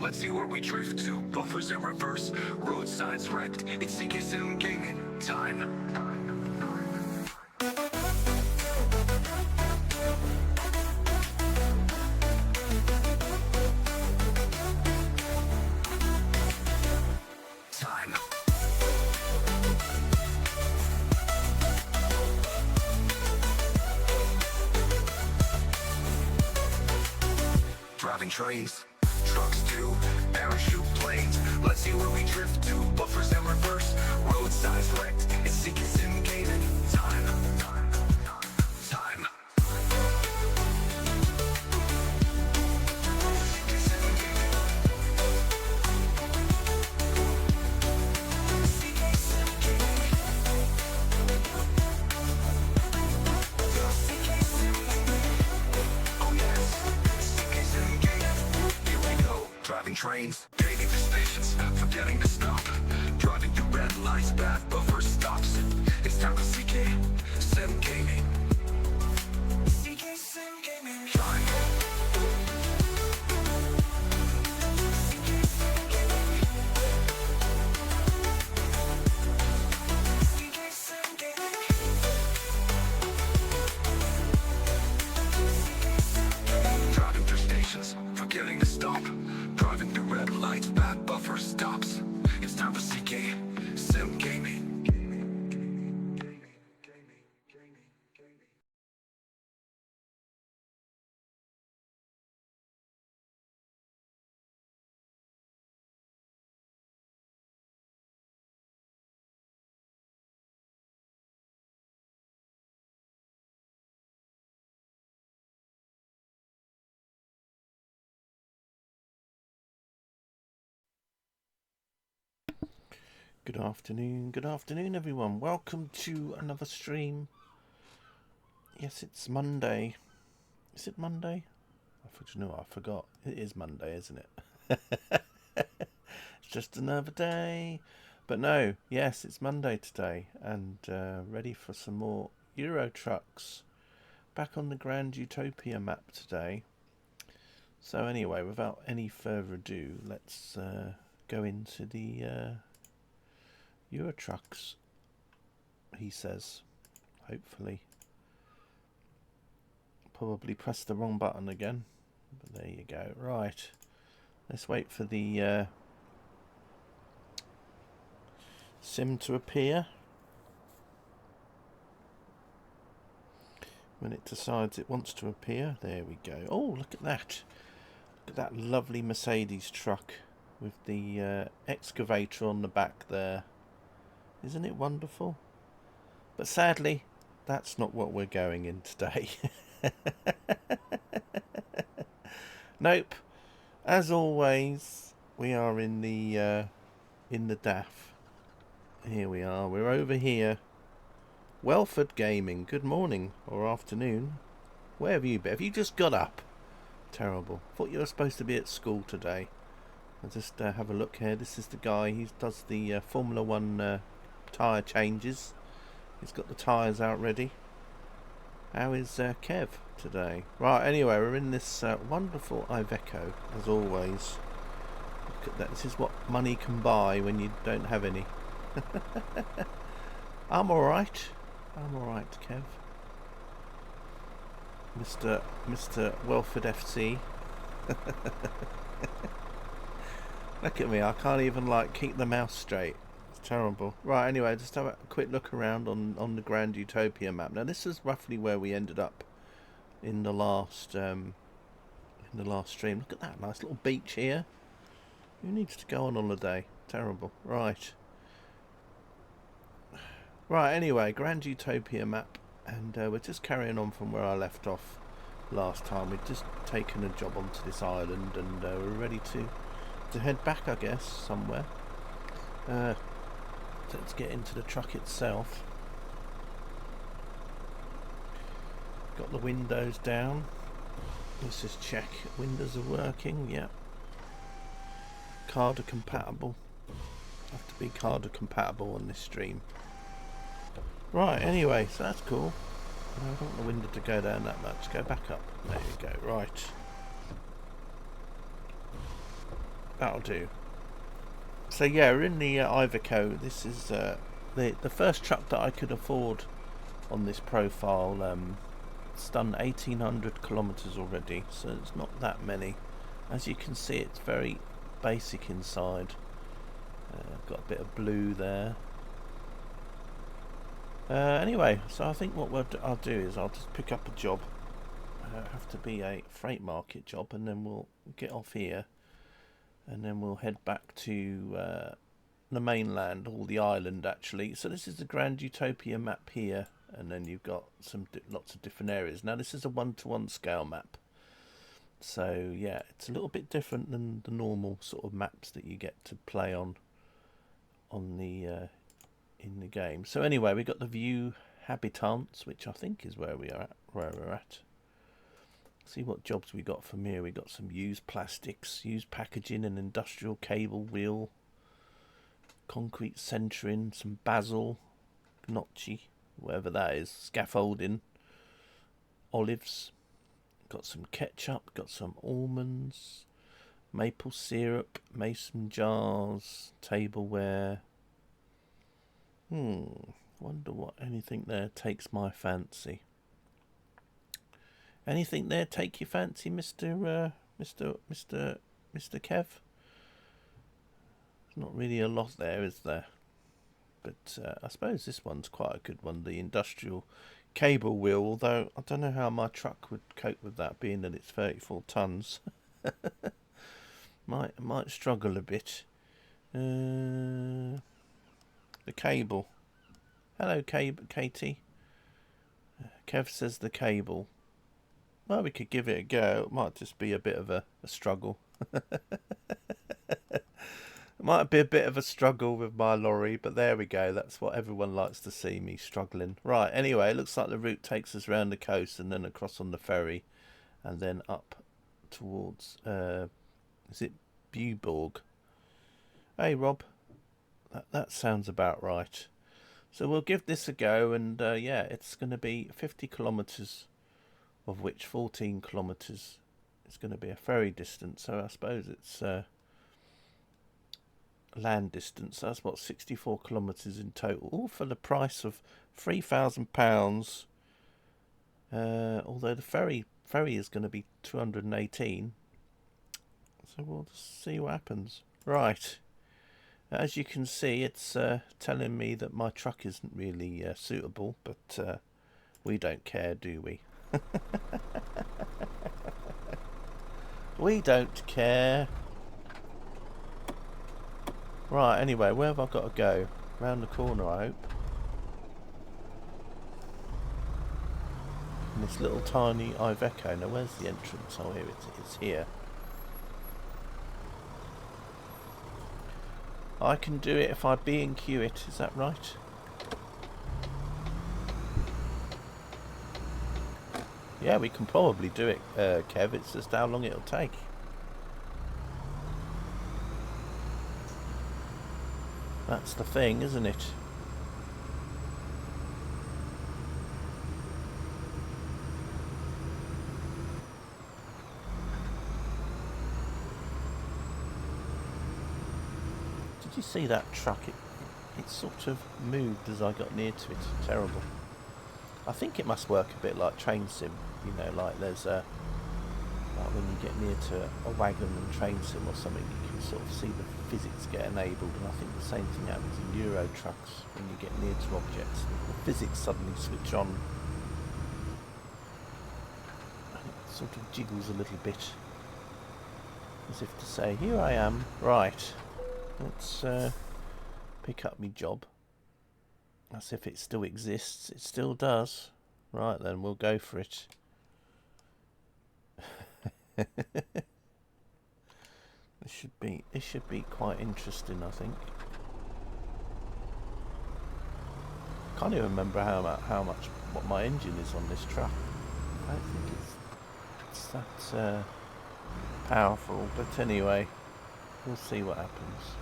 Let's see where we drift to. Buffers in reverse, road signs wrecked. It's CK gaming time. Driving trains, trucks too, parachute planes. Let's see where we drift to. Buffers in reverse, road signs wrecked. It's CK gaming time. Driving trains, gaining distance, forgetting to stop. Driving through red lights, bad buffer stops. It's time for CK Sim Gaming. CK Sim Gaming. Time. CK Sim Gaming. Driving through stations, forgetting to stop. Driving through red lights, bad buffer stops. It's time for CK Sim Gaming. Good afternoon everyone. Welcome to another stream. Yes, it's Monday. Is it Monday? I forgot. It is Monday, isn't it? It's just another day. But no, yes, it's Monday today, and ready for some more Euro trucks. Back on the Grand Utopia map today. So anyway, without any further ado, let's go into the Euro trucks, he says. Hopefully. Probably pressed the wrong button again. But there you go. Right. Let's wait for the sim to appear. When it decides it wants to appear. There we go. Oh, look at that. Look at that lovely Mercedes truck with the excavator on the back there. Isn't it wonderful? But sadly, that's not what we're going in today. Nope. As always, we are in the DAF. Here we are. We're over here. Welford Gaming. Good morning or afternoon. Where have you been? Have you just got up? Terrible. Thought you were supposed to be at school today. I'll just have a look here. This is the guy. He does the Formula 1 tyre changes. He's got the tyres out ready. How is Kev today? Right, anyway, we're in this wonderful Iveco, as always. Look at that. This is what money can buy when you don't have any. I'm alright. I'm alright, Kev. Mr. Welford FC. Look at me, I can't even keep the mouse straight. It's terrible. Right, anyway, just have a quick look around on the Grand Utopia map. Now this is roughly where we ended up in the last stream. Look at that nice little beach here. Who needs to go on holiday? Terrible. Right. Right, anyway, Grand Utopia map, and we're just carrying on from where I left off last time. We've just taken a job onto this island, and we're ready to head back, I guess, somewhere. Let's get into the truck itself. Got the windows down. Let's just check. Windows are working, yeah. Carder compatible. Have to be Carder compatible on this stream. Right, anyway, so that's cool. I don't want the window to go down that much. Go back up. There you go, right. That'll do. So yeah, we're in the Iveco. This is the first truck that I could afford on this profile. It's done 1,800 kilometres already, so it's not that many. As you can see, it's very basic inside. Got a bit of blue there. Anyway, so I think what I'll do is I'll just pick up a job. Have to be a freight market job, and then we'll get off here, and then we'll head back to the mainland, or the island actually. So this is the Grand Utopia map here, and then you've got lots of different areas. Now this is a 1-to-1 scale map, so yeah, it's a little bit different than the normal sort of maps that you get to play on the in the game. So anyway, we got the view habitants, which I think is where we're at. See what jobs we got from here. We got some used plastics, used packaging, and industrial cable wheel, concrete centering, some basil, gnocchi, whatever that is, scaffolding, olives, got some ketchup, got some almonds, maple syrup, mason jars, tableware. Wonder what anything there takes my fancy. Anything there take your fancy, Mr. Kev? There's not really a lot there, is there? But I suppose this one's quite a good one, the industrial cable wheel, although I don't know how my truck would cope with that, being that it's 34 tons. might struggle a bit. The cable. Hello, Katie. Kev says the cable. Well, we could give it a go. It might just be a bit of a struggle. It might be a bit of a struggle with my lorry, but there we go. That's what everyone likes to see, me struggling. Right, anyway, it looks like the route takes us around the coast and then across on the ferry and then up towards, is it Buborg? Hey, Rob. That sounds about right. So we'll give this a go, and yeah, it's going to be 50 kilometres, of which 14 kilometres is going to be a ferry distance. So I suppose it's land distance. That's what, 64 kilometres in total, all for the price of £3,000. Although the ferry is going to be 218. So we'll just see what happens. Right. As you can see, it's telling me that my truck isn't really suitable, but we don't care, do we? We don't care. Right, anyway, where have I got to go? Round the corner, I hope. And this little tiny Iveco. Now, where's the entrance? Oh, here it's here. I can do it if I B&Q it, is that right? Yeah, we can probably do it, Kev. It's just how long it'll take. That's the thing, isn't it? Did you see that truck? It sort of moved as I got near to it. Terrible. I think it must work a bit like train sim. You know, like there's like when you get near to a wagon and train sim or something, you can sort of see the physics get enabled, and I think the same thing happens in Euro trucks. When you get near to objects, the physics suddenly switch on, and it sort of jiggles a little bit, as if to say, here I am. Right, let's pick up my job. As if it still exists. It still does. Right then, we'll go for it. This should be quite interesting, I think. Can't even remember what my engine is on this truck. I don't think it's that powerful, but anyway, we'll see what happens.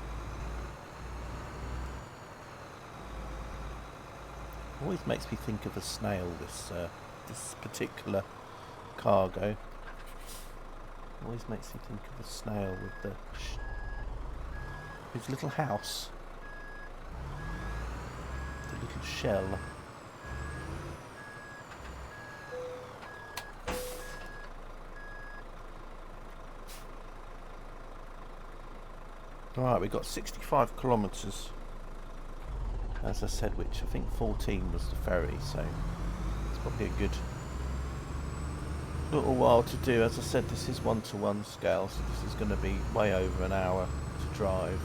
Always makes me think of a snail, this particular cargo. Always makes me think of a snail with the his little house. The little shell. Right, we got 65 kilometres, as I said, which I think 14 was the ferry, so it's probably a good little while to do. As I said, this is 1-to-1 scale, so this is going to be way over an hour to drive.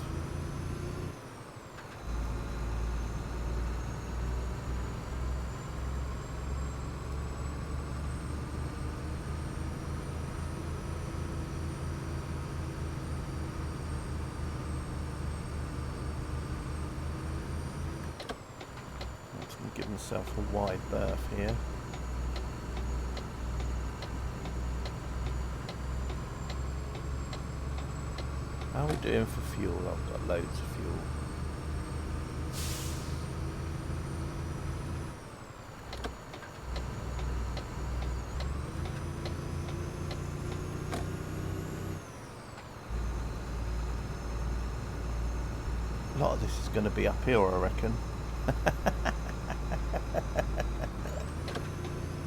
Give myself a wide berth here. How are we doing for fuel? I've got loads of fuel. A lot of this is going to be uphill, I reckon.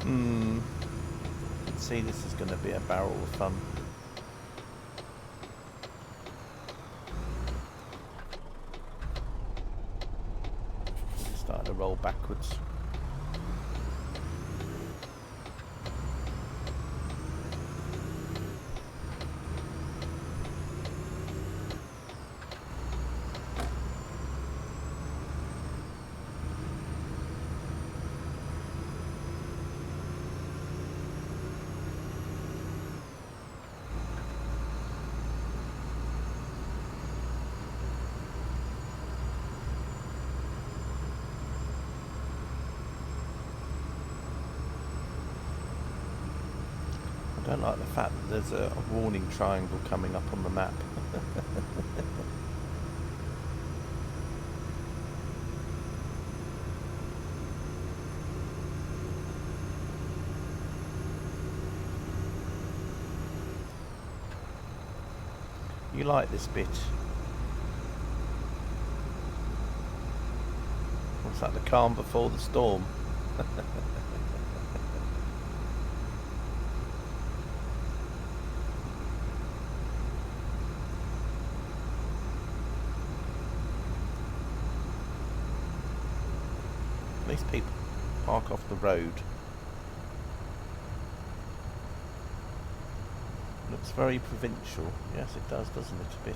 You can see this is going to be a barrel of fun. Starting to roll backwards. I don't like the fact that there's a warning triangle coming up on the map. You like this bit? What's that, the calm before the storm? These people park off the road. Looks very provincial. Yes, it does, doesn't it, a bit?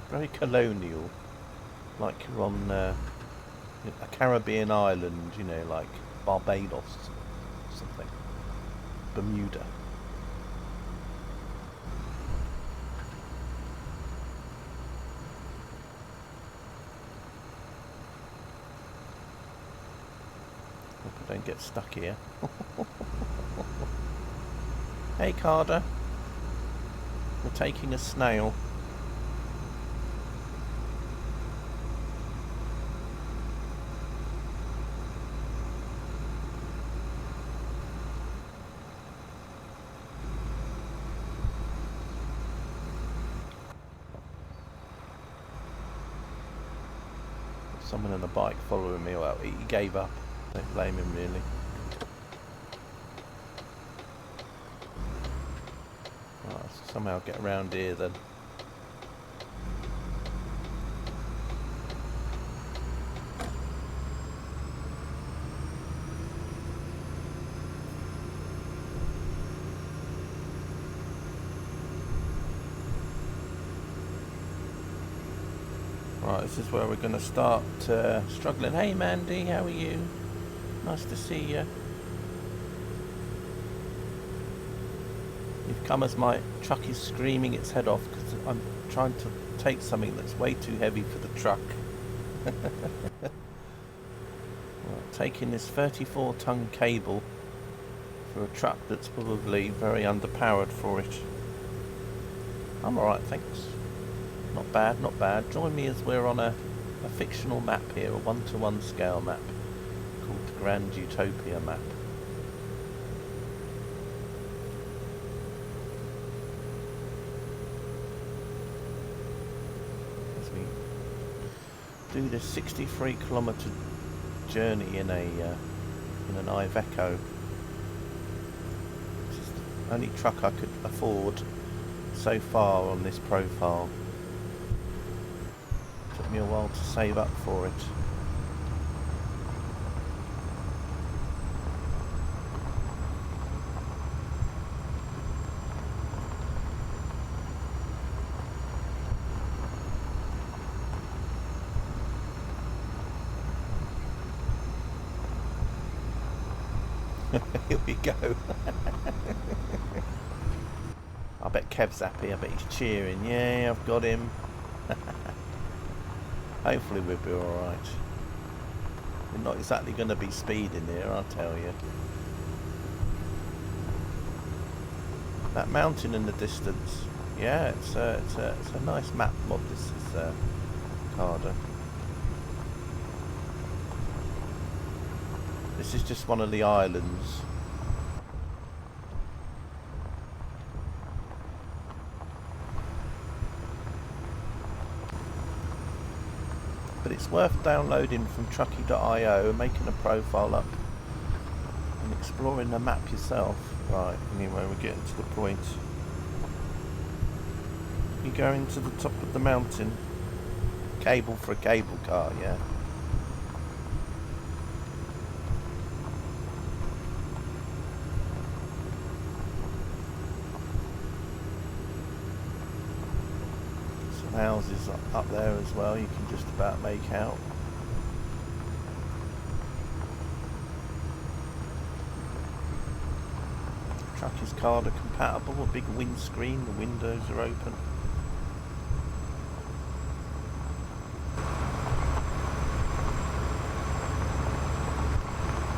Very colonial. Like you're on a Caribbean island, you know, like Barbados or something. Bermuda. Don't get stuck here. Hey Carter, we're taking a snail. Someone on a bike following me. Well, he gave up. Don't blame him, really. Right, let's somehow get around here then. Right, this is where we're going to start struggling. Hey Mandy, how are you? Nice to see you. You've come as my truck is screaming its head off because I'm trying to take something that's way too heavy for the truck. Well, taking this 34-ton cable for a truck that's probably very underpowered for it. I'm alright, thanks. Not bad, not bad. Join me as we're on a fictional map here, a 1-to-1 scale map called the Grand Utopia map. do this 63-kilometre journey in an Iveco. Which is the only truck I could afford so far on this profile. Took me a while to save up for it. Here we go. I bet Kev's happy. I bet he's cheering. Yeah, I've got him. Hopefully we'll be alright. We're not exactly going to be speeding here, I'll tell you. That mountain in the distance. Yeah, it's a nice map mod. This is Carder. This is just one of the islands. But it's worth downloading from trucky.io and making a profile up and exploring the map yourself. Right, anyway, we're getting to the point. You go into the top of the mountain. Cable for a cable car, yeah. Houses up there as well, you can just about make out. The truck is Carder compatible, a big windscreen, the windows are open.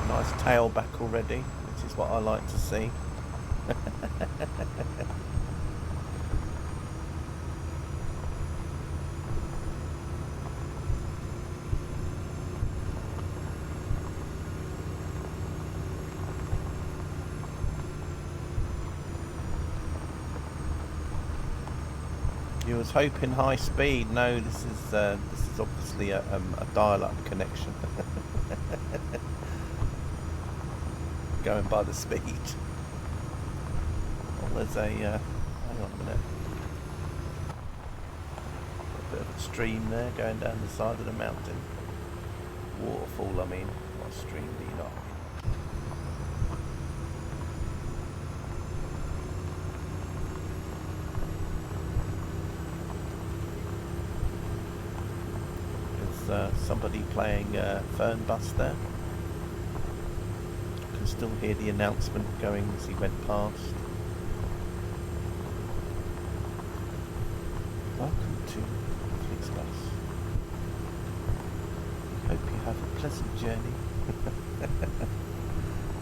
Nice tailback already, which is what I like to see. You was hoping high speed. No, this is obviously a dial-up connection. Going by the speed. Oh, there's a hang on a minute. A bit of a stream there going down the side of the mountain. Waterfall, I mean. What stream do you not? Somebody playing Fern Bus there. You can still hear the announcement going as he went past. Welcome to Flixbus. Hope you have a pleasant journey.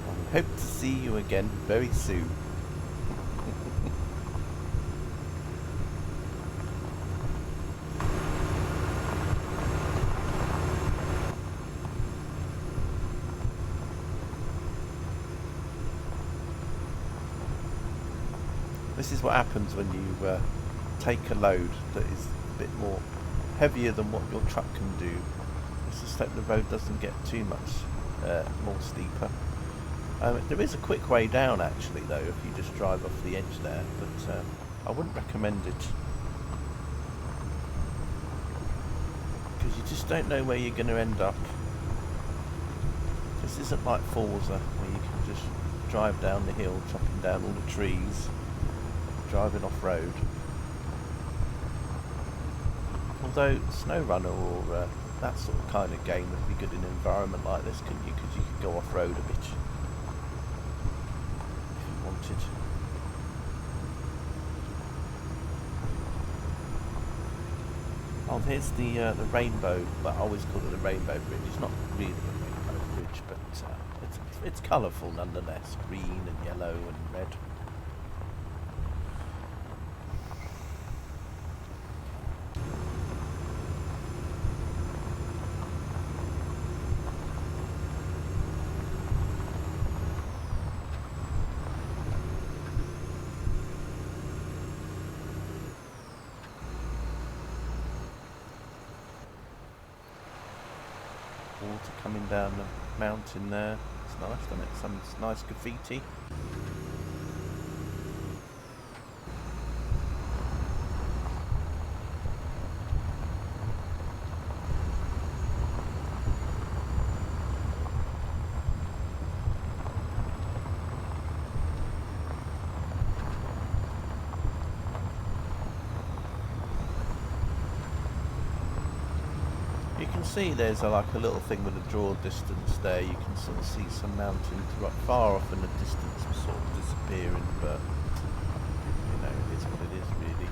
I hope to see you again very soon. This is what happens when you take a load that is a bit more heavier than what your truck can do. It's just that the road doesn't get too much more steeper. There is a quick way down actually though if you just drive off the edge there, but I wouldn't recommend it. Because you just don't know where you're going to end up. This isn't like Forza where you can just drive down the hill, chopping down all the trees. Driving off-road. Although SnowRunner or that sort of kind of game would be good in an environment like this, couldn't you? Because you could go off-road a bit if you wanted. Oh, there's the rainbow. Well, I always call it the rainbow bridge. It's not really a rainbow bridge, but it's colourful nonetheless. Green and yellow and red. water coming down the mountain there. It's nice, isn't it? Some nice graffiti. You can see there's like a little thing with a draw distance there. You can sort of see some mountains right far off in the distance sort of disappearing, but you know, it is what it is really.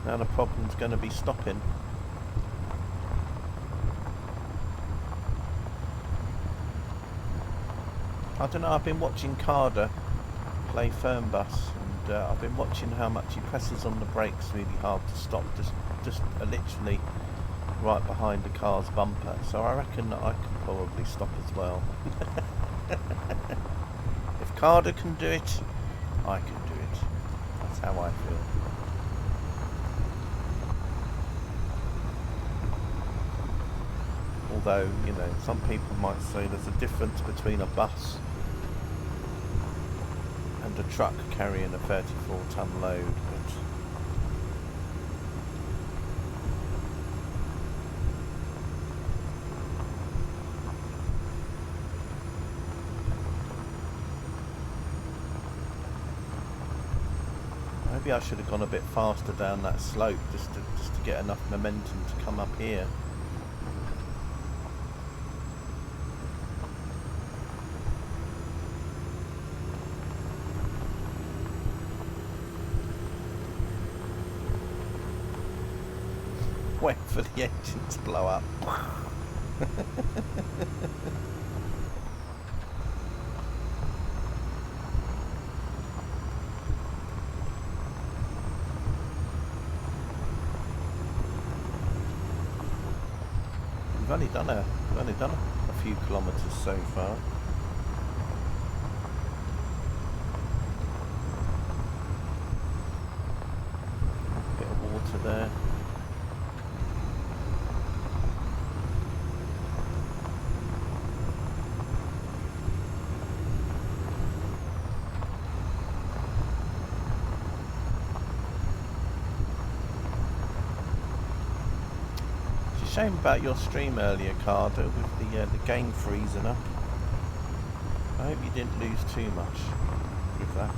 Now the problem's going to be stopping. I don't know, I've been watching Carter play Fernbus, and I've been watching how much he presses on the brakes really hard to stop, just literally right behind the car's bumper. So I reckon that I can probably stop as well. If Carter can do it, I can do it. That's how I feel. Although, you know, some people might say there's a difference between a bus and a truck carrying a 34-ton load, but maybe I should have gone a bit faster down that slope just to get enough momentum to come up here. Wait for the engine to blow up. We've only done a few kilometres so far. Bit of water there. Shame about your stream earlier, Carter, with the game freezing up. I hope you didn't lose too much with that.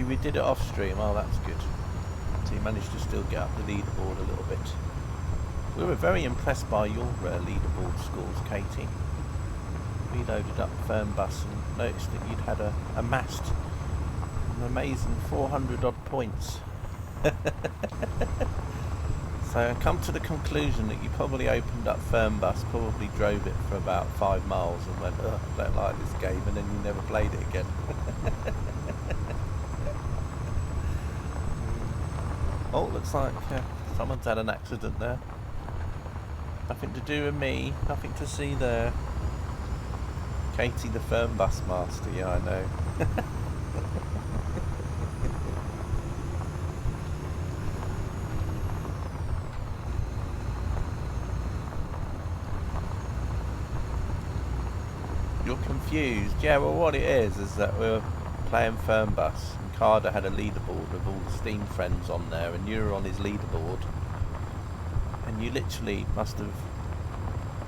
We did it off stream. Oh, that's good. So you managed to still get up the leaderboard a little bit. We were very impressed by your leaderboard scores, Katie. We loaded up Fernbus and noticed that you'd had amassed an amazing 400 odd points. So I come to the conclusion that you probably opened up Fernbus, probably drove it for about 5 miles and went, oh, I don't like this game, and then you never played it again. Oh, looks like someone's had an accident there. Nothing to do with me, nothing to see there. Katie the Fernbus master, yeah, I know. You're confused. Yeah, well, what it is that we were playing Fernbus. Carter had a leaderboard with all the Steam friends on there, and you were on his leaderboard, and you literally must have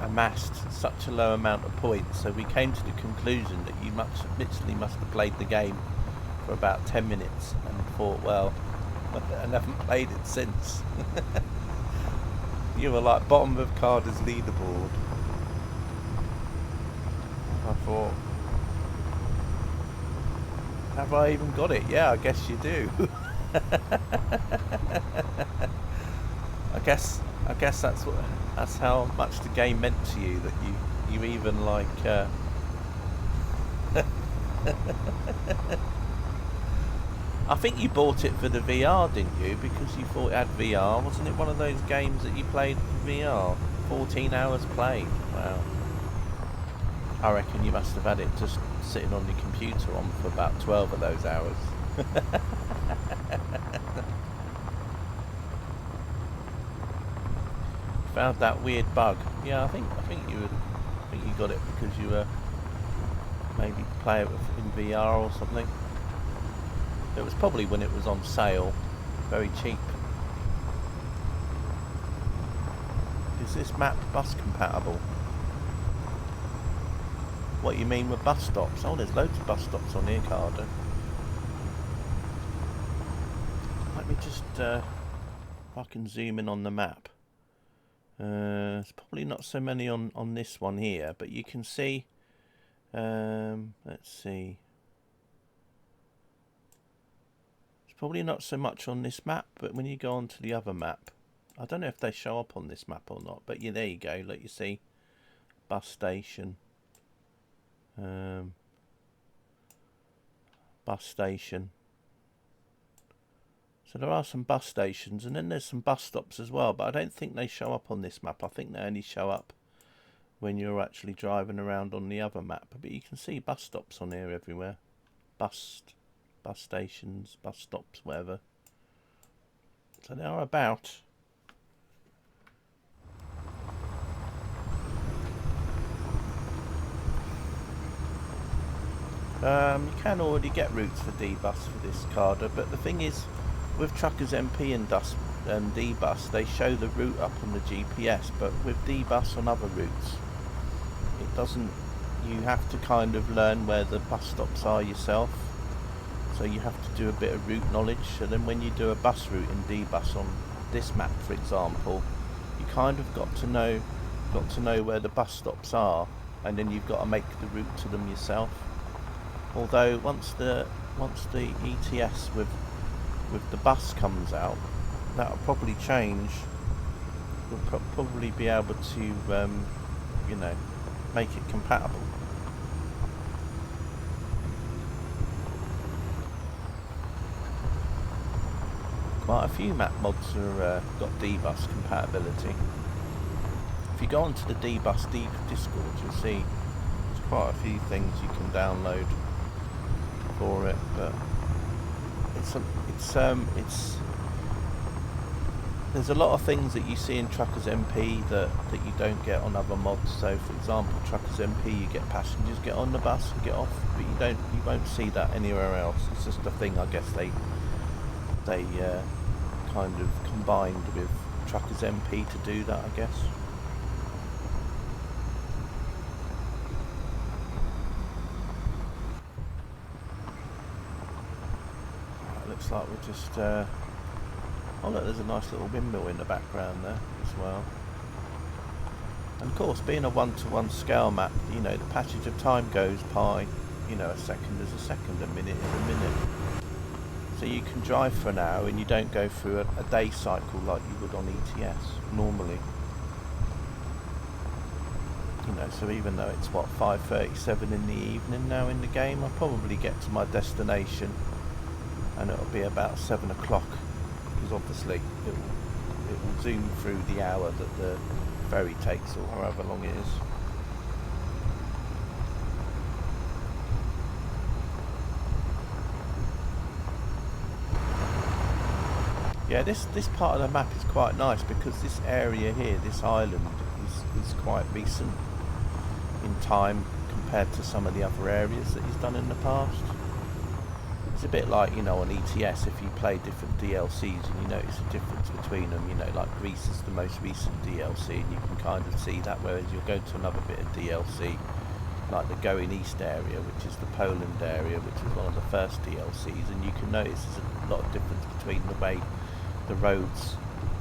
amassed such a low amount of points, so we came to the conclusion that you literally must have played the game for about 10 minutes and thought, well, and haven't played it since. You were like bottom of Carter's leaderboard. I thought, have I even got it? Yeah, I guess you do. I guess that's how much the game meant to you, that you even like I think you bought it for the VR, didn't you? Because you thought it had VR. Wasn't it one of those games that you played for VR? 14 hours played. Wow. I reckon you must have had it just sitting on your computer on for about 12 of those hours. Found that weird bug. Yeah, I think you got it because you were maybe play it in VR or something. It was probably when it was on sale, very cheap. Is this map bus compatible? What you mean with bus stops? Oh, there's loads of bus stops on here, Carter. Let me just, if I can zoom in on the map. There's probably not so many on this one here, but you can see, let's see. It's probably not so much on this map, but when you go on to the other map, I don't know if they show up on this map or not, but yeah, there you go. Let you see bus station. Bus station. So there are some bus stations, and then there's some bus stops as well, but I don't think they show up on this map. I think they only show up when you're actually driving around on the other map. But you can see bus stops on here everywhere. Bus stations, bus stops, whatever. So they are about. You can already get routes for D-Bus for this Carder, but the thing is, with Truckers MP and D-Bus, they show the route up on the GPS, but with D-Bus on other routes, it doesn't. You have to kind of learn where the bus stops are yourself, so you have to do a bit of route knowledge. So then when you do a bus route in D-Bus on this map, for example, you kind of got to know where the bus stops are, and then you've got to make the route to them yourself. Although once the ETS with the bus comes out, that'll probably change. We'll probably be able to, you know, make it compatible. Quite a few map mods are got D-Bus compatibility. If you go onto the D-Bus Discord, you'll see there's quite a few things you can download for it, but there's a lot of things that you see in Truckers MP that you don't get on other mods. So for example, Truckers MP, you get passengers get on the bus and get off, but you won't see that anywhere else. It's just a thing, I guess they kind of combined with Truckers MP to do that, I guess. Looks like we're just oh look, there's a nice little windmill in the background there as well. And of course, being a 1-to-1 scale map, you know, the passage of time goes by, you know, a second is a second, a minute is a minute. So you can drive for an hour and you don't go through a day cycle like you would on ETS normally. You know, so even though it's what, 5:37 in the evening now in the game, I'll probably get to my destination and it'll be about 7 o'clock, because obviously it will zoom through the hour that the ferry takes, or however long it is. Yeah, this part of the map is quite nice because this area here, this island, is quite recent in time compared to some of the other areas that he's done in the past. It's a bit like, you know, on ETS, if you play different DLCs and you notice a difference between them, you know, like Greece is the most recent DLC and you can kind of see that, whereas you'll go to another bit of DLC, like the Going East area, which is the Poland area, which is one of the first DLCs, and you can notice there's a lot of difference between the way the roads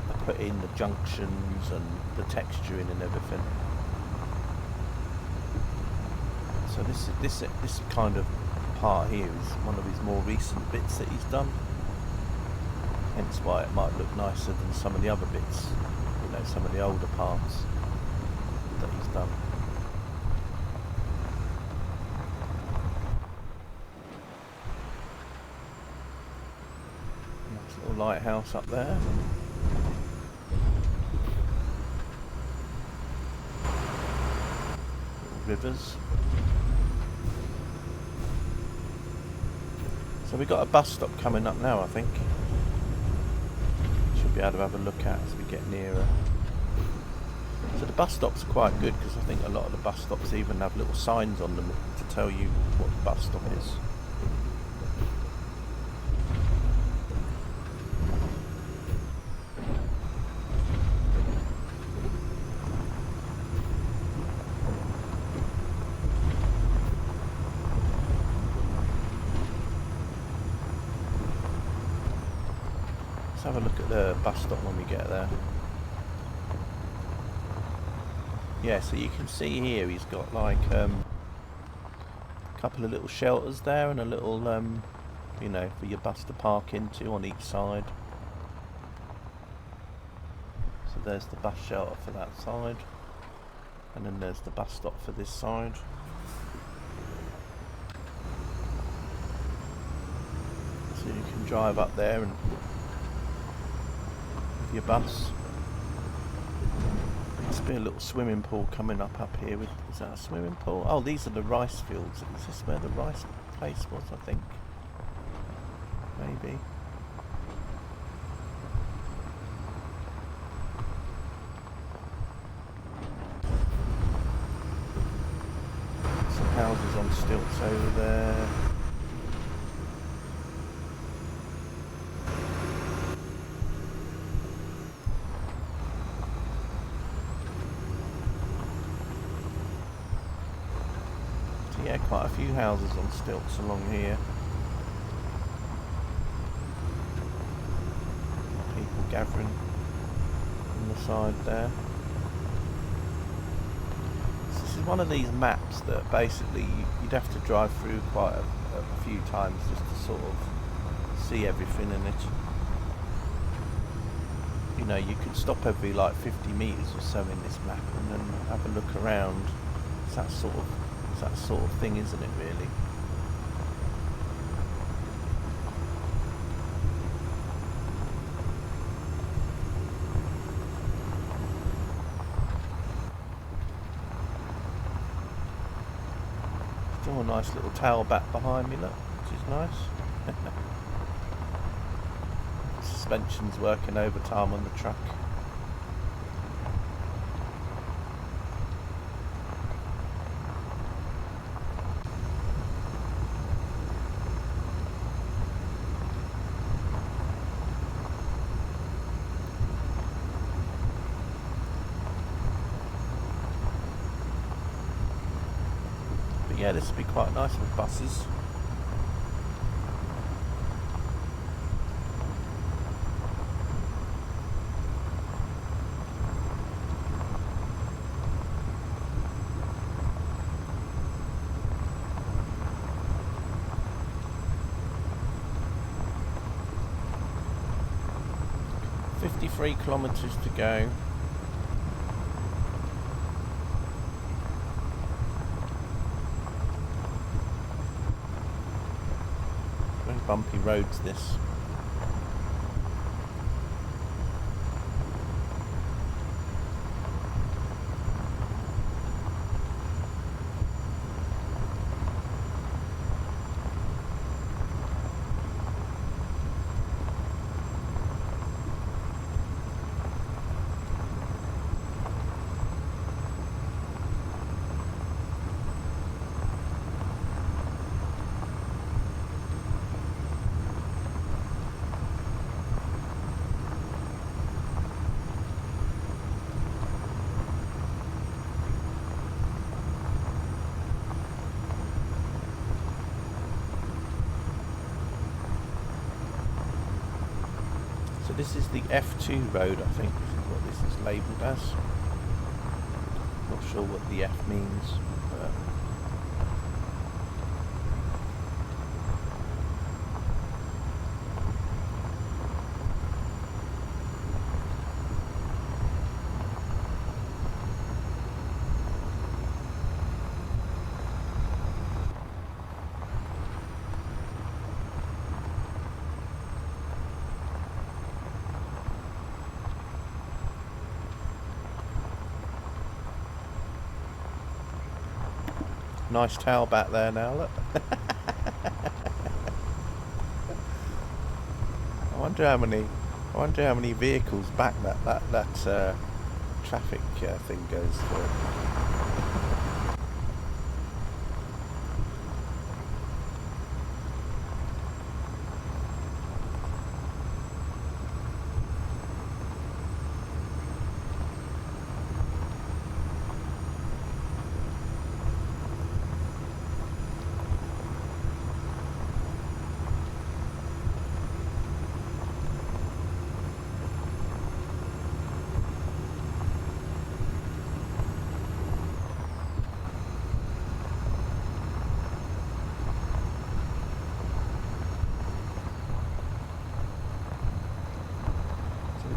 are put in, the junctions and the texturing and everything. So this kind of part here is one of his more recent bits that he's done, hence why it might look nicer than some of the other bits, you know, some of the older parts that he's done. Nice little lighthouse up there. Little rivers. So we've got a bus stop coming up now, I think. Should be able to have a look at as we get nearer. So the bus stops are quite good because I think a lot of the bus stops even have little signs on them to tell you what the bus stop is. Let's have a look at the bus stop when we get there. Yeah, so you can see here he's got like a couple of little shelters there and a little, you know, for your bus to park into on each side. So there's the bus shelter for that side, and then there's the bus stop for this side. So you can drive up there and your bus. Must be a little swimming pool coming up here. Is that a swimming pool? Oh, these are the rice fields. Is this where the rice place was, I think? Maybe. Some houses on stilts over there. Yeah, quite a few houses on stilts along here. People gathering on the side there. So this is one of these maps that basically you'd have to drive through quite a few times just to sort of see everything in it. You know, you could stop every like 50 metres or so in this map and then have a look around. It's that sort of thing, isn't it, really? Still a nice little towel back behind me, look, which is nice. Suspension's working overtime on the truck. Yeah, this would be quite nice with buses. .53 kilometres to go. Bumpy roads this. So this is the F2 road, I think. This is what this is labelled as. Not sure what the F means, but nice tail back there now, look. I wonder how many vehicles back that traffic thing goes through.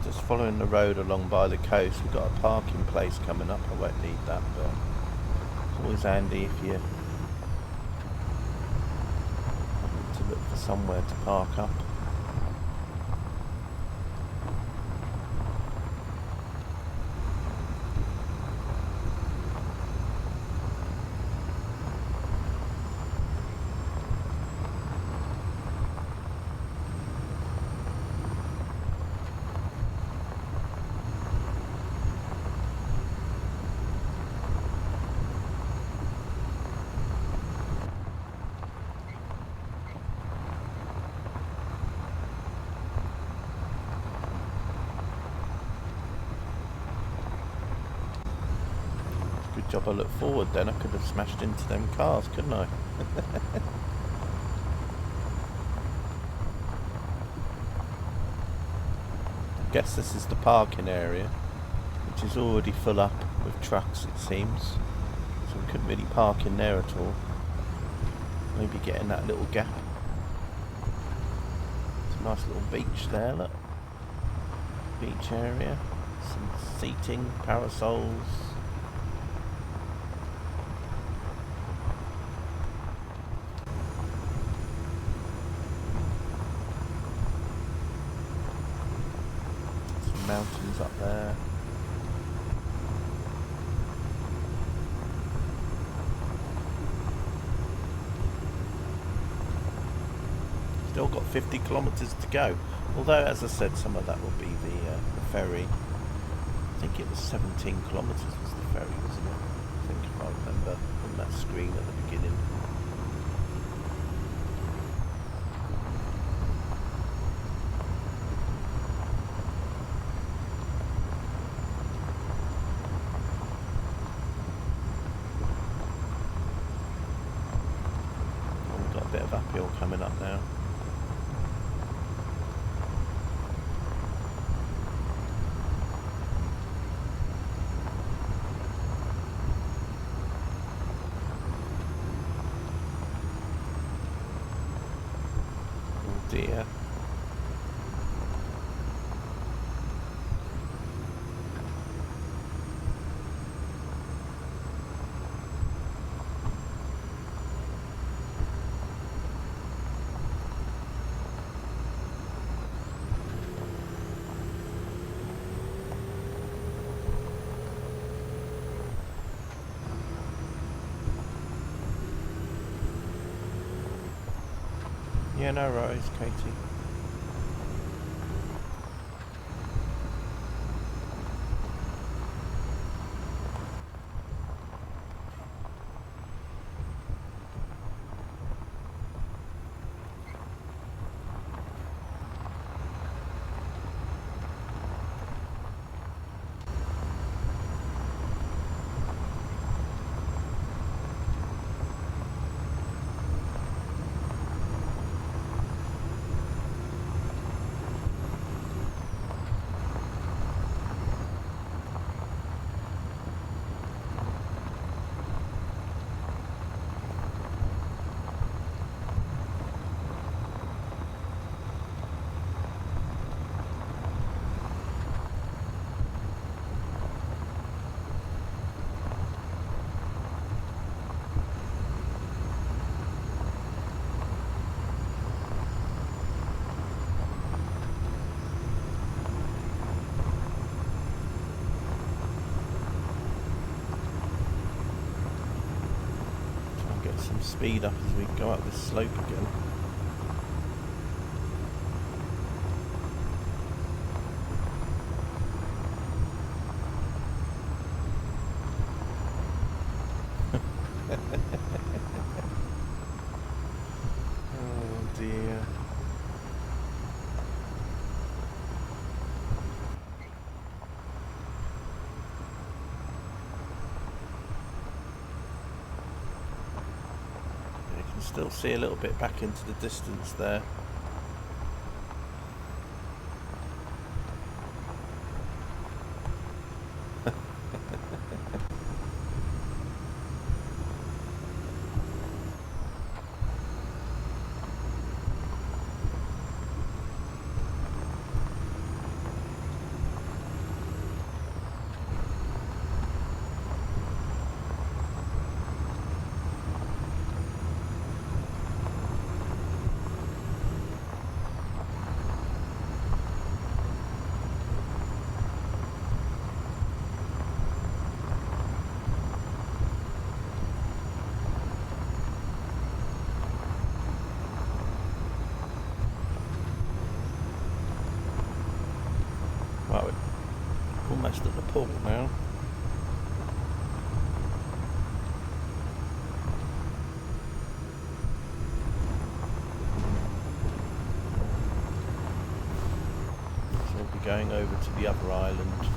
Just following the road along by the coast. We've got a parking place coming up. I won't need that, but it's always handy if you need to look for somewhere to park up. Good job I looked forward then. I could have smashed into them cars, couldn't I? I guess this is the parking area, which is already full up with trucks, it seems. So we couldn't really park in there at all. Maybe get in that little gap. It's a nice little beach there, look. Beach area. Some seating, parasols. Mountains up there. Still got 50 kilometres to go. Although, as I said, some of that will be the ferry. I think it was 17 kilometres was the ferry, wasn't it? I think if I remember from that screen at the beginning. Bit of uphill coming up now. Oh dear. Yeah, no worries, Katie. speed up as we go up this slope again. Oh dear. You can still see a little bit back into the distance there. Well, we're almost at the pool now. So we'll be going over to the other island.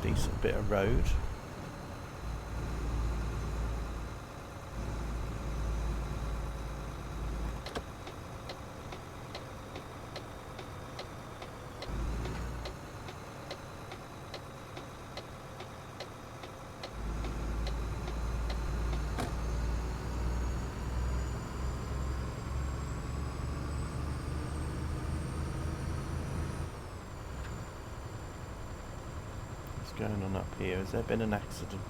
Decent bit of road. Going on up here? Has there been an accident?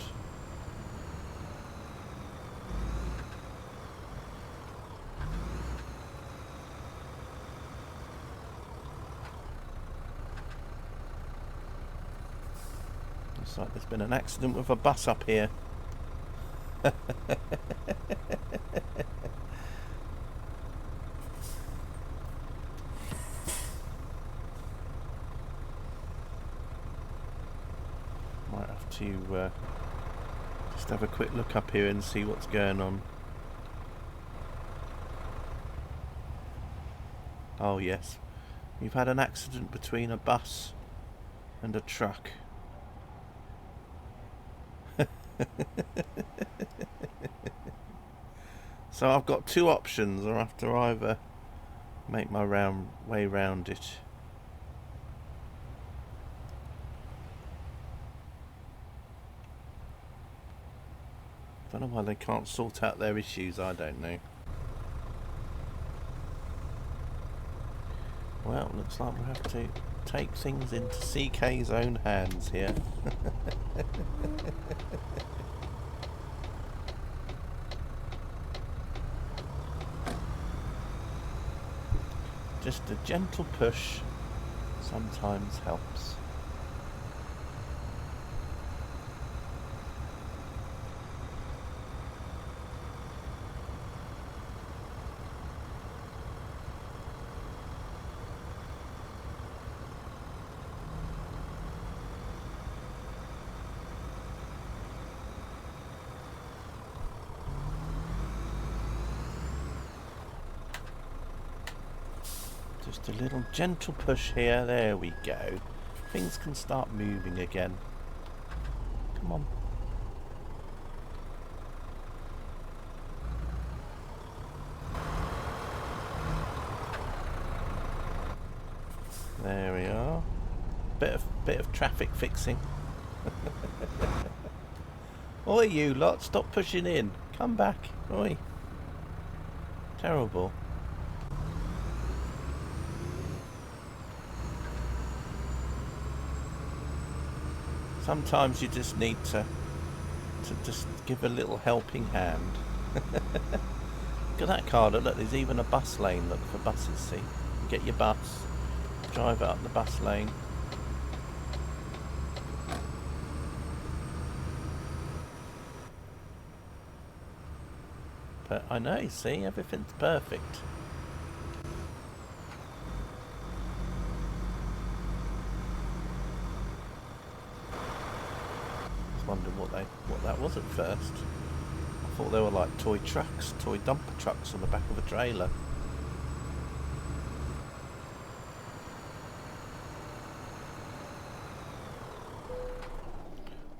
Looks like there's been an accident with a bus up here. Might have to just have a quick look up here and see what's going on. Oh yes, we've had an accident between a bus and a truck. So I've got two options. I have to either make my way round it. Don't know why they can't sort out their issues, I don't know. Well, looks like we'll have to take things into CK's own hands here. Just a gentle push sometimes helps. Just a little gentle push here. There we go. Things can start moving again. Come on. There we are. Bit of traffic fixing. Oi, you lot! Stop pushing in. Come back. Oi. Terrible. Sometimes you just need to just give a little helping hand. Look at that card. Look, there's even a bus lane. Look for buses. See, you get your bus, drive it up the bus lane. But I know. See, everything's perfect. Wondered what that was at first. I thought they were like toy trucks, toy dumper trucks on the back of a trailer.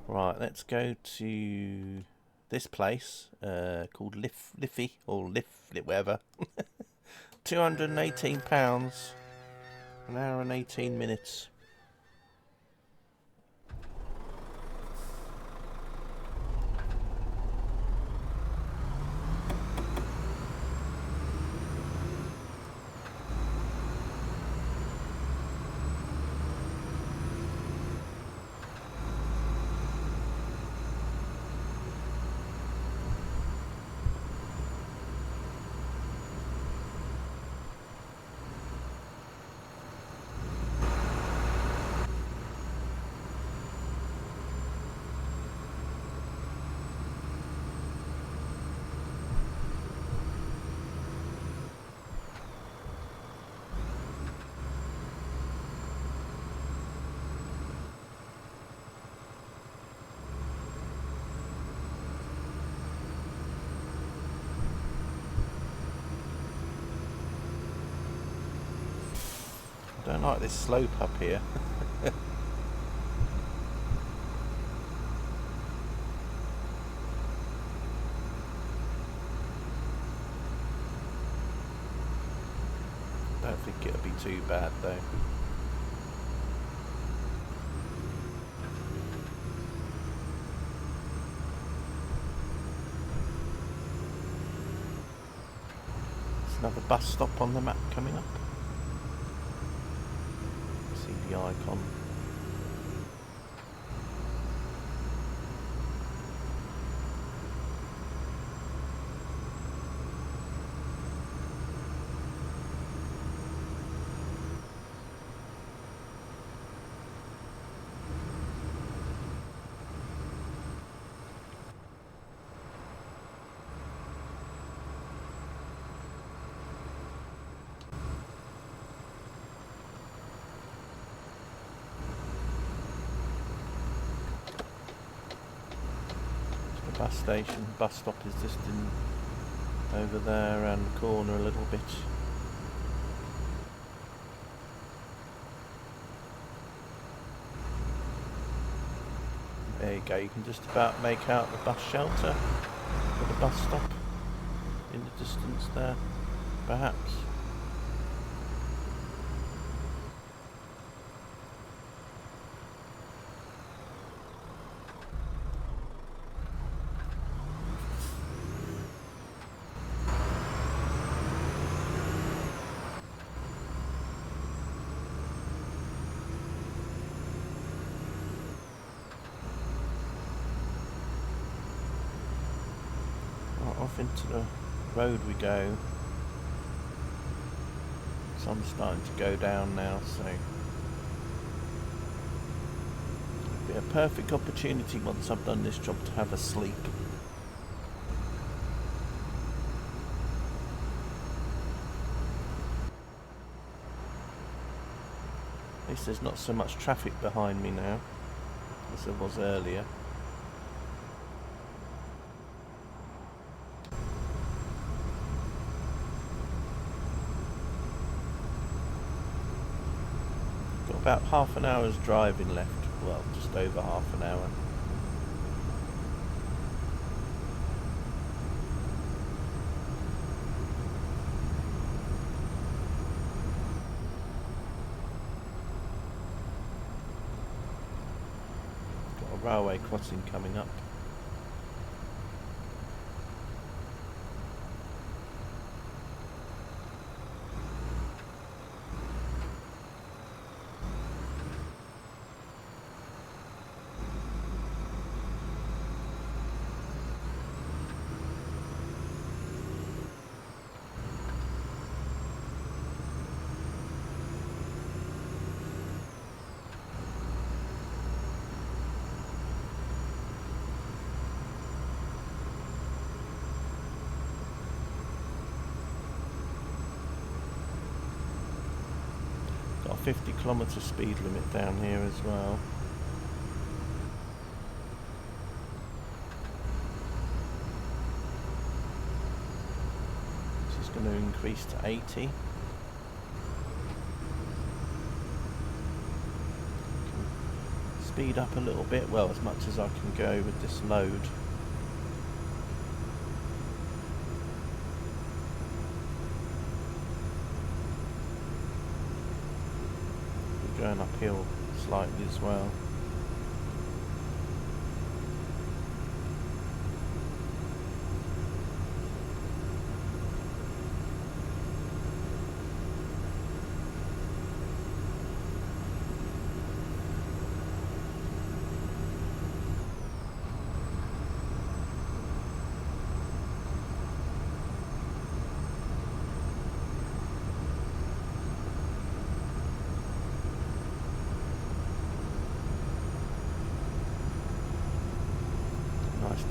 Right, let's go to this place called Liffey or whatever. £218, an hour and 18 minutes. I don't like this slope up here. Don't think it'll be too bad though. There's another bus stop on the map coming up. See the icon. Bus station, bus stop is just in over there around the corner a little bit. There you go, you can just about make out the bus shelter for the bus stop in the distance there, perhaps. Off into the road we go. Sun's starting to go down now, so it'll be a perfect opportunity once I've done this job to have a sleep. At least there's not so much traffic behind me now as there was earlier. About half an hour's driving left, well, just over half an hour. Got a railway crossing coming up. 50km speed limit down here as well. This is going to increase to 80. Speed up a little bit, well, as much as I can go with this load. We're going uphill slightly as well.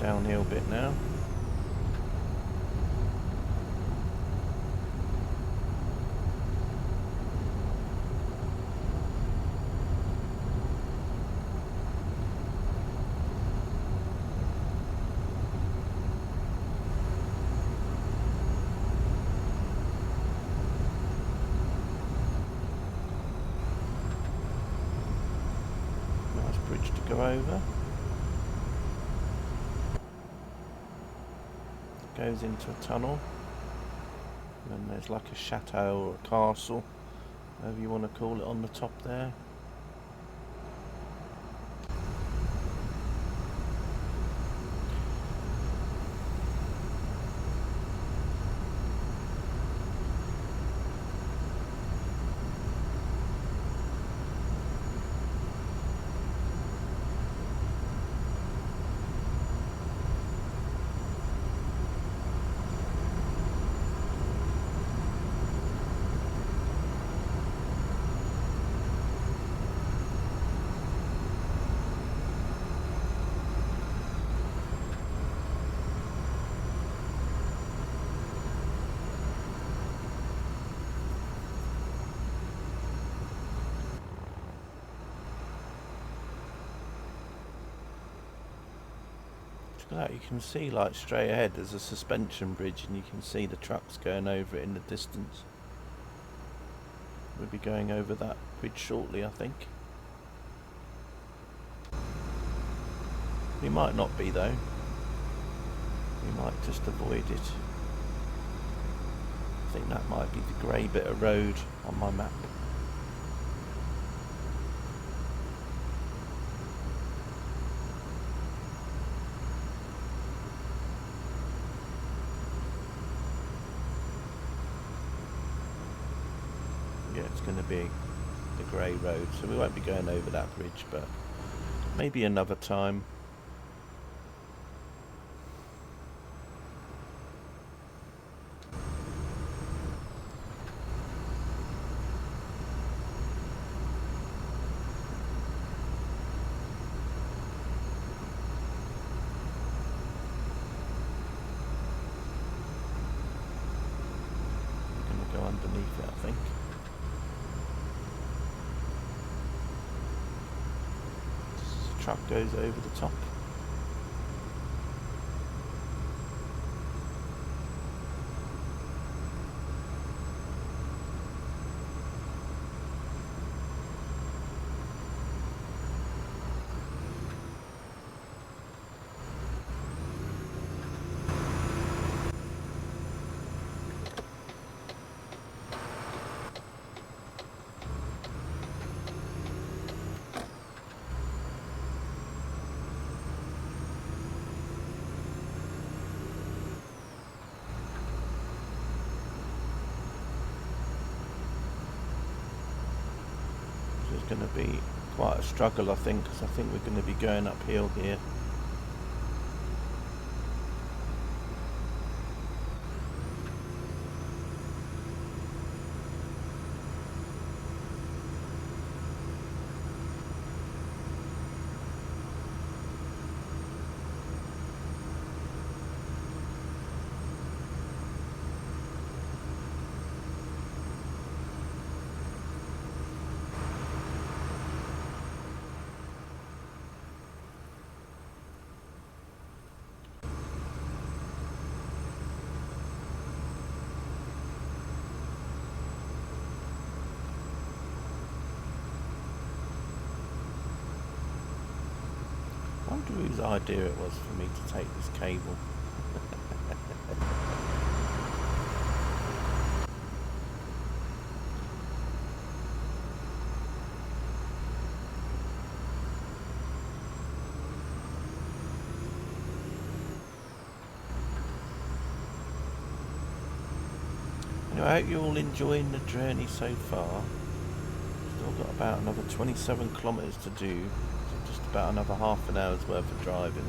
Downhill bit now. Nice bridge to go over. Goes into a tunnel, and then there's like a chateau or a castle, whatever you want to call it, on the top there. That you can see, like, straight ahead there's a suspension bridge, and you can see the trucks going over it in the distance. We'll be going over that bridge shortly, I think. We might not be though. We might just avoid it. I think that might be the grey bit of road on my map. Yeah, it's going to be the grey road, so we won't be going over that bridge, but maybe another time. We're going to go underneath it, I think. Truck goes over the top. It's going to be quite a struggle, I think, because I think we're going to be going uphill here. wonder whose idea it was for me to take this cable. Anyway, I hope you're all enjoying the journey so far. Still got about another 27 kilometres to do, so just about another half an hour's worth of driving.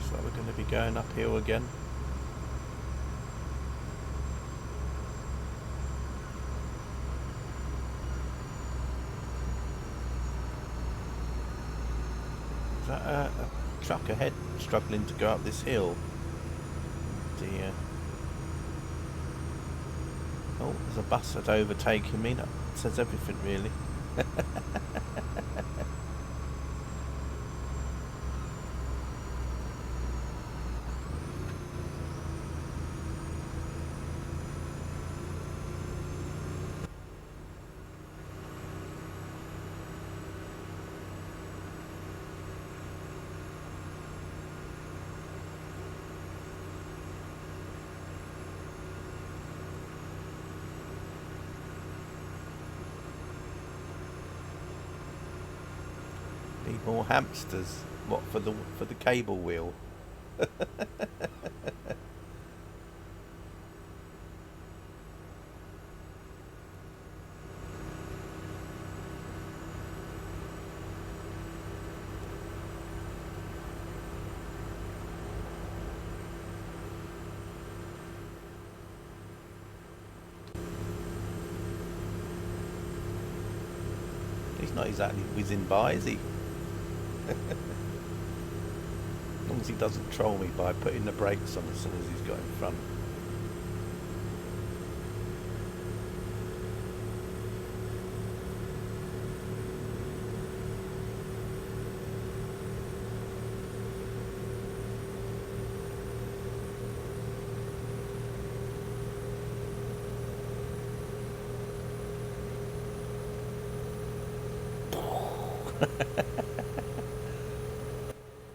So we're going to be going uphill again. Is that a truck ahead struggling to go up this hill? Dear. Oh, there's a bus that's overtaking me. That says everything really. Need more hamsters. What, for the cable wheel? He's not exactly whizzing by, is he? As long as he doesn't troll me by putting the brakes on as soon as he's got in front.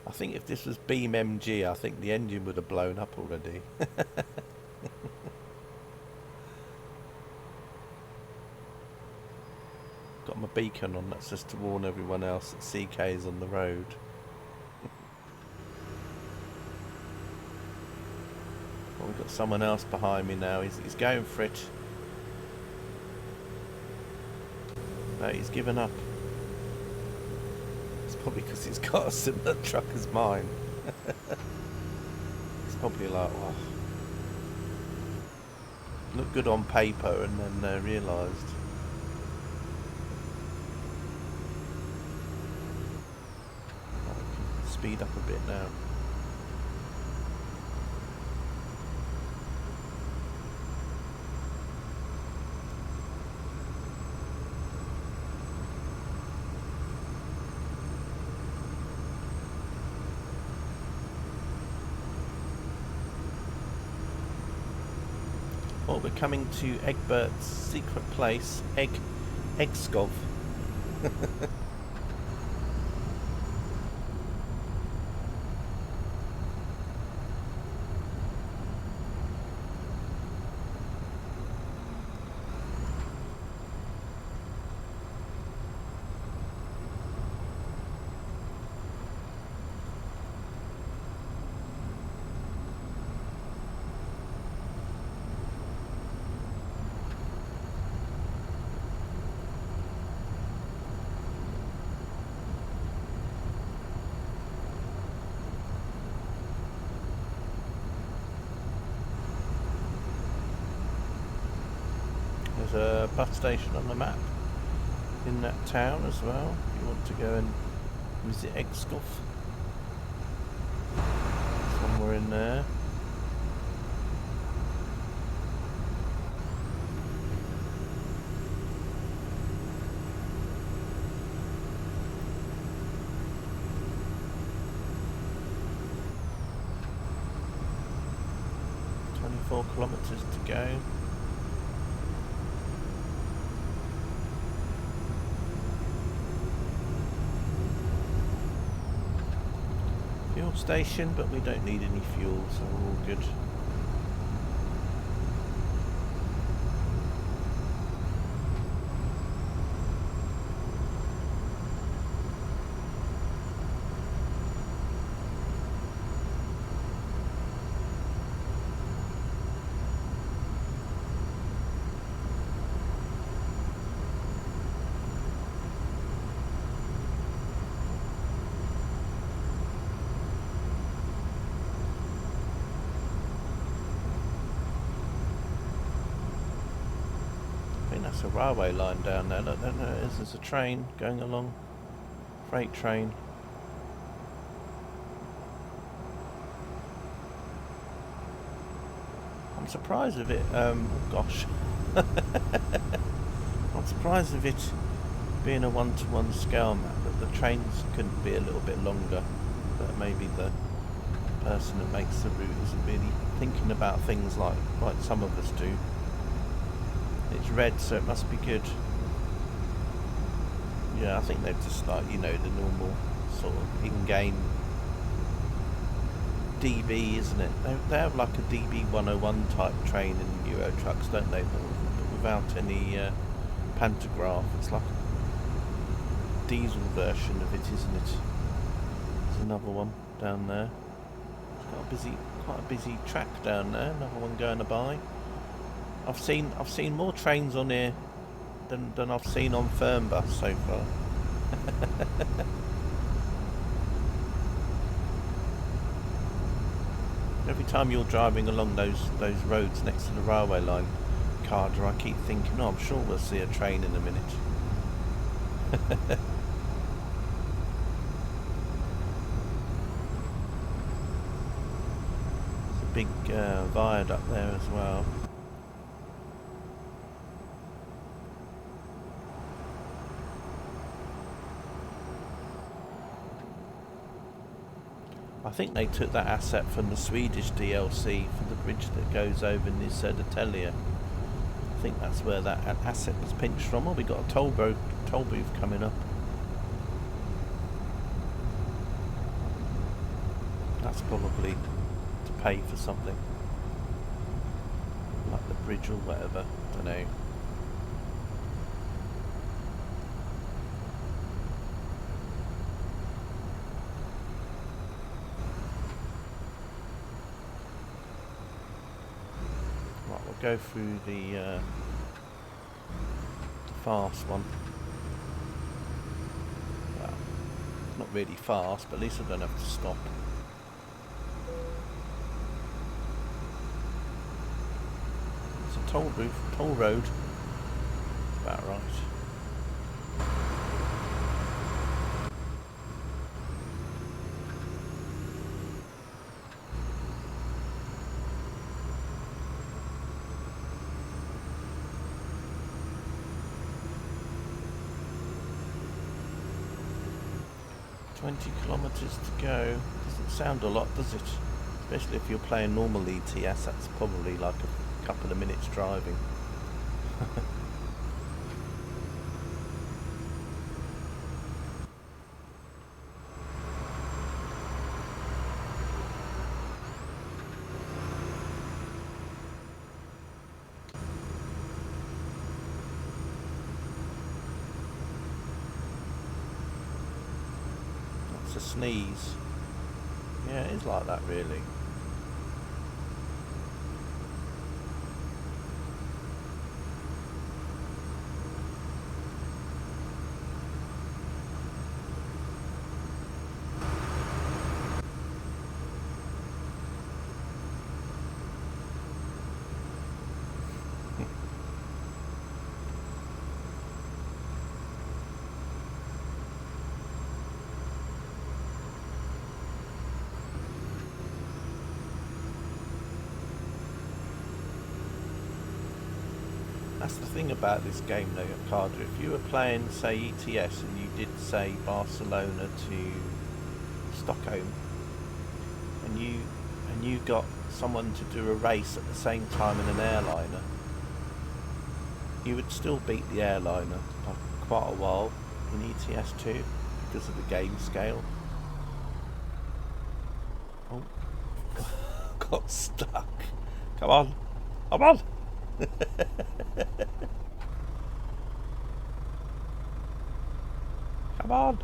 I think if this was Beam MG, I think the engine would have blown up already. Got my beacon on, that's just to warn everyone else that CK is on the road. Well, we've got someone else behind me now, he's going for it. But he's given up. Probably because he's got a similar truck as mine. It's probably like, oh, looked good on paper and then realised. Oh, we can speed up a bit now. Well, we're coming to Egbert's secret place, Eggskov. a bus station on the map in that town as well. If you want to go and visit Egskov. Somewhere in there. Kilometers to go. Fuel station, but we don't need any fuel, so we're all good. That's a railway line down there. Look, there it is. There's a train going along. Freight train. I'm surprised of it. Oh gosh. I'm surprised of it being a one-to-one scale map, that the trains couldn't be a little bit longer. But maybe the person that makes the route isn't really thinking about things like some of us do. It's red, so it must be good. Yeah, I think they've just like, you know, the normal sort of in-game DB, isn't it? They have like a DB 101 type train in Euro trucks, don't they? But without any pantograph. It's like a diesel version of it, isn't it? There's another one down there. It's got quite a busy track down there. Another one going by. I've seen more trains on here than I've seen on Fernbus so far. Every time you're driving along those roads next to the railway line, Carter, I keep thinking, oh, I'm sure we'll see a train in a minute. There's a big viaduct there as well. I think they took that asset from the Swedish DLC for the bridge that goes over near Södertälje. I think that's where that asset was pinched from. Oh, we got a toll booth coming up. That's probably to pay for something, like the bridge or whatever. I don't know. Go through the fast one. Well, not really fast, but at least I don't have to stop. It's a toll road. About right. 20 kilometers to go. Doesn't sound a lot, does it? Especially if you're playing normal ETS, that's probably like a couple of minutes driving. To sneeze. Yeah, it is like that really. That's the thing about this game though, Carter. If you were playing, say, ETS and you did, say, Barcelona to Stockholm, and you got someone to do a race at the same time in an airliner, you would still beat the airliner by quite a while in ETS2 because of the game scale. Oh, got stuck. Come on, come on. Come on.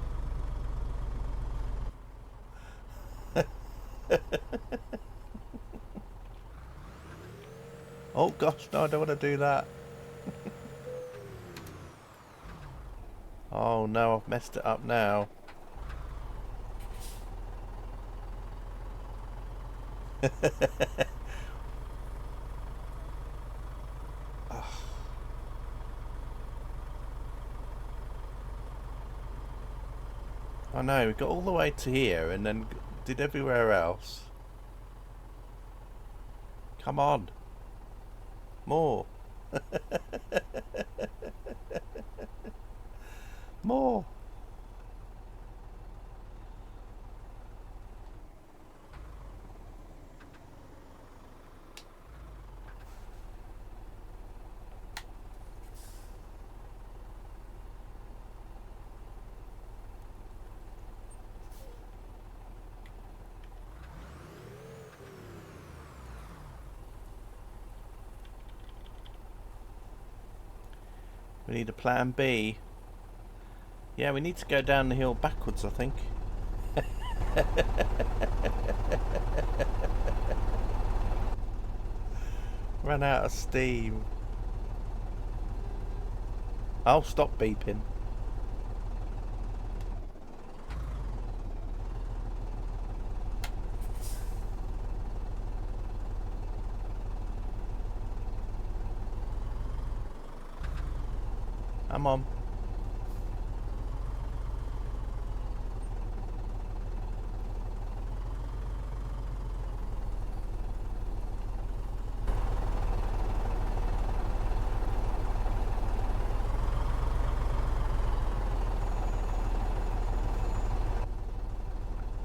Oh gosh, no, I don't want to do that. Oh no, I've messed it up now. I know, we got all the way to here and then did everywhere else. Come on. More. More. We need a plan B. Yeah, we need to go down the hill backwards, I think. Ran out of steam. I'll stop beeping. I'm on.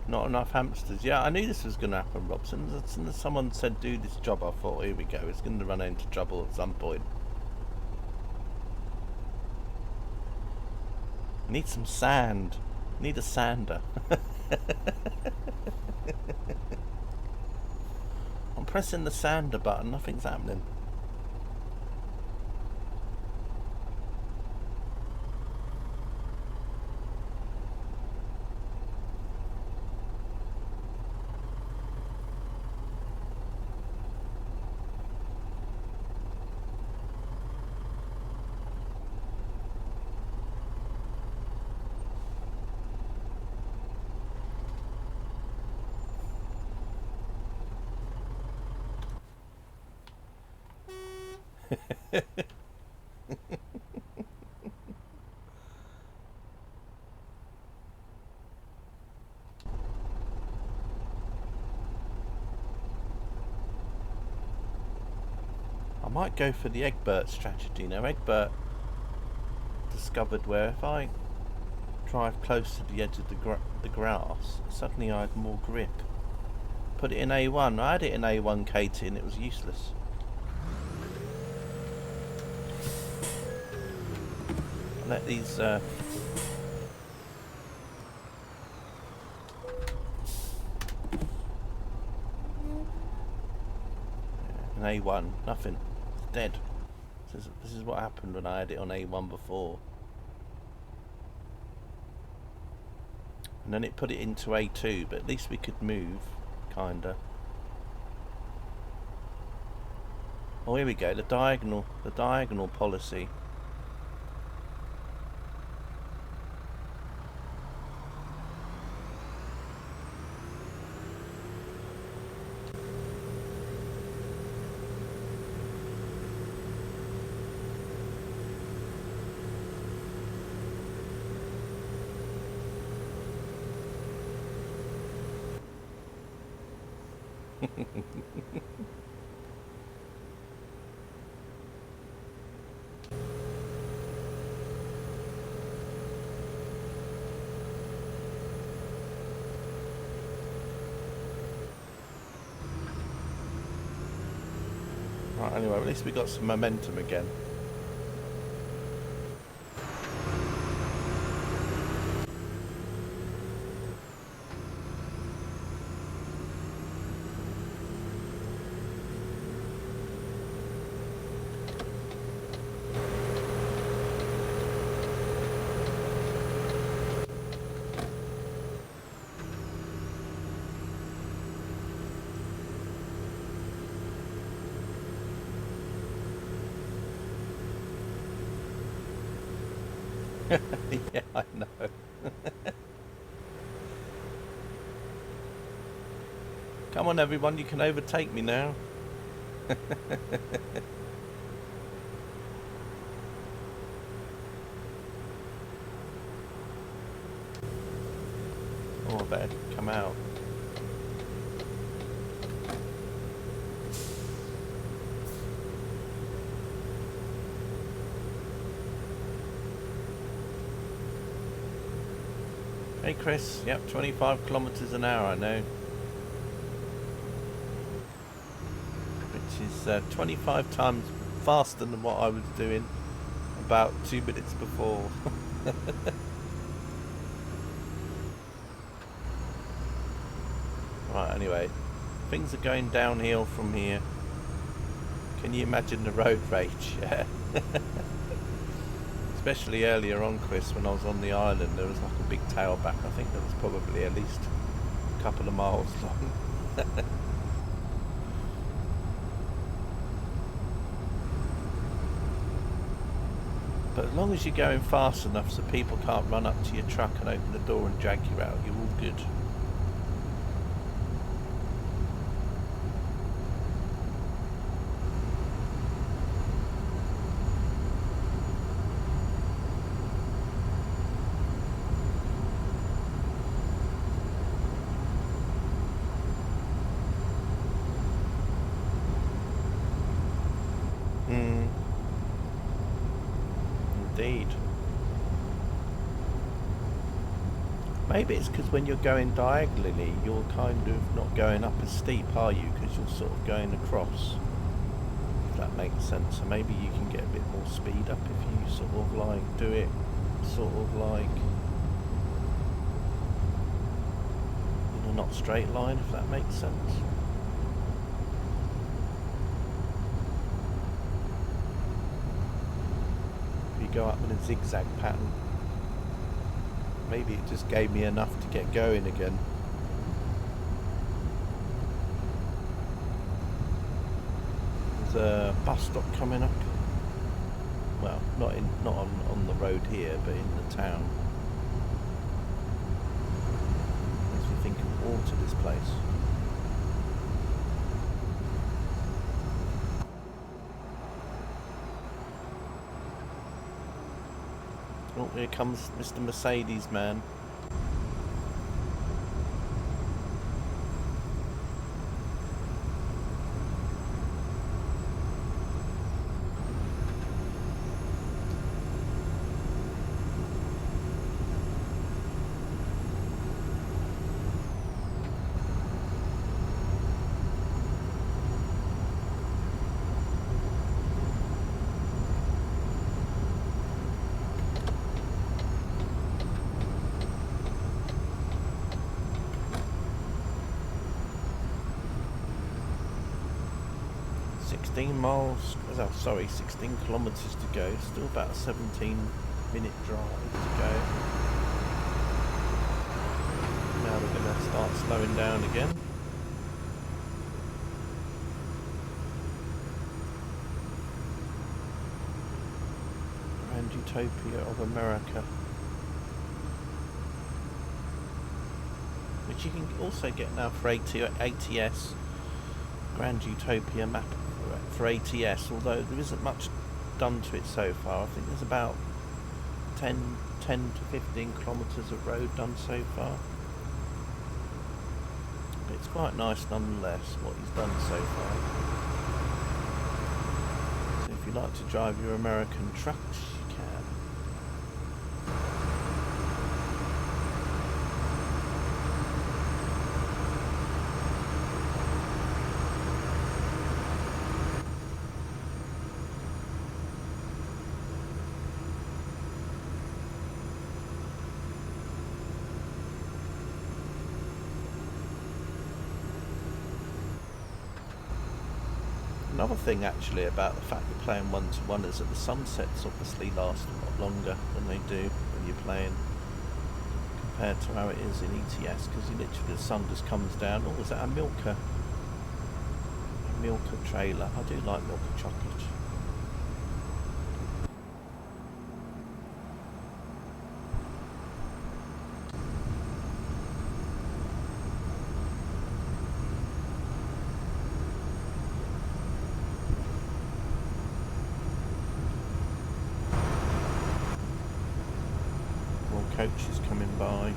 Not enough hamsters. Yeah, I knew this was going to happen, Robson. As soon as someone said do this job, I thought, here we go. It's going to run into trouble at some point. I need some sand. I need a sander. I'm pressing the sander button. Nothing's happening. I might go for the Egbert strategy. Now, Egbert discovered where if I drive close to the edge of the grass, suddenly I had more grip. Put it in A1. I had it in A1, Katie, and it was useless. I let these in A1, nothing. It's dead. This is what happened when I had it on A1 before. And then it put it into A2, but at least we could move, kinda. Oh, here we go, the diagonal policy. Right, anyway, at least we got some momentum again. Yeah, I know. Come on, everyone, you can overtake me now. Oh, I better come out. Hey, Chris. Yep, 25 kilometers an hour, I know. Which is 25 times faster than what I was doing about 2 minutes before. Right, anyway. Things are going downhill from here. Can you imagine the road rage? Yeah. Especially earlier on, Chris, when I was on the island, there was like a big tailback. I think that was probably at least a couple of miles long. But as long as you're going fast enough so people can't run up to your truck and open the door and drag you out, you're all good. Indeed. Maybe it's because when you're going diagonally, you're kind of not going up as steep, are you? Because you're sort of going across. If that makes sense. So maybe you can get a bit more speed up if you sort of like do it sort of like in a not straight line, if that makes sense. Go up in a zigzag pattern. Maybe it just gave me enough to get going again. There's a bus stop coming up. Well, not on the road here, but in the town. Makes me think of water, this place. Oh, here comes Mr. Mercedes man. Miles, oh sorry, 16 kilometers to go. Still about a 17-minute drive to go. Now we're going to start slowing down again. Grand Utopia of America. Which you can also get now for ATS. Grand Utopia map for ATS, although there isn't much done to it so far. I think there's about 10 to 15 kilometres of road done so far. But it's quite nice nonetheless what he's done so far. So if you like to drive your American trucks, you can. Another thing actually about the fact you're playing one-to-one is that the sunsets obviously last a lot longer than they do when you're playing compared to how it is in ETS, because you literally, the sun just comes down. Oh, is that a Milka? A Milka trailer. I do like Milka chocolate. Coaches coming by.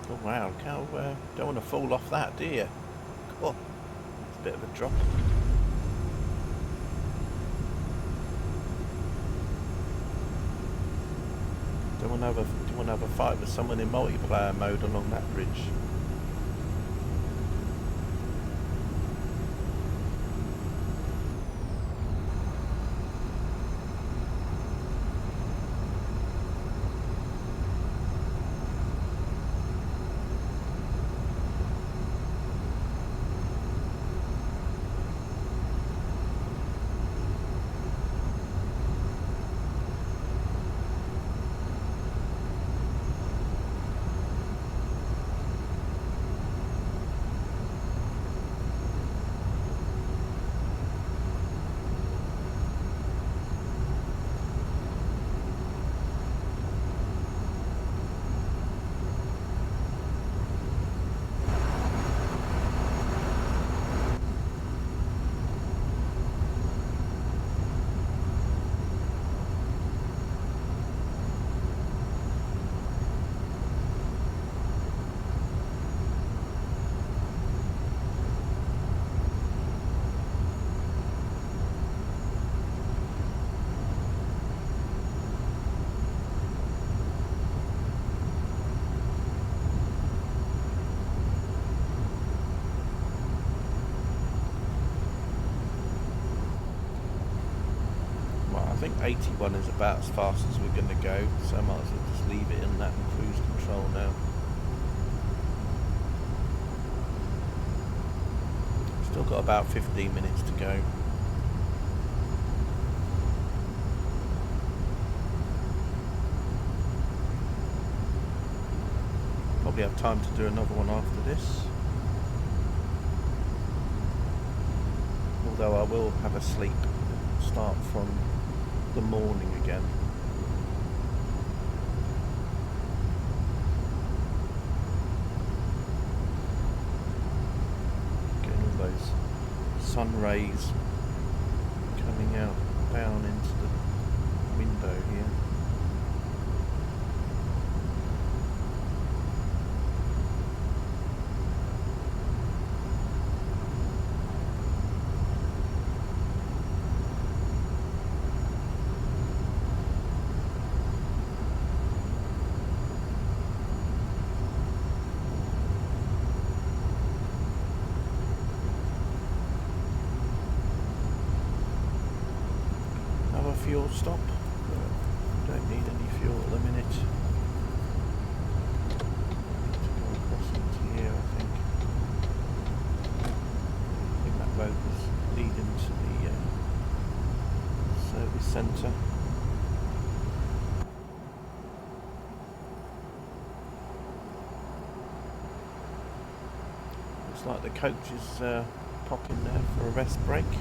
Oh wow, don't want to fall off that, do you? Oh, it's a bit of a drop. Do you want to have a fight with someone in multiplayer mode along that bridge? I think 81 is about as fast as we're going to go, so I might as well just leave it in that and cruise control now. Still got about 15 minutes to go. Probably have time to do another one after this. Although I will have a sleep, start from the morning again. Getting all those sun rays coming out down into the window here. Fuel stop. Don't need any fuel at the minute. Need to go across into here, I think. I think that road was leading to the service centre. Looks like the coach is popping there for a rest break.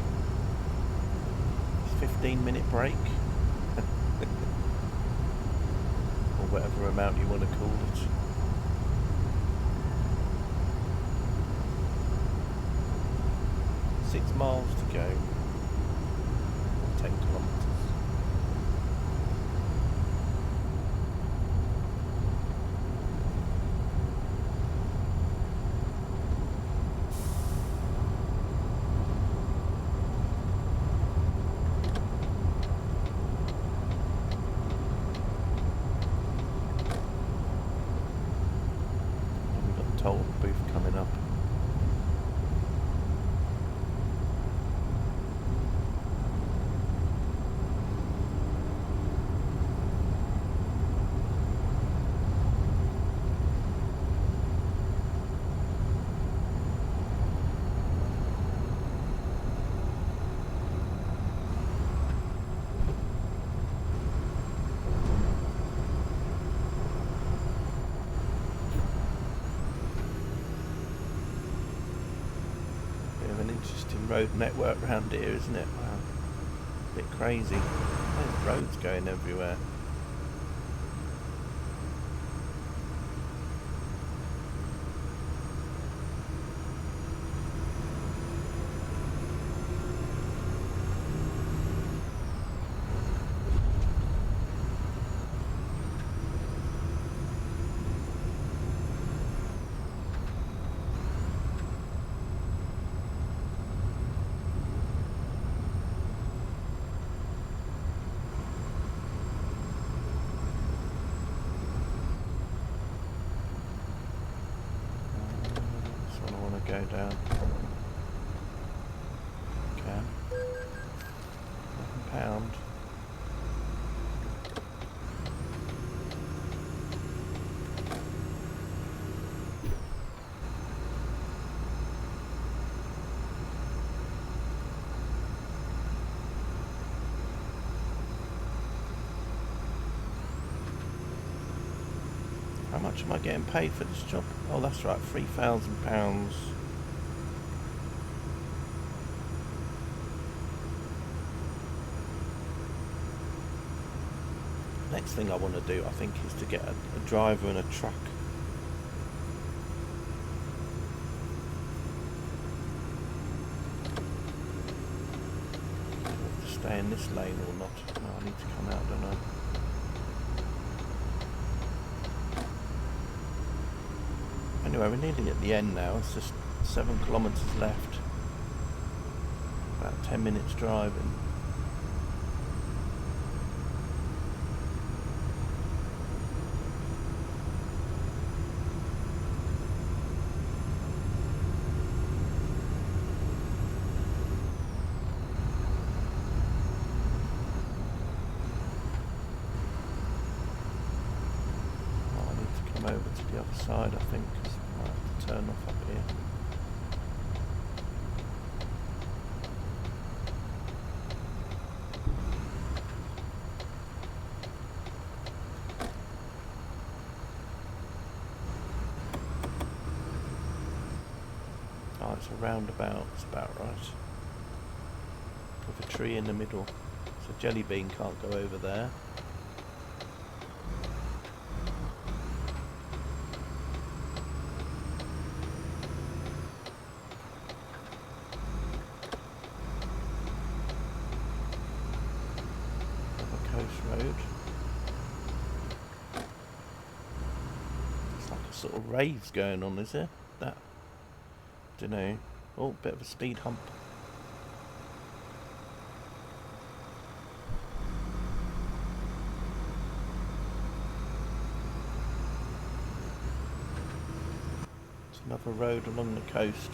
15-minute break or whatever amount you want to call it. Six miles to go, 10 kilometres. Toll booth coming up. road network round here, isn't it? Wow. Bit crazy. There's roads going everywhere. Go down. Can. £11. How much am I getting paid for this job? Oh, that's right, £3,000. Next thing I want to do, I think, is to get a driver and a truck. Do I have to stay in this lane or not? No, I need to come out, don't I? Anyway, we're nearly at the end now. It's just 7 kilometres left. About 10 minutes driving. Over to the other side, I think, because I might have to turn off up here. Oh, it's a roundabout, it's about right. With a tree in the middle. So Jelly Bean can't go over there. Road. It's like a sort of raves going on, is there? That, don't know. Oh, bit of a speed hump. It's another road along the coast.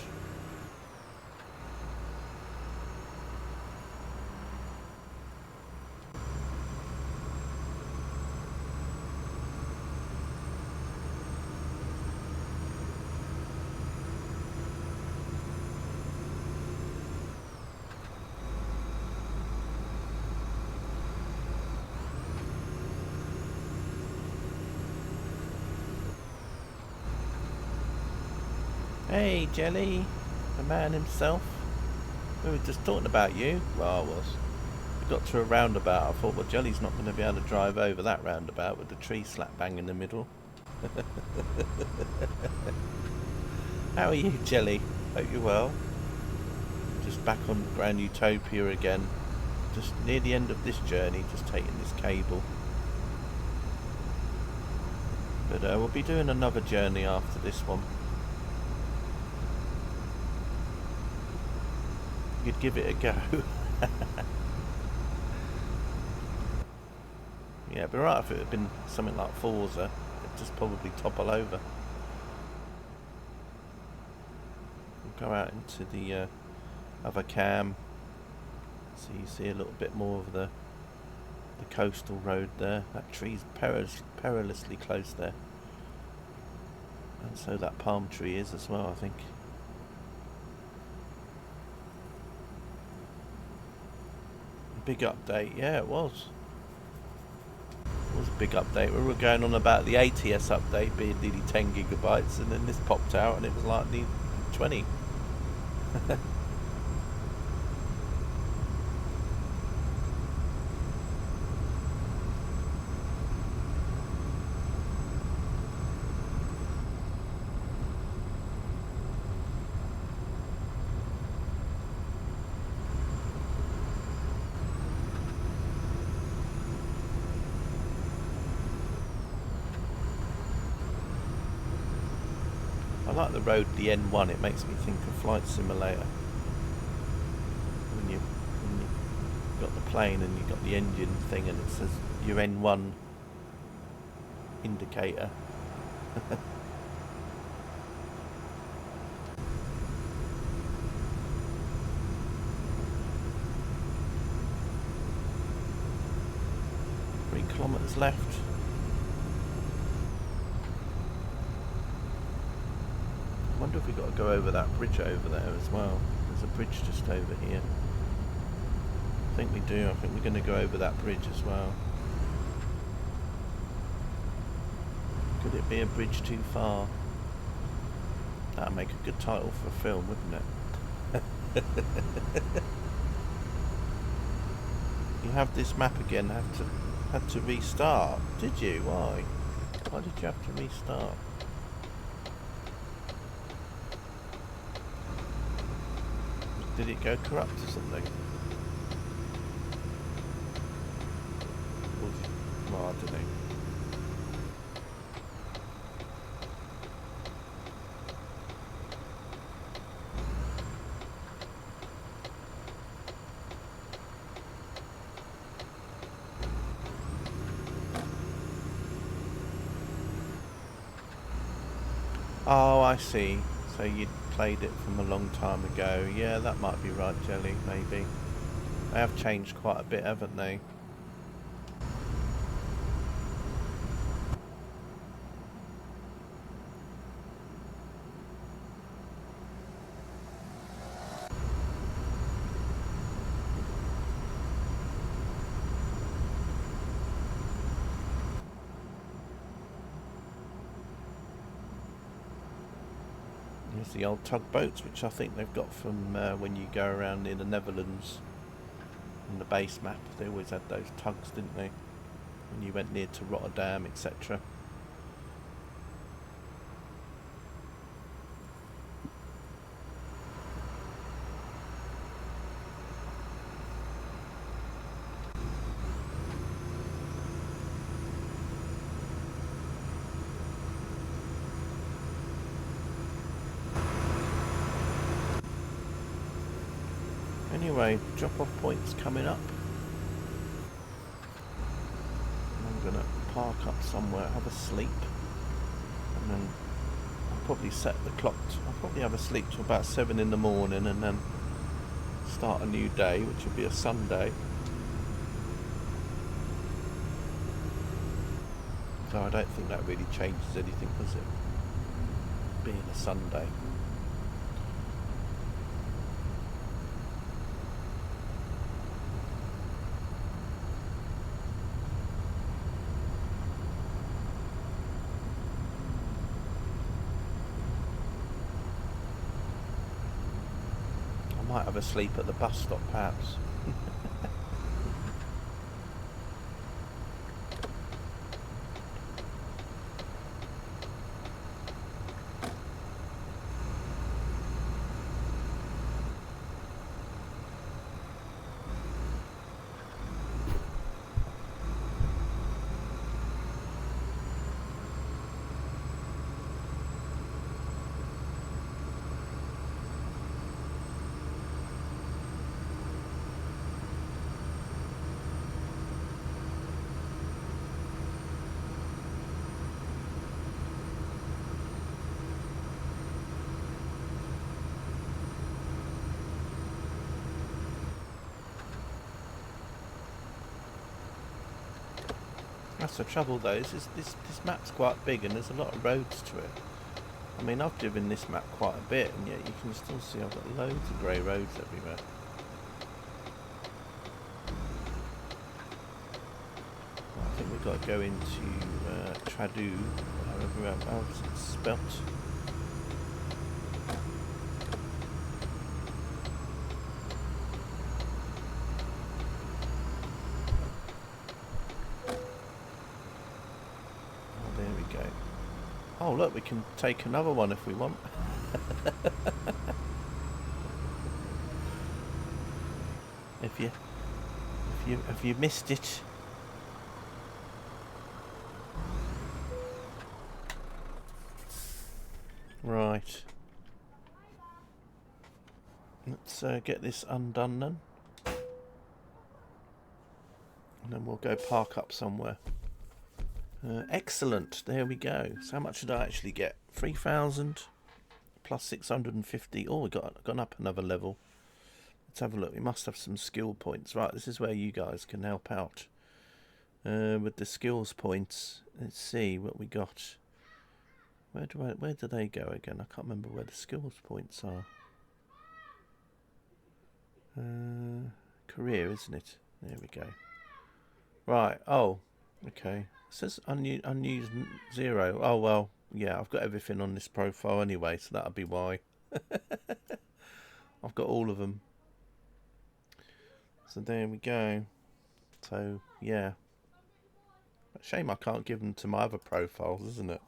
Hey, Jelly, the man himself. We were just talking about you. Well, I was. We got to a roundabout. I thought, well, Jelly's not going to be able to drive over that roundabout with the tree slap bang in the middle. How are you, Jelly? Hope you're well. Just back on Grand Utopia again. Just near the end of this journey, just taking this cable. But we'll be doing another journey after this one. You'd give it a go. Yeah, it'd be right if it had been something like Forza. It'd just probably topple over. We'll go out into the other cam, so you see a little bit more of the coastal road there. That tree's perilously close there, and so that palm tree is as well, I think. Big update, yeah, it was. It was a big update. We were going on about the ATS update being nearly 10 gigabytes, and then this popped out and it was like nearly 20. like the road, the N1. It makes me think of Flight Simulator. When you've got the plane and you've got the engine thing and it says your N1 indicator. Kilometres left. I wonder if we've got to go over that bridge over there as well. There's a bridge just over here. I think we do. I think we're going to go over that bridge as well. Could it be a bridge too far? That'd make a good title for a film, wouldn't it? You have this map again. Had to restart. Did you? Why? Why did you have to restart? Did it go corrupt or something? Well, I don't know. Oh, I see. So you'd played it from a long time ago. Yeah, that might be right, Jelly, maybe. They have changed quite a bit, haven't they? There's the old tugboats, which I think they've got from when you go around in the Netherlands. In the base map, they always had those tugs, didn't they? When you went near to Rotterdam, etc. Anyway, drop-off point's coming up. I'm gonna park up somewhere, have a sleep, and then I'll probably set the clock. I'll probably have a sleep till about 7 in the morning, and then start a new day, which will be a Sunday. So I don't think that really changes anything, does it? Being a Sunday. Might have a sleep at the bus stop, perhaps. That's the trouble though, is this map's quite big and there's a lot of roads to it. I mean, I've driven this map quite a bit and yet you can still see I've got loads of grey roads everywhere. I think we've got to go into Tradu, however else it's spelt. Oh look, we can take another one if we want. if you missed it. Right. Let's get this undone then. And then we'll go park up somewhere. Excellent. There we go. So how much did I actually get? 3,000 plus 650. Oh, we gone up another level. Let's have a look. We must have some skill points. Right, this is where you guys can help out. With the skills points. Let's see what we got. Where do they go again? I can't remember where the skills points are. Career, isn't it? There we go. Right. Oh, okay. It says unused 0. Oh well. Yeah, I've got everything on this profile anyway, so that'll be why. I've got all of them. So there we go. So yeah. Shame I can't give them to my other profiles, isn't it?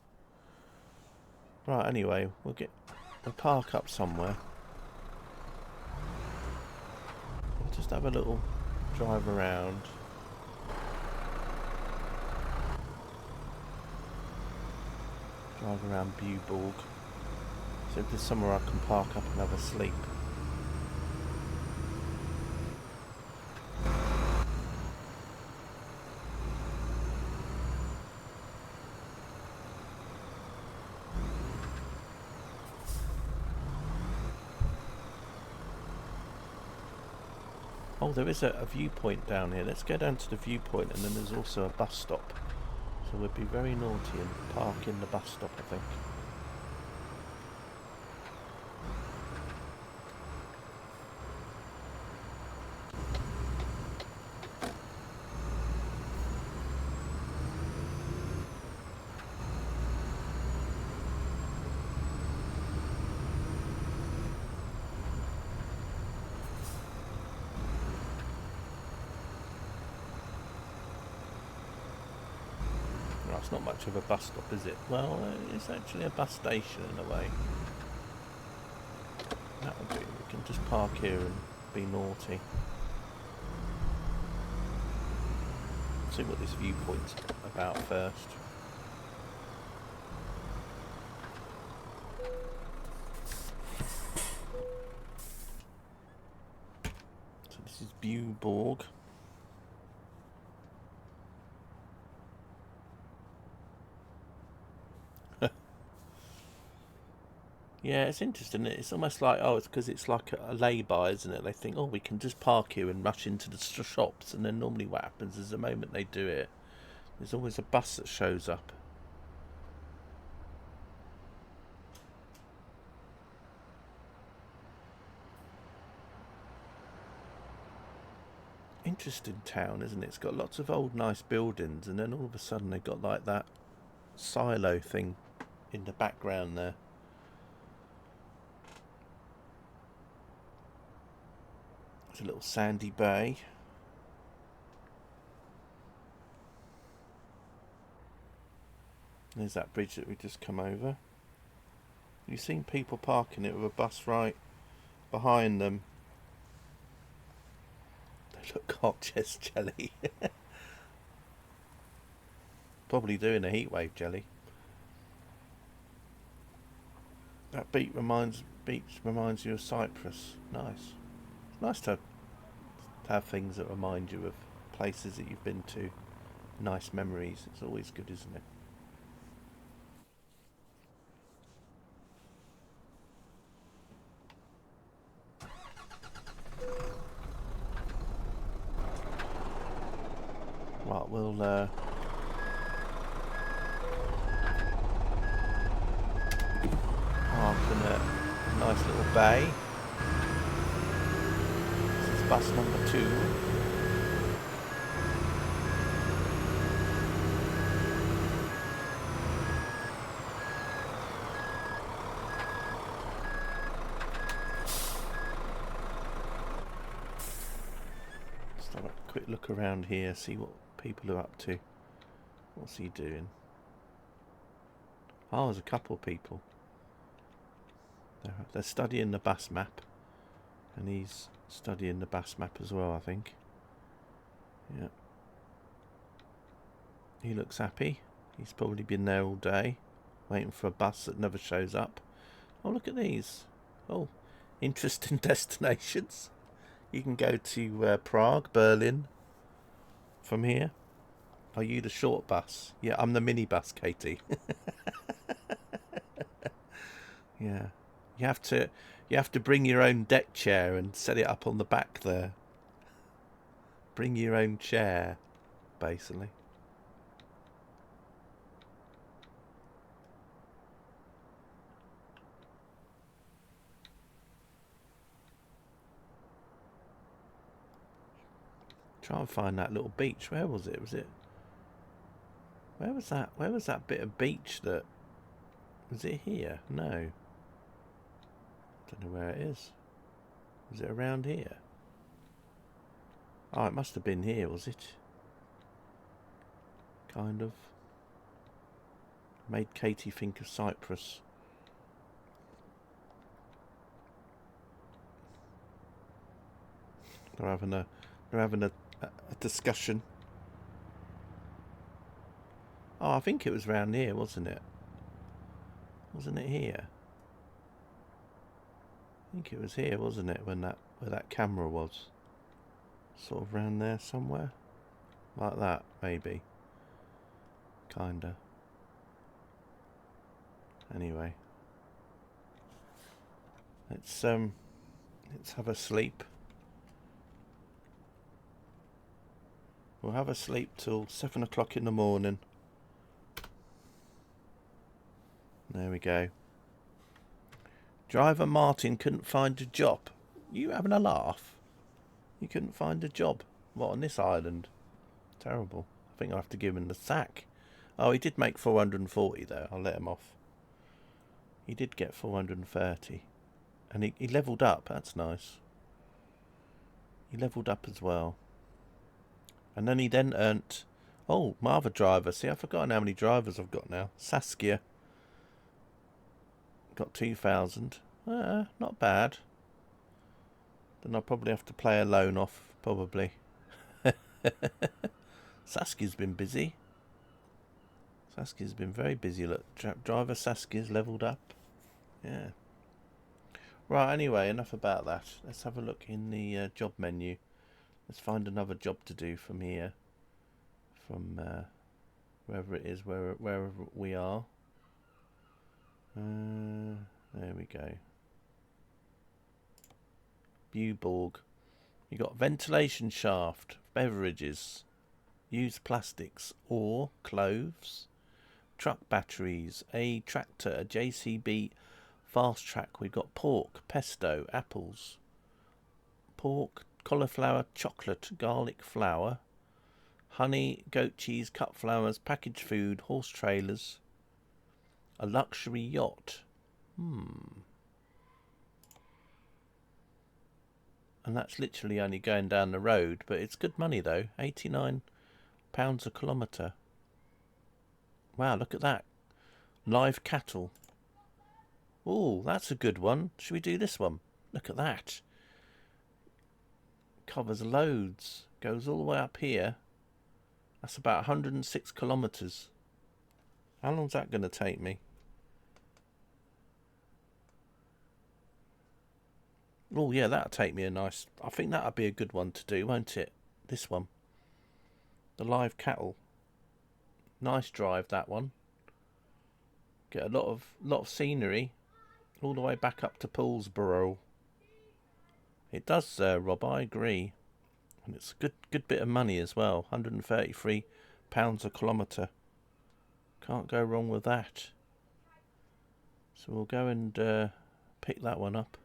Right. Anyway, we'll park up somewhere. We'll just have a little drive around. Drive around Buborg. So if there's somewhere I can park up and have a sleep. Oh, there is a viewpoint down here. Let's go down to the viewpoint, and then there's also a bus stop. So we'd be very naughty and park in the bus stop, I think. It's not much of a bus stop, is it? Well, it's actually a bus station in a way. That would be. We can just park here and be naughty. See what this viewpoint's about first. So this is Buborg. Yeah, it's interesting. It's almost like, oh, it's because it's like a lay-by, isn't it? They think, oh, we can just park here and rush into the shops. And then normally what happens is the moment they do it, there's always a bus that shows up. Interesting town, isn't it? It's got lots of old nice buildings, and then all of a sudden they've got like that silo thing in the background there. It's a little sandy bay. There's that bridge that we just come over. You've seen people parking it with a bus right behind them. They look hot, yes, Jelly. Probably doing a heatwave, Jelly. That beach reminds you of Cyprus. Nice. It's nice to have things that remind you of places that you've been to. Nice memories. It's always good, isn't it? Right, we'll park in a nice little bay. This is bus number 2. Just have a quick look around here, see what people are up to. What's he doing? Oh, there's a couple of people. They're studying the bus map, and he's studying the bus map as well, I think. Yeah. He looks happy. He's probably been there all day, waiting for a bus that never shows up. Oh, look at these. Oh, interesting destinations. You can go to Prague, Berlin from here. Are you the short bus? Yeah, I'm the minibus, Katie. Yeah. You have to bring your own deck chair and set it up on the back there. Bring your own chair, basically. Try and find that little beach. Where was it? Where was that? Where was that bit of beach that... Was it here? No. Don't know where it is. Was it around here? Oh, it must have been here, was it? Kind of. Made Katie think of Cyprus. They're having a discussion. Oh, I think it was round here, wasn't it? Wasn't it here? I think it was here, wasn't it, when where that camera was? Sort of round there somewhere? Like that, maybe. Kinda. Anyway. Let's have a sleep. We'll have a sleep till 7 o'clock in the morning. There we go. Driver Martin couldn't find a job. You having a laugh? You couldn't find a job. What, on this island? Terrible. I think I'll have to give him the sack. Oh, he did make 440 though. I'll let him off. He did get 430. And he levelled up. That's nice. He levelled up as well. And then he earned... Oh, my other driver. See, I've forgotten how many drivers I've got now. Saskia. Got 2,000. Not bad. Then I'll probably have to play a loan off, probably. Saskia's been busy. Saskia's been very busy. Look, driver Saskia's levelled up. Yeah. Right, anyway, enough about that. Let's have a look in the job menu. Let's find another job to do from here. From wherever it is, wherever we are. There we go. Viewborg. You got ventilation shaft, beverages, used plastics, ore, clothes, truck batteries, a tractor, a JCB fast track. We've got pork, pesto, apples, pork, cauliflower, chocolate, garlic flour, honey, goat cheese, cut flowers, packaged food, horse trailers, a luxury yacht. And that's literally only going down the road, but it's good money though. £89 a kilometre. Wow, look at that. Live cattle. Oh, that's a good one. Should we do this one? Look at that. Covers loads. Goes all the way up here. That's about 106 kilometres. How long's that going to take me? Oh yeah, that'll take me a nice... I think that'll be a good one to do, won't it? This one. The live cattle. Nice drive, that one. Get a lot of scenery. All the way back up to Poolsborough. It does, Rob, I agree. And it's a good bit of money as well. £133 a kilometre. Can't go wrong with that. So we'll go and pick that one up.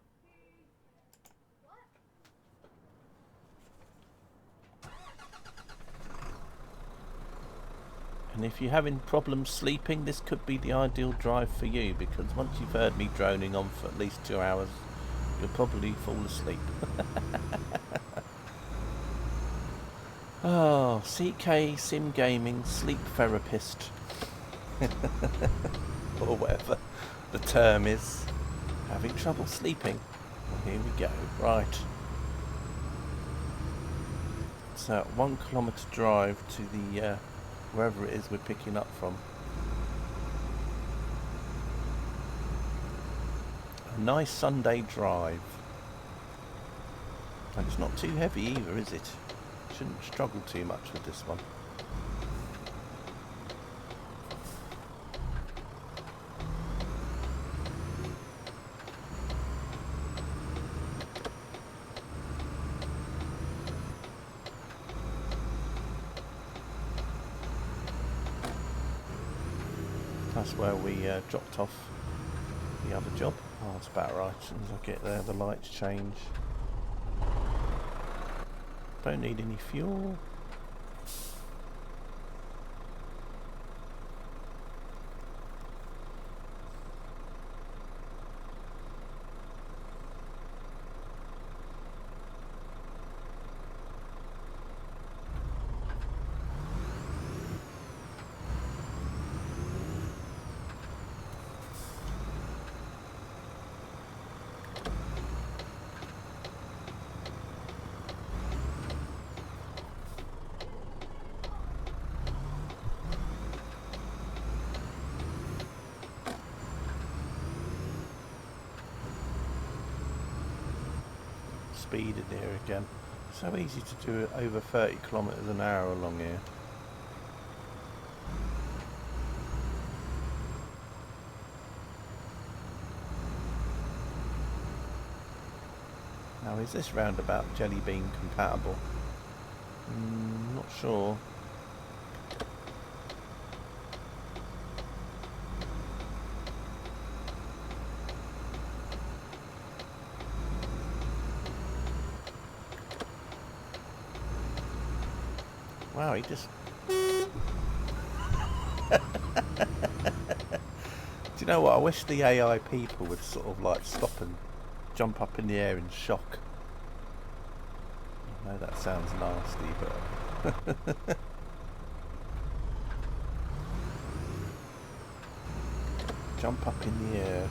And if you're having problems sleeping, this could be the ideal drive for you, because once you've heard me droning on for at least 2 hours, you'll probably fall asleep. Oh, CK Sim Gaming Sleep Therapist. Or whatever the term is. Having trouble sleeping. Well, here we go. Right. It's a 1 kilometre drive to the... wherever it is we're picking up from. A nice Sunday drive. And it's not too heavy either, is it? Shouldn't struggle too much with this one. That's where we dropped off the other job. Oh, that's about right. As soon as I get there, the lights change. Don't need any fuel. Speed in here again. So easy to do it over 30 kilometers an hour along here. Now, is this roundabout jelly bean compatible? Not sure. Wow, he just... Do you know what? I wish the AI people would sort of like stop and jump up in the air in shock. I know that sounds nasty, but... Jump up in the air.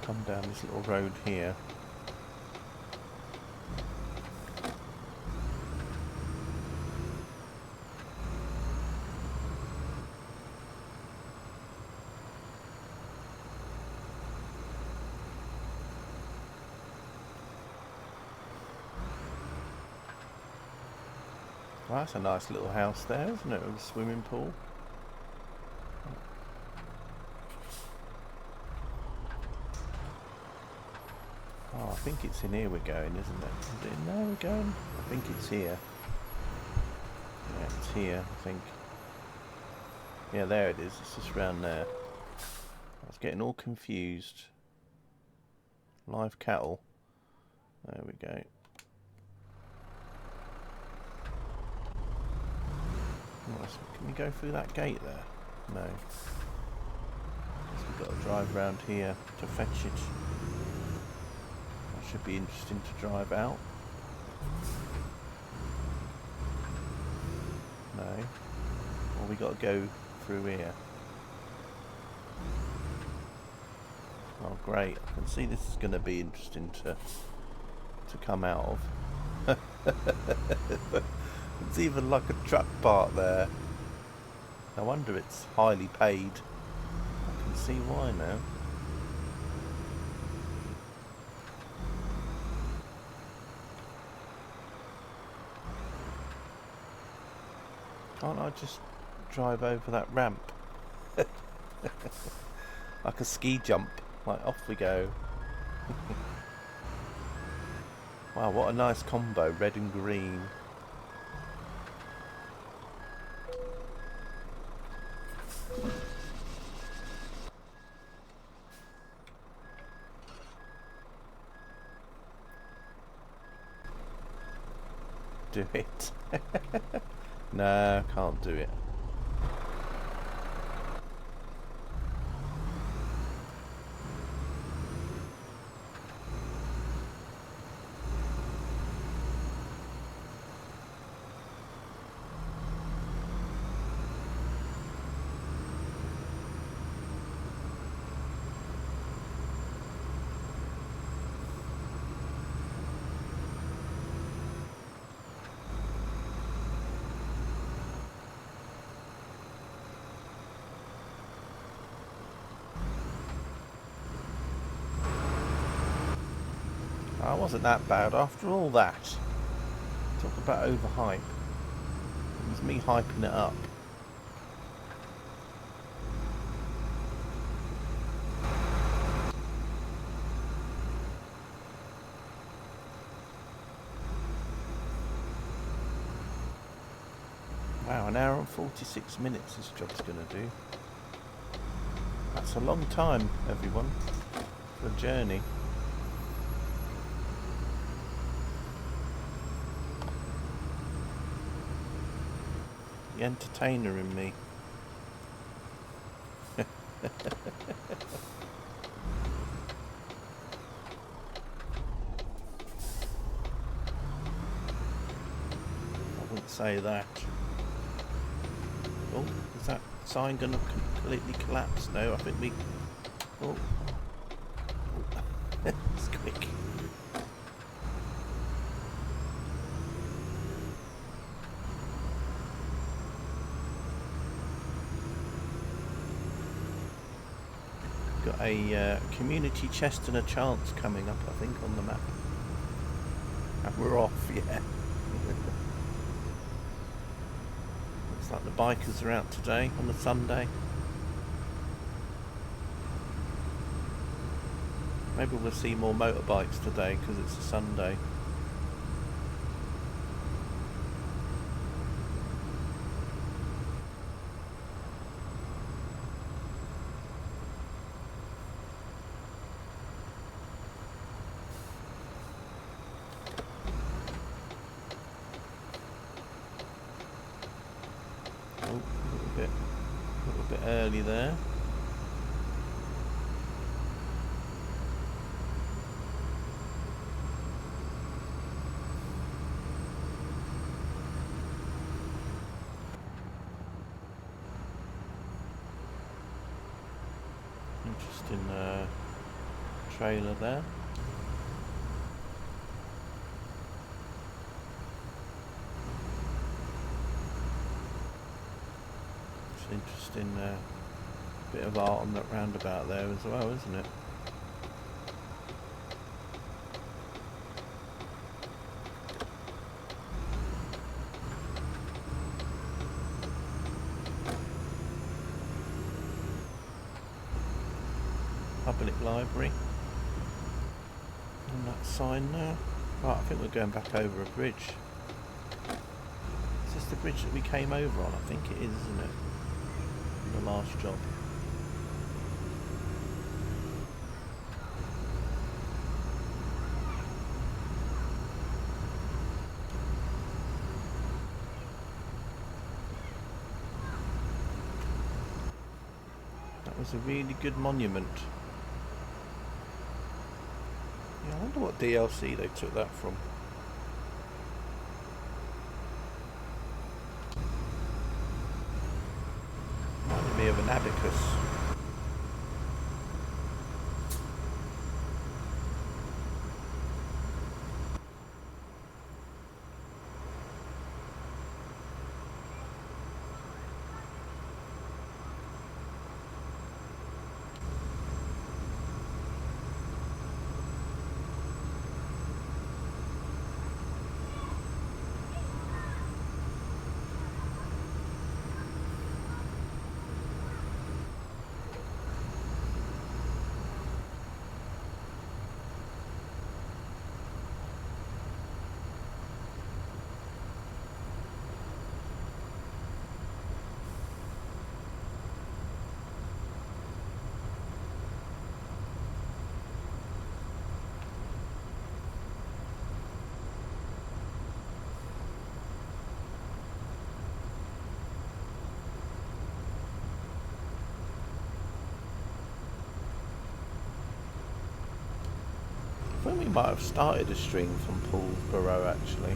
Come down this little road here. Well, that's a nice little house there, isn't it, with a swimming pool? Oh, I think it's in here we're going, isn't it? Is it in there we're going? I think it's here. Yeah, it's here, I think. Yeah, there it is. It's just around there. I was getting all confused. Live cattle. There we go. Can we go through that gate there? No. Guess we've got to drive around here to fetch it. That should be interesting to drive out. No. Or we got to go through here. Oh great, I can see this is going to be interesting to come out of. It's even like a truck part there. No wonder it's highly paid. I can see why now. Can't I just drive over that ramp? Like a ski jump. Like, off we go. Wow, what a nice combo, red and green. Do it. No, can't do it. wasn't that bad after all that. Talk about overhype. It was me hyping it up. Wow, an hour and 46 minutes this job's going to do. That's a long time, everyone, for a journey. The entertainer in me. I wouldn't say that. Oh, is that sign going to completely collapse? No, I think we... Oh. It's quick. Got a community chest and a chance coming up, I think, on the map. And we're off, yeah. Looks like the bikers are out today on a Sunday. Maybe we'll see more motorbikes today because it's a Sunday. Oh, a little bit early there. Interesting trailer there. It's an interesting bit of art on that roundabout there as well, isn't it? Public library. And that sign now. Right, I think we're going back over a bridge. Is this the bridge that we came over on? I think it is, isn't it? The last job. That was a really good monument. Yeah, I wonder what DLC they took that from. Reminded me of an abacus. I think we might have started a stream from Poolsborough actually.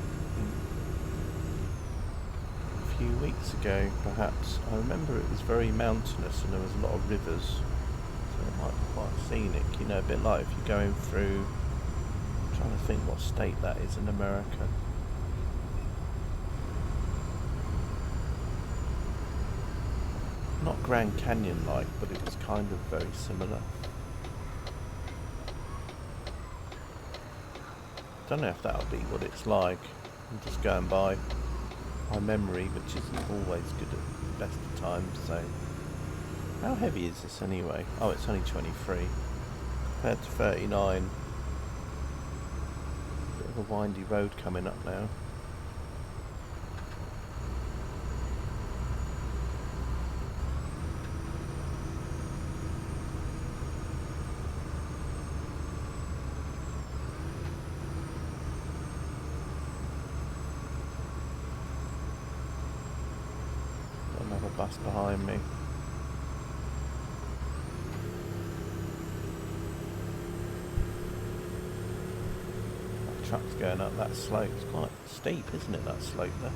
A few weeks ago, perhaps. I remember it was very mountainous and there was a lot of rivers. So it might be quite scenic, you know, a bit like if you're going through... I'm trying to think what state that is in America. Not Grand Canyon like, but it was kind of very similar. Don't know if that'll be what it's like. I'm just going by my memory, which isn't always good at the best of times, so... How heavy is this anyway? Oh, it's only 23. Compared to 39. Bit of a windy road coming up now. Another bus behind me. That truck's going up that slope. It's quite steep, isn't it, that slope there?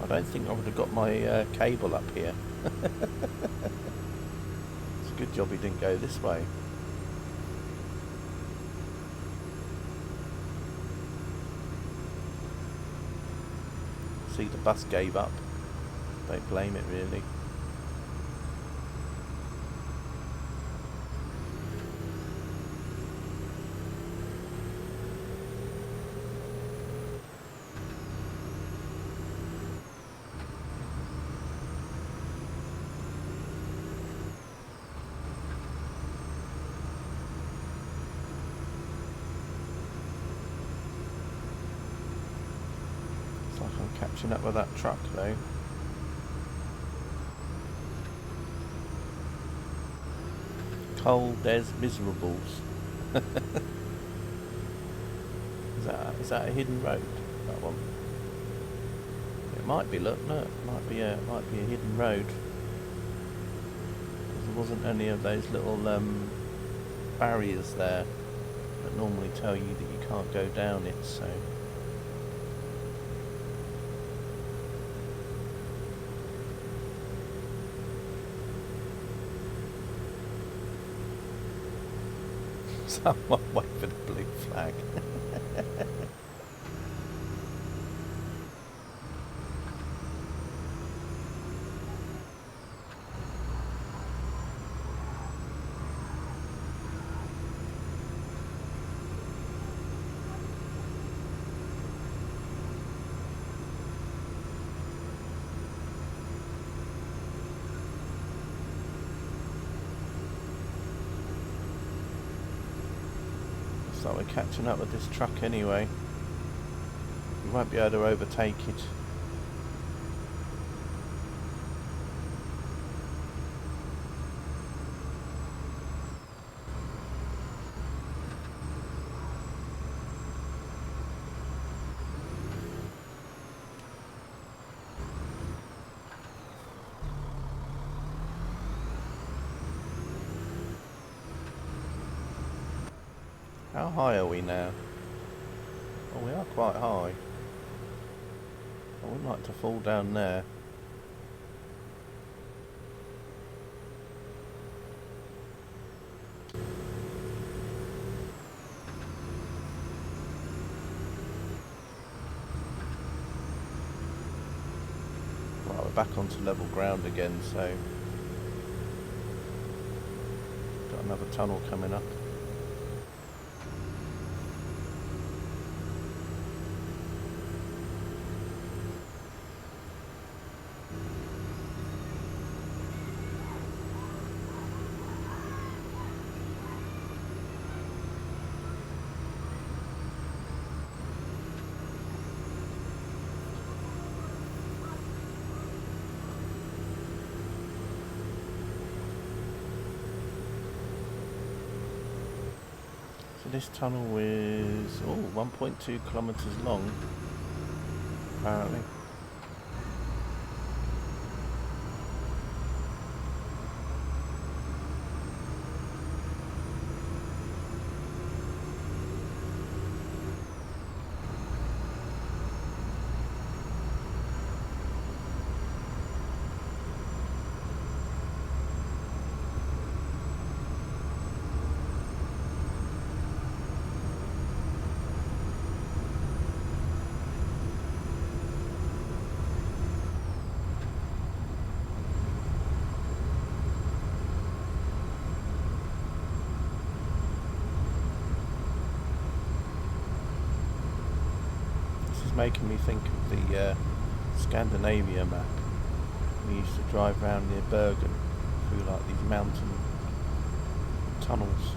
I don't think I would have got my cable up here. It's a good job he didn't go this way. See, the bus gave up. Don't blame it, really. Looks like I'm catching up with that truck, though. Cold as miserables. Is that a hidden road? That one. It might be. Look, it might be a hidden road. There wasn't any of those little barriers there that normally tell you that you can't go down it. So. Someone wait for the blue flag. So we're catching up with this truck anyway. We won't be able to overtake it. How high are we now? Oh, we are quite high. I wouldn't like to fall down there. Right, we're back onto level ground again, so... Got another tunnel coming up. This tunnel is 1.2 kilometers long, apparently. making me think of the Scandinavia map. We used to drive around near Bergen through like these mountain tunnels.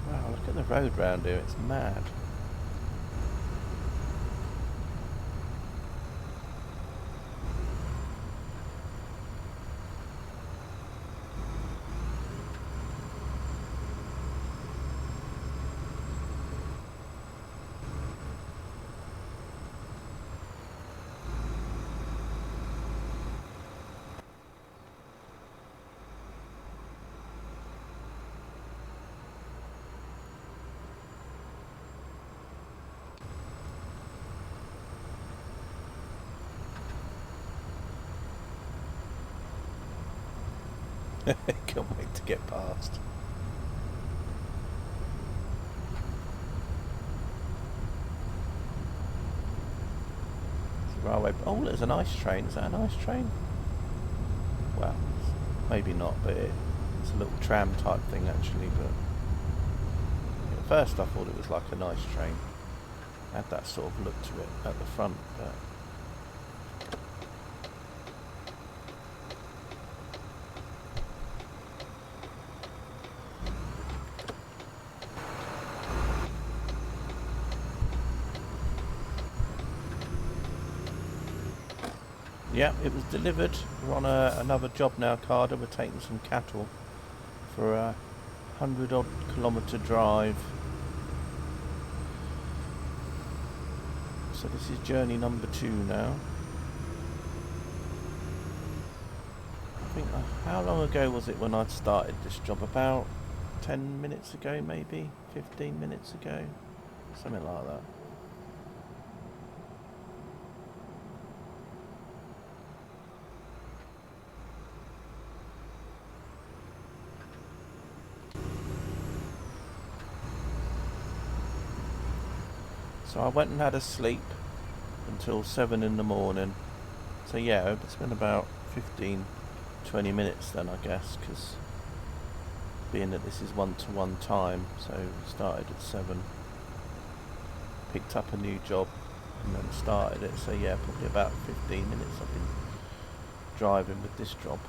Wow, look at the road round here, it's mad. Can't wait to get past. It's a railway. Oh, there's an ice train. Is that an ice train? Well, maybe not, but it's a little tram type thing actually. But at first I thought it was like an ice train. It had that sort of look to it at the front, but yeah, it was delivered. We're on another job now, Carter. We're taking some cattle for a 100-odd kilometre drive. So this is journey number 2 now. I think, how long ago was it when I'd started this job? About 10 minutes ago, maybe? 15 minutes ago? Something like that. So I went and had a sleep until 7 in the morning. So yeah, it's been about 15-20 minutes then, I guess, because being that this is one-to-one time, so started at 7, picked up a new job and then started it. So yeah, probably about 15 minutes I've been driving with this job,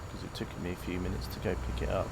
because it took me a few minutes to go pick it up.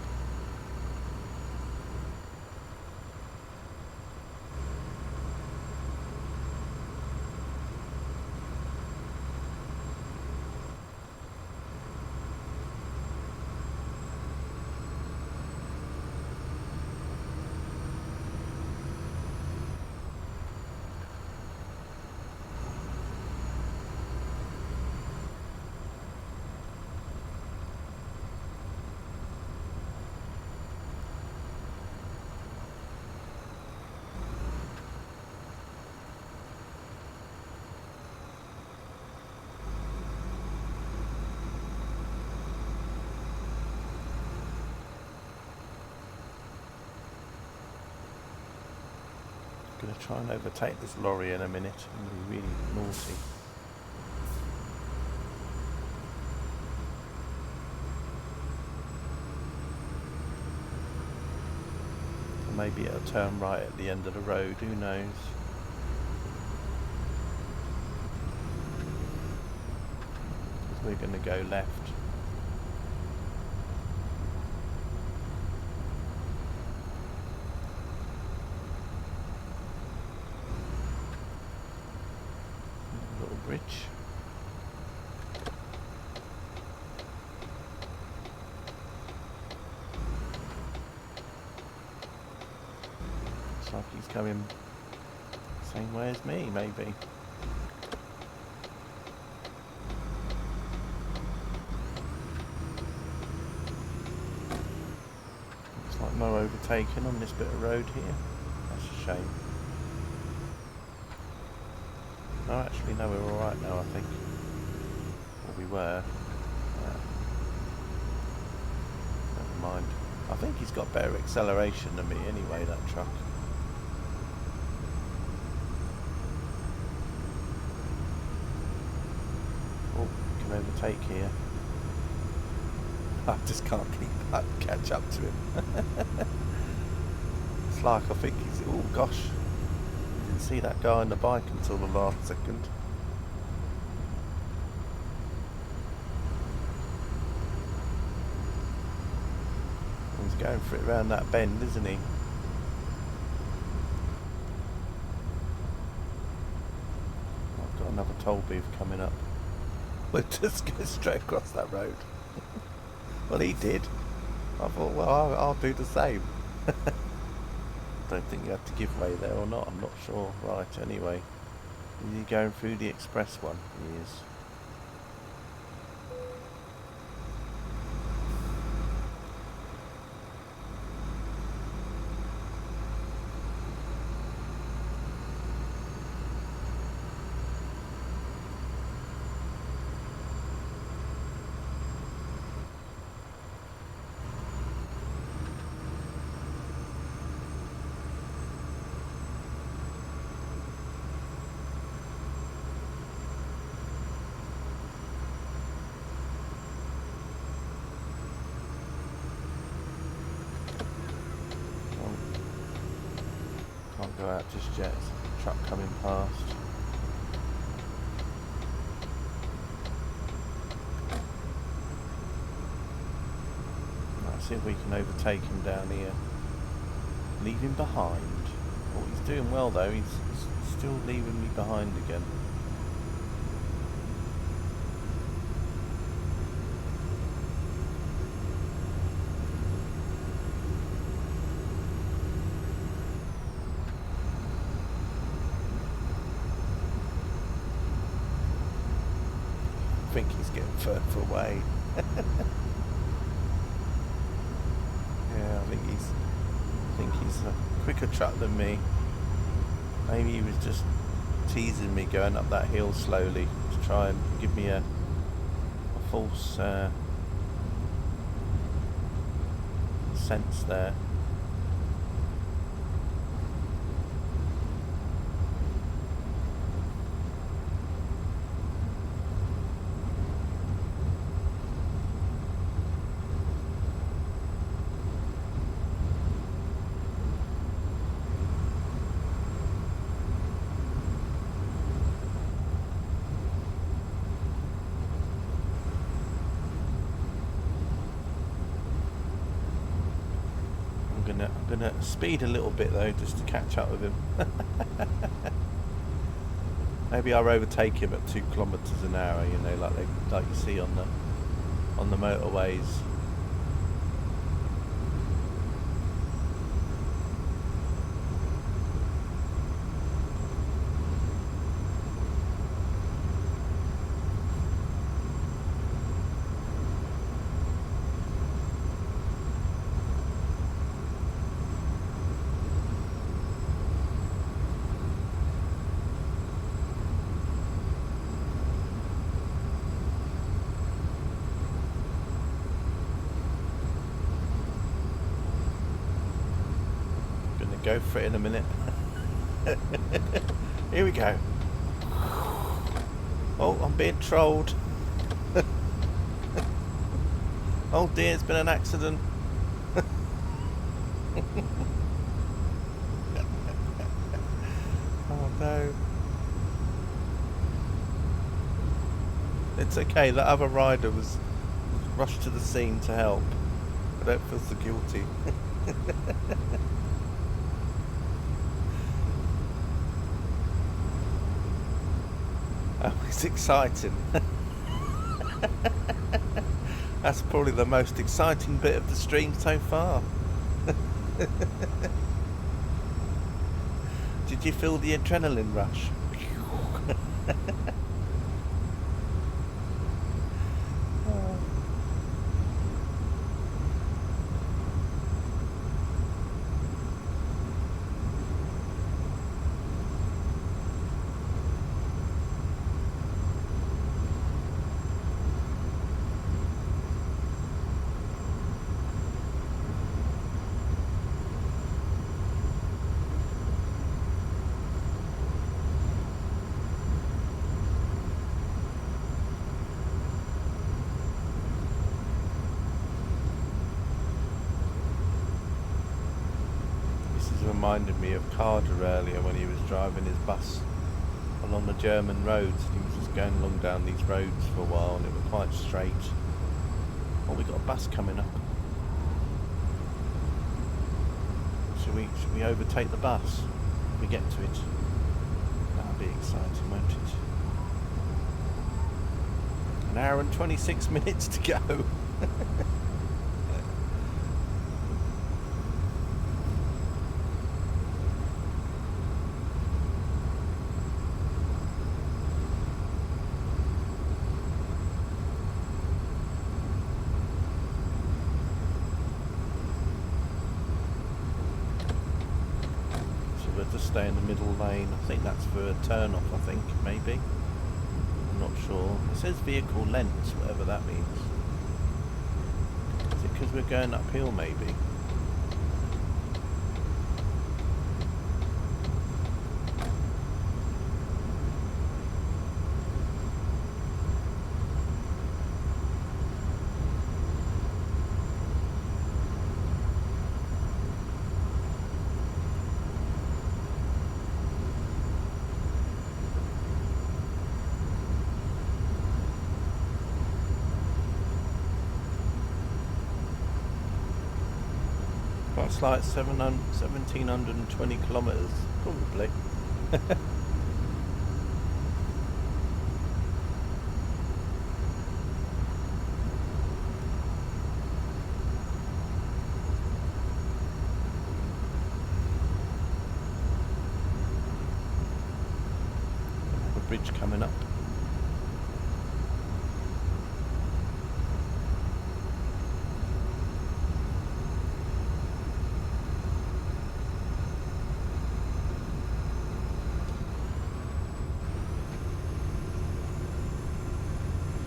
Gonna try and overtake this lorry in a minute. I'm gonna be really naughty. Or maybe it'll turn right at the end of the road, who knows? Because we're gonna go left. Bridge. Looks like he's coming same way as me, maybe. Looks like no overtaking on this bit of road here. That's a shame. No, actually, no, we're alright now, I think. Or we were. I think he's got better acceleration than me anyway, that truck. Oh, can overtake here. I just can't catch up to him. It's like I think he's... Oh gosh. Didn't see that guy on the bike until the last second. He's going for it around that bend, isn't he? I've got another toll booth coming up. We'll just go straight across that road. Well, he did. I thought, well, I'll do the same. Don't think you have to give way there or not. I'm not sure. Right, anyway. Is he going through the express one? He is. Can't go out just yet. There's a truck coming past. Let's see if we can overtake him down here. Leave him behind. Oh, he's doing well though. He's still leaving me behind again. I think he's getting further away. Yeah, I think he's a quicker truck than me. Maybe he was just teasing me going up that hill slowly to try and give me a false sense there. I'm gonna speed a little bit though, just to catch up with him. Maybe I'll overtake him at 2 kilometers an hour. You know, like you see on the motorways. Go for it in a minute. Here we go. Oh, I'm being trolled. Oh dear, it's been an accident. Oh no. It's okay, that other rider was rushed to the scene to help. I don't feel so guilty. Oh, it's exciting. That's probably the most exciting bit of the stream so far. Did you feel the adrenaline rush? reminded me of Carter earlier when he was driving his bus along the German roads. He was just going along down these roads for a while and it was quite straight. Oh, we got a bus coming up. Should we overtake the bus if we get to it? That'll be exciting, won't it? An hour and 26 minutes to go. Stay in the middle lane. I think that's for a turn off, I think, maybe. I'm not sure. It says vehicle lengths, whatever that means. Is it because we're going uphill, maybe? It's like 1720 kilometres, probably. A bridge coming up.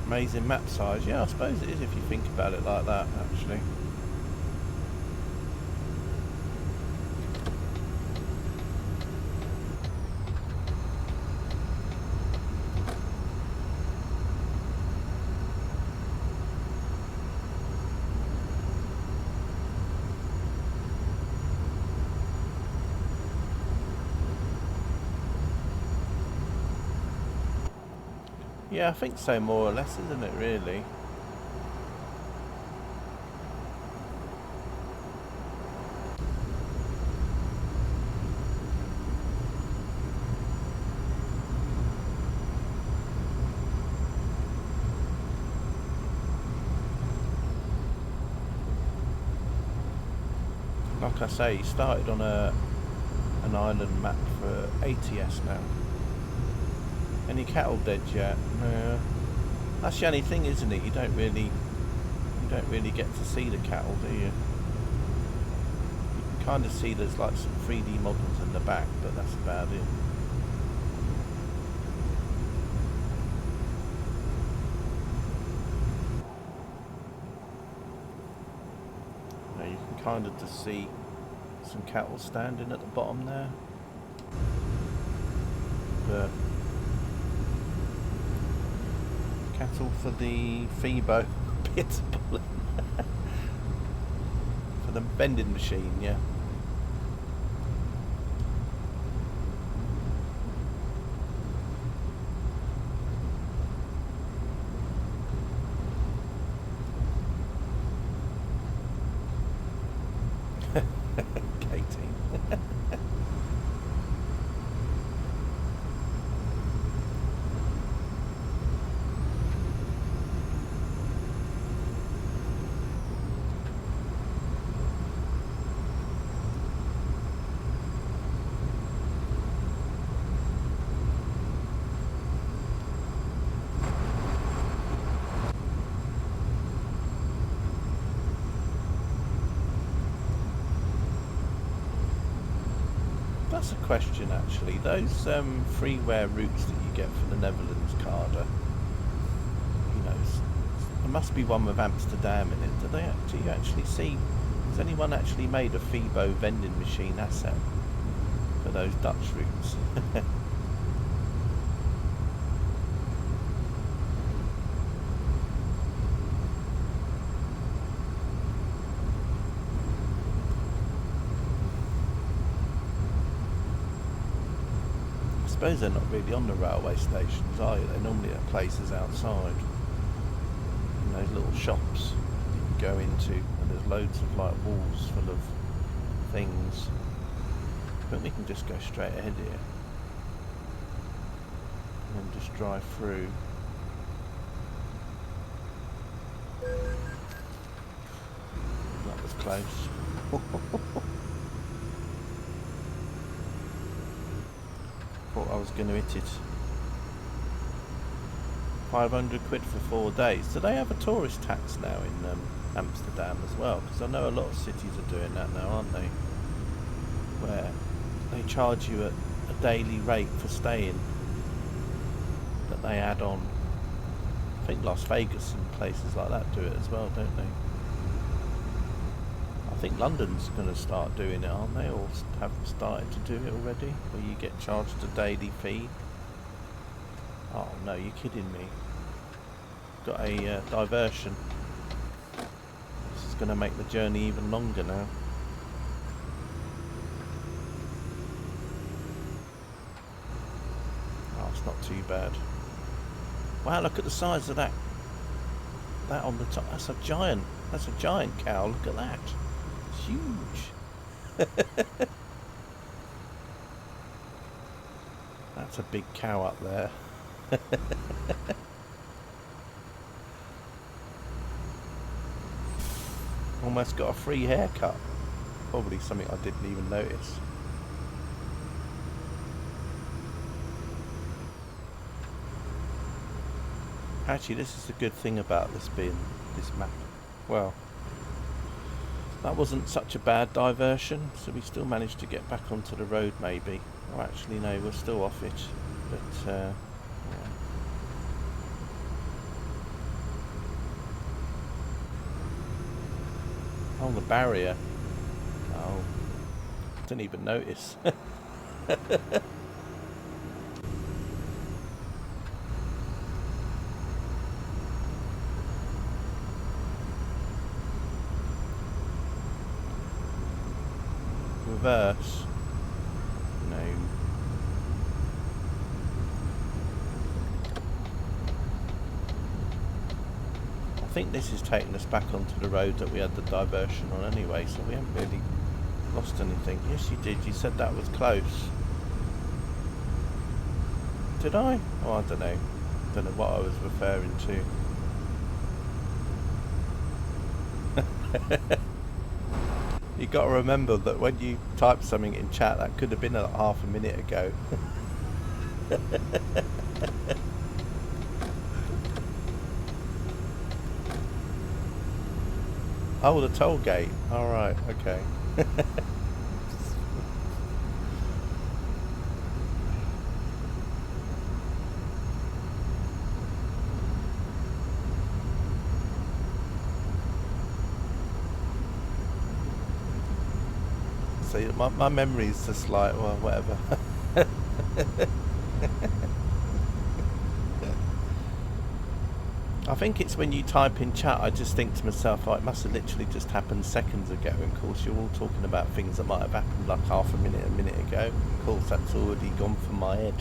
Amazing map size. Yeah, I suppose it is if you think about it like that, actually. Yeah, I think so, more or less, isn't it, really? Like I say, he started on an island map for ATS now. Any cattle dead yet? No. That's the only thing, isn't it? You don't really get to see the cattle, do you? You can kind of see there's like some 3D models in the back, but that's about it. Now you can kind of just see some cattle standing at the bottom there, but cattle for the Phoebo pit for the vending machine, yeah. Katie. That's a question, actually. Those freeware routes that you get for the Netherlands, Carter, you know, there must be one with Amsterdam in it. Do you actually see? Has anyone actually made a Phoebo vending machine asset for those Dutch routes? suppose they're not really on the railway stations, are you? They're normally at places outside. In those little shops you can go into, and there's loads of like walls full of things. But we can just go straight ahead here. And then just drive through. That was close. Thought I was going to hit it. 500 quid for 4 days. Do they have a tourist tax now in Amsterdam as well? Because I know a lot of cities are doing that now, aren't they? Where they charge you a daily rate for staying that they add on. I think Las Vegas and places like that do it as well, don't they? I think London's going to start doing it, aren't they? Or have started to do it already, where you get charged a daily fee. Oh no, you're kidding me. Got a diversion. This is going to make the journey even longer now. Oh, it's not too bad. Wow, look at the size of that. That on the top. That's a giant cow. Look at that. It's huge. That's a big cow up there. Almost got a free haircut. Probably something I didn't even notice. Actually, this is the good thing about this map. Well, that wasn't such a bad diversion, so we still managed to get back onto the road maybe. Oh, actually no, we're still off it, but yeah. Oh, the barrier. Oh, didn't even notice. Reverse. No. I think this is taking us back onto the road that we had the diversion on anyway, so we haven't really lost anything. Yes, you did. You said that was close. Did I? Oh, I don't know. Don't know what I was referring to. You got to remember that when you type something in chat, that could have been half a minute ago. Oh, the toll gate. All right, okay. See, my memory is just like, well, whatever. I think it's when you type in chat, I just think to myself, oh, it must have literally just happened seconds ago. And of course, you're all talking about things that might have happened like half a minute ago. Of course, that's already gone from my head.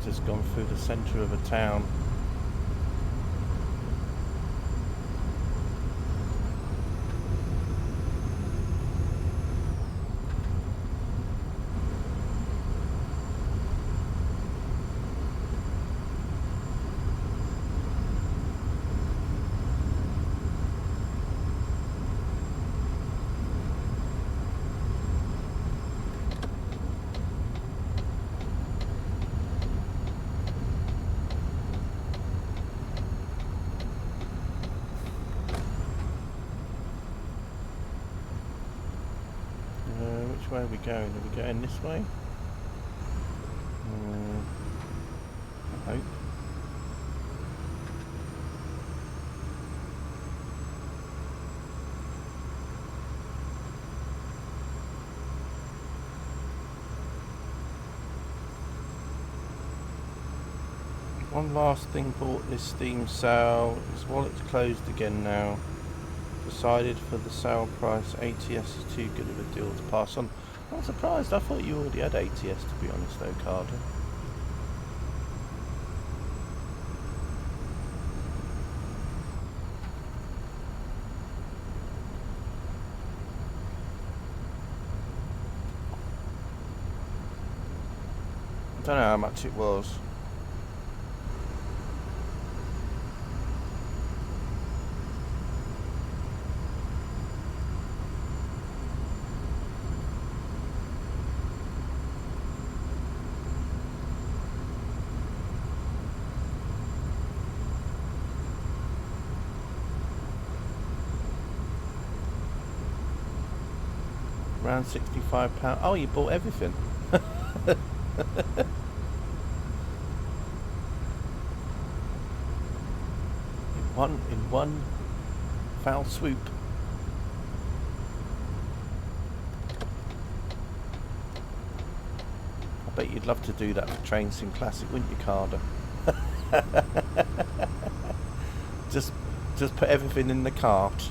Just gone through the centre of a town. Which way are we going? Are we going this way? I hope. One last thing bought this Steam sale. His wallet's closed again now. Decided for the sale price, ATS is too good of a deal to pass on. I'm surprised, I thought you already had ATS to be honest though, Carter. I don't know how much it was. Around £65. Oh, you bought everything. in one foul swoop. I bet you'd love to do that for Train Sim Classic, wouldn't you, Carter? just put everything in the cart.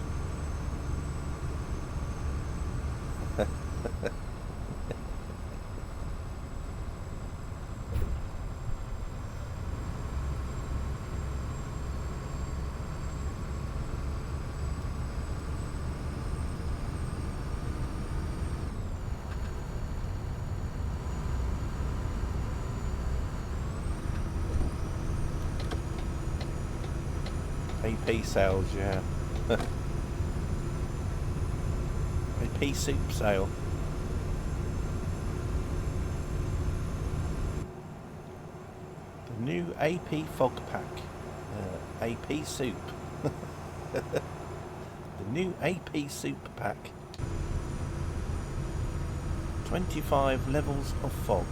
AP sales, yeah. AP soup sale. The new AP fog pack. AP soup. The new AP soup pack. 25 levels of fog.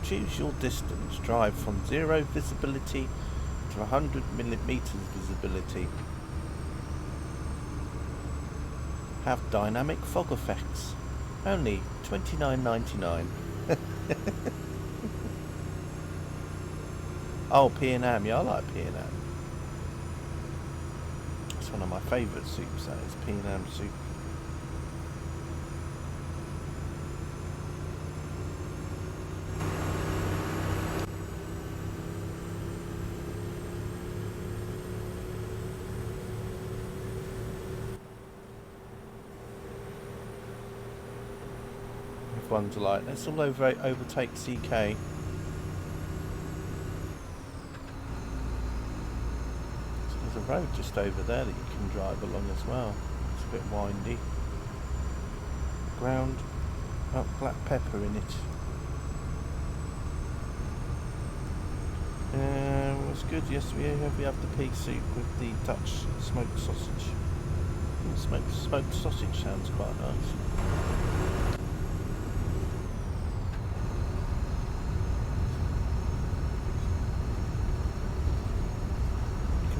Choose your distance. Drive from 0 visibility to 100 millimeters visibility. Have dynamic fog effects. Only $29.99. Oh, P&M. Yeah, I like P&M. It's one of my favourite soups, that is P&M soup. Ones are like, let's all overtake CK. So there's a road just over there that you can drive along as well. It's a bit windy. Ground up black pepper in it. What's good? Yes, we have the pea soup with the Dutch smoked sausage. Smoked sausage sounds quite nice.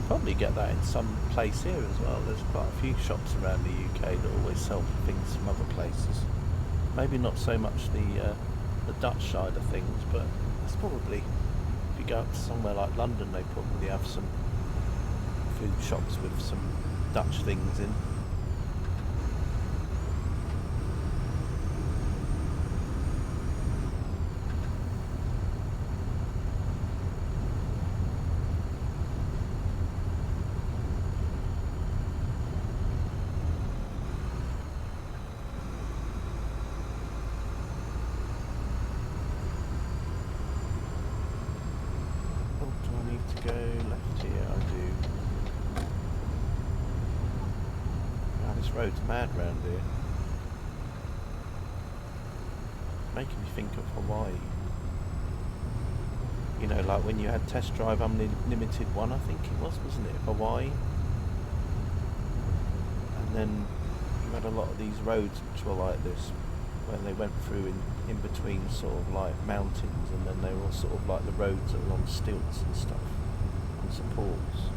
Probably get that in some place here as well. There's quite a few shops around the UK that always sell things from other places. Maybe not so much the Dutch side of things, but that's probably, if you go up to somewhere like London, they probably have some food shops with some Dutch things in. Go left here, I do. Wow, this road's mad round here. Making me think of Hawaii. You know, like when you had Test Drive Unlimited 1, I think it was, wasn't it? Hawaii. And then had a lot of these roads which were like this, when they went through in between sort of like mountains, and then they were all sort of like the roads that were on stilts and stuff, and supports.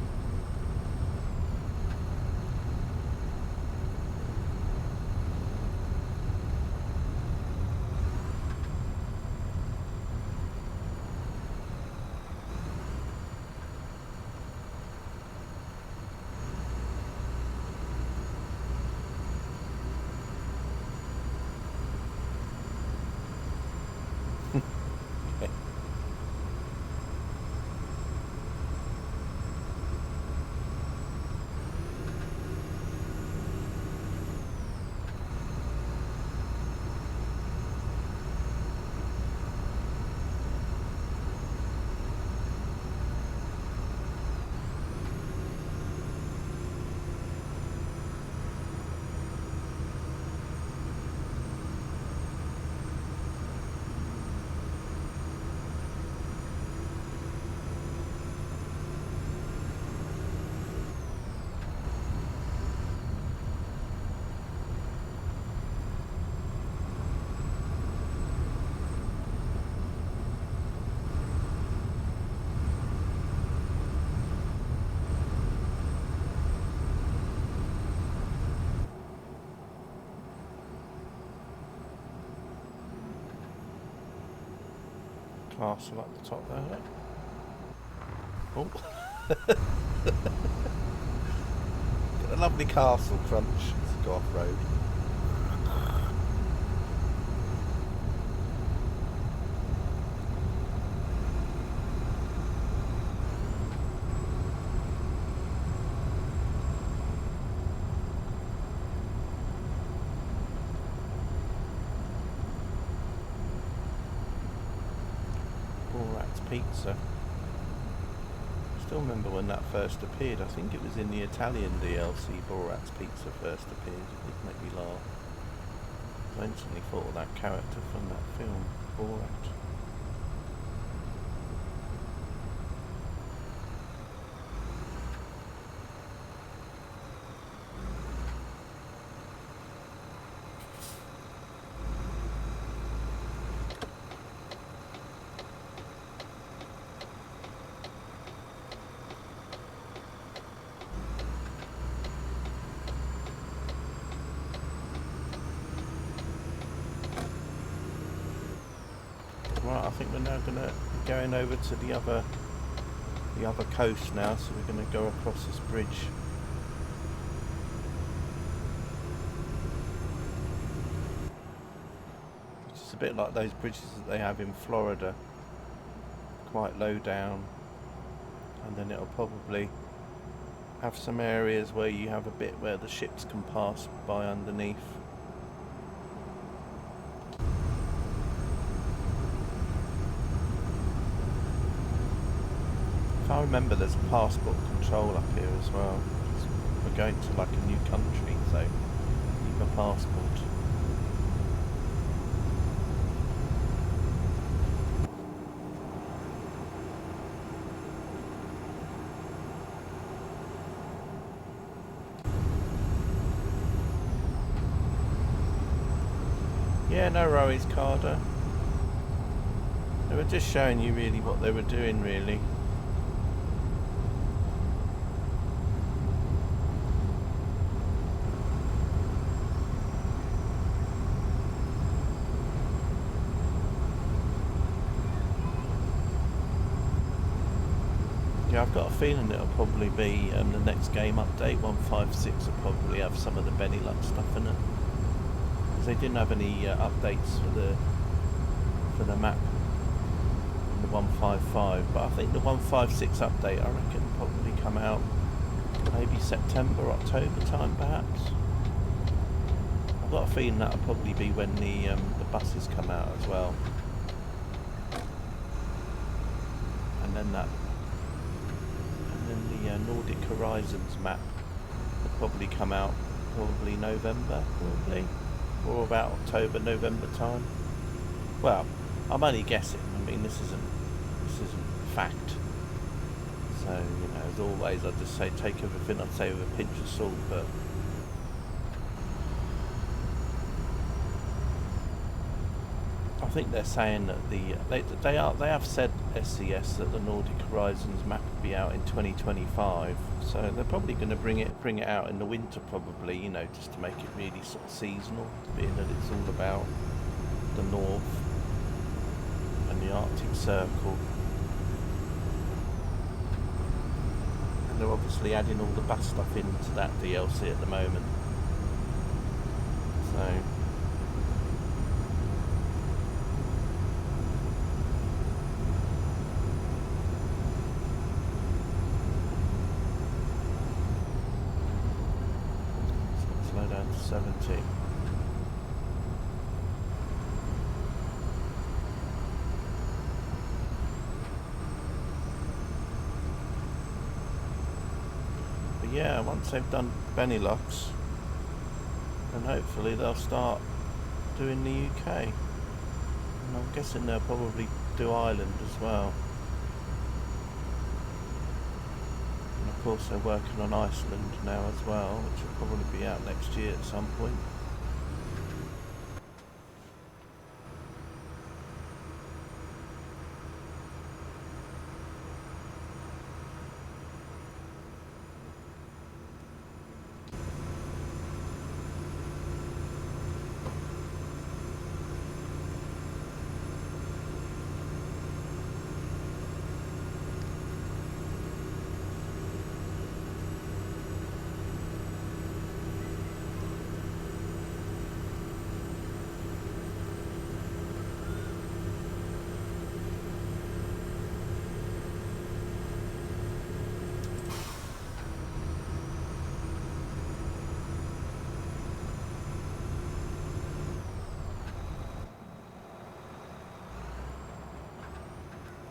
Castle at the top there. Oh. Got a lovely castle crunch. Let's go off road. Pizza. Still remember when that first appeared. I think it was in the Italian DLC Borat's Pizza first appeared. It did make me laugh. I instantly thought of that character from that film, Borat. Right, I think we're now going to be going over to the other coast now, so we're going to go across this bridge. Which is a bit like those bridges that they have in Florida, quite low down, and then it'll probably have some areas where you have a bit where the ships can pass by underneath. I remember there's a passport control up here as well. We're going to like a new country, so keep a passport. Yeah, no worries, Carter. They were just showing you really what they were doing, really. Yeah, I've got a feeling it'll probably be the next game update, 156, will probably have some of the Benelux stuff in it. Because they didn't have any updates for the map in the 155, but I think the 156 update, I reckon, will probably come out maybe September, October time, perhaps. I've got a feeling that'll probably be when the buses come out as well. And then the Nordic Horizons map will probably come out probably November, or about October, November time. Well, I'm only guessing. I mean, this isn't fact. So, you know, as always, I just say take everything I'd say with a pinch of salt, but think they're saying that they have said SCS that the Nordic Horizons map will be out in 2025. So they're probably going to bring it out in the winter, probably. You know, just to make it really sort of seasonal, being that it's all about the North and the Arctic Circle. And they're obviously adding all the bus stuff into that DLC at the moment. So. Slow down to 70. But yeah, once they've done Benelux, and hopefully they'll start doing the UK. And I'm guessing they'll probably do Ireland as well. And of course they're working on Iceland now as well, which will probably be out next year at some point.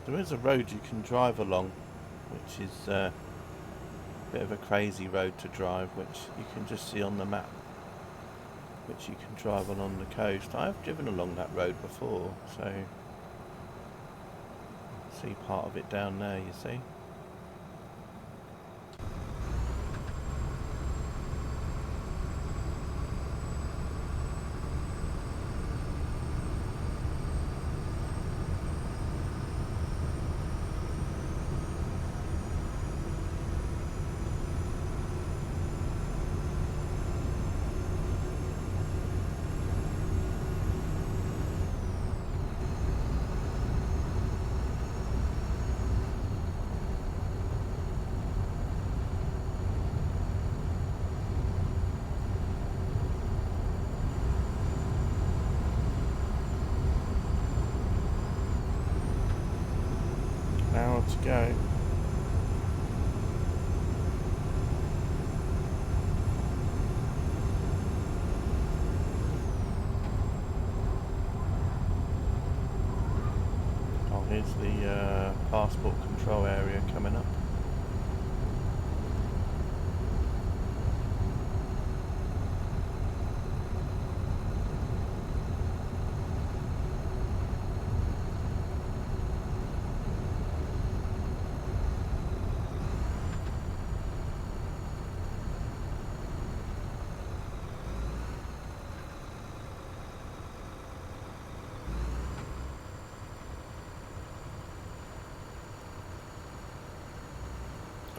There is a road you can drive along, which is a bit of a crazy road to drive, which you can just see on the map, which you can drive along the coast. I've driven along that road before, so see part of it down there, you see. Hour to go. Oh, here's the passport control area coming up.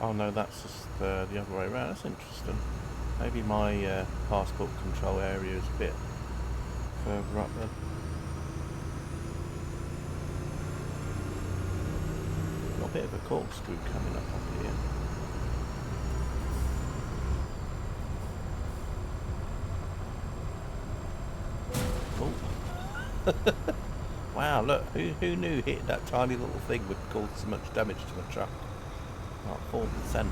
Oh no, that's just the other way around. That's interesting. Maybe my passport control area is a bit further up then. Got a bit of a corkscrew coming up here. Oh. Wow, look, who knew hitting that tiny little thing would cause so much damage to the truck? About 4%.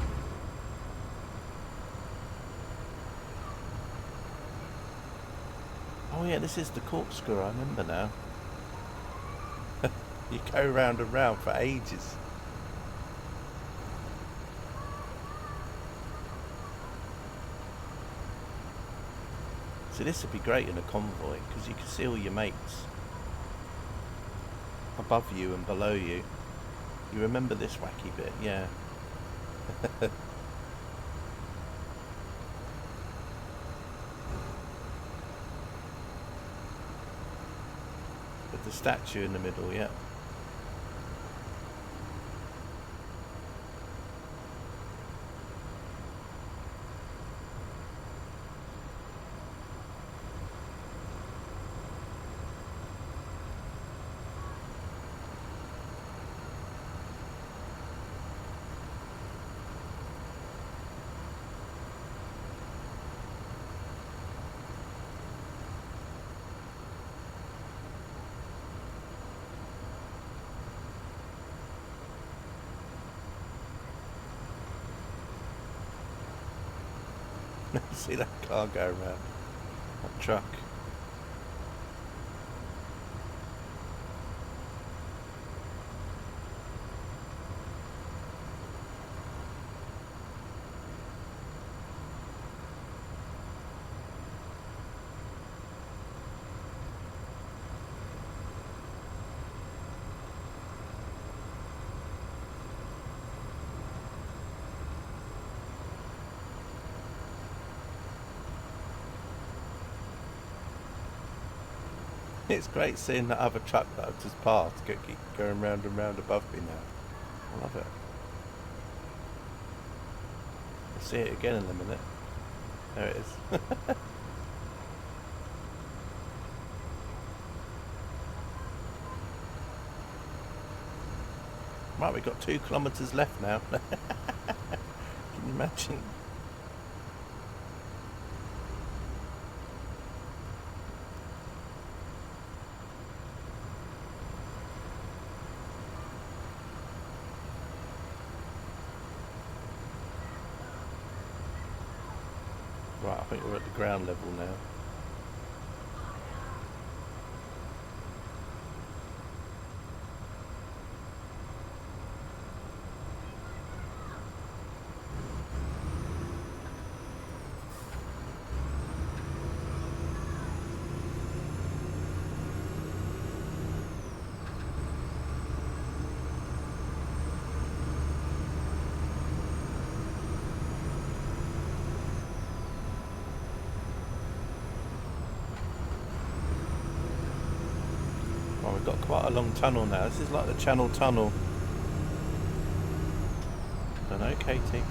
Oh yeah, this is the corkscrew, I remember now. You go round and round for ages. So this would be great in a convoy, because you can see all your mates above you and below you. You remember this wacky bit, yeah. But With the statue in the middle, yeah. See that car go around? That truck. It's great seeing that other truck that I've just passed keep going round and round above me now. I love it. I'll see it again in a minute. There it is. Right, we've got 2 kilometres left now. Can you imagine? Right, I think we're at the ground level now. Well, we've got quite a long tunnel now. This is like the Channel Tunnel. Don't know, Katie.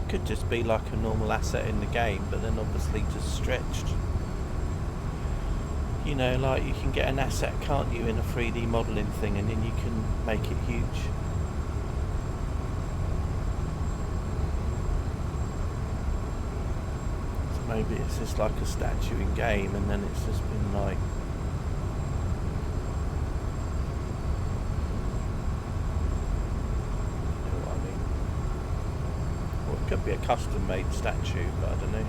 Could just be like a normal asset in the game, but then obviously just stretched. You know, like you can get an asset, can't you, in a 3D modelling thing, and then you can make it huge. So maybe it's just like a statue in game, and then it's just been like... You know what I mean? Or it could be a custom-made statue, but I don't know.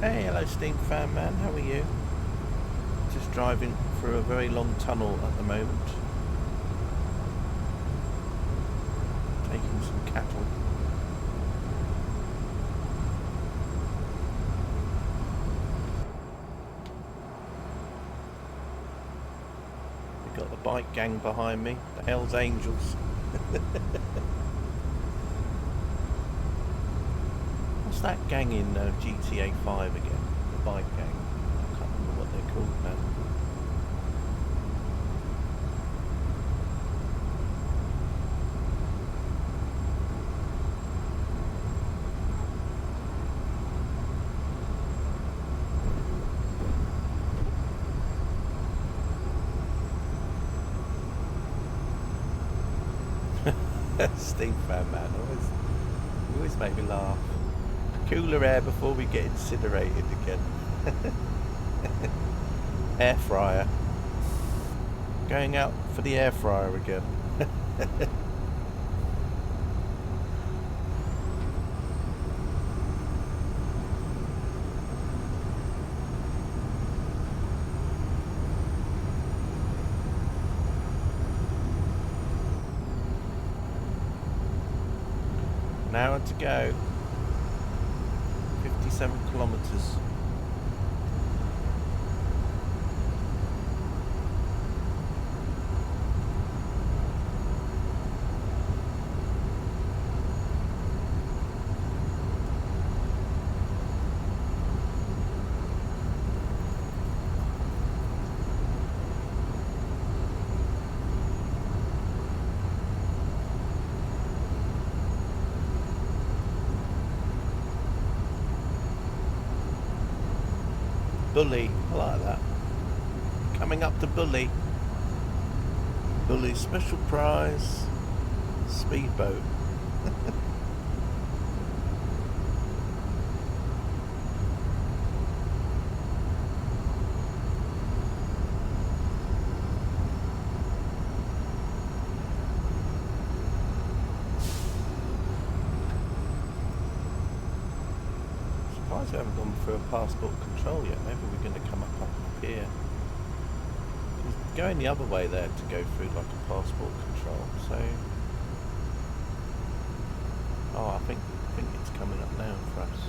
Hey, hello Steam Fan Man, how are you? Just driving through a very long tunnel at the moment. Taking some cattle. We've got the bike gang behind me, the Hells Angels. What's that gang in GTA 5 again? The bike gang. I can't remember what they're called now. Steve Fan Man always make me laugh. Cooler air before we get incinerated again. Air fryer. Going out for the air fryer again. An hour to go. 57 kilometres. Bully. I like that. Coming up to Bully. Bully special prize. Speedboat. We haven't gone through a passport control yet. Maybe we're going to come up here. It's going the other way there to go through like a passport control. So, oh, I think it's coming up now for us.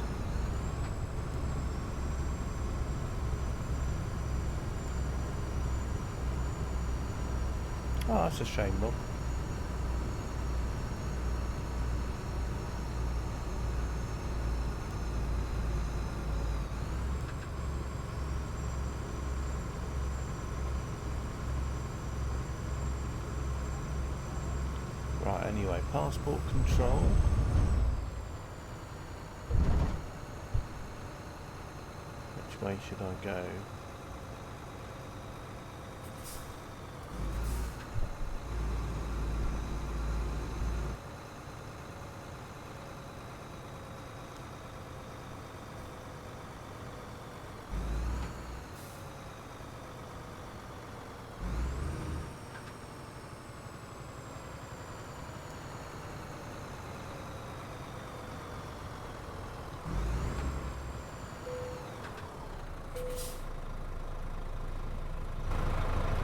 Oh, that's a shame, look. Right, anyway, passport control. Which way should I go?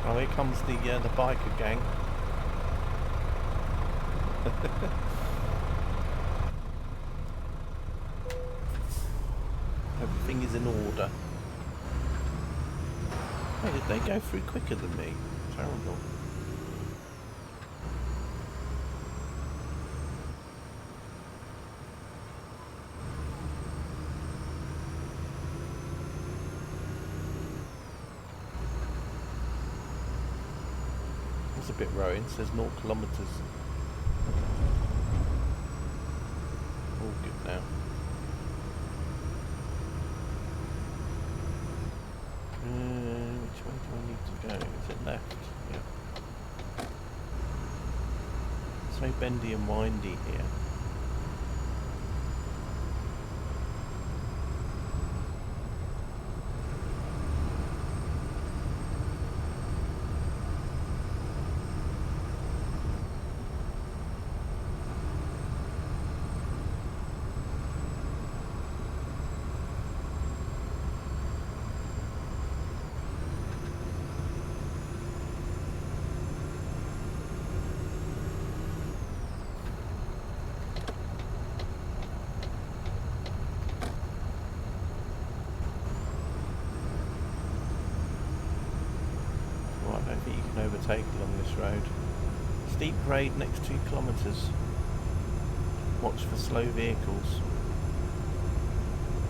Oh, here comes the biker gang. Everything is in order. Hey, did they go through quicker than me? Terrible. It's a bit rowing, it says 0 kilometres. All good now. Which way do I need to go? Is it left? Yeah. It's so bendy and windy here. Overtake along this road. Steep grade next 2 kilometres. Watch for slow vehicles.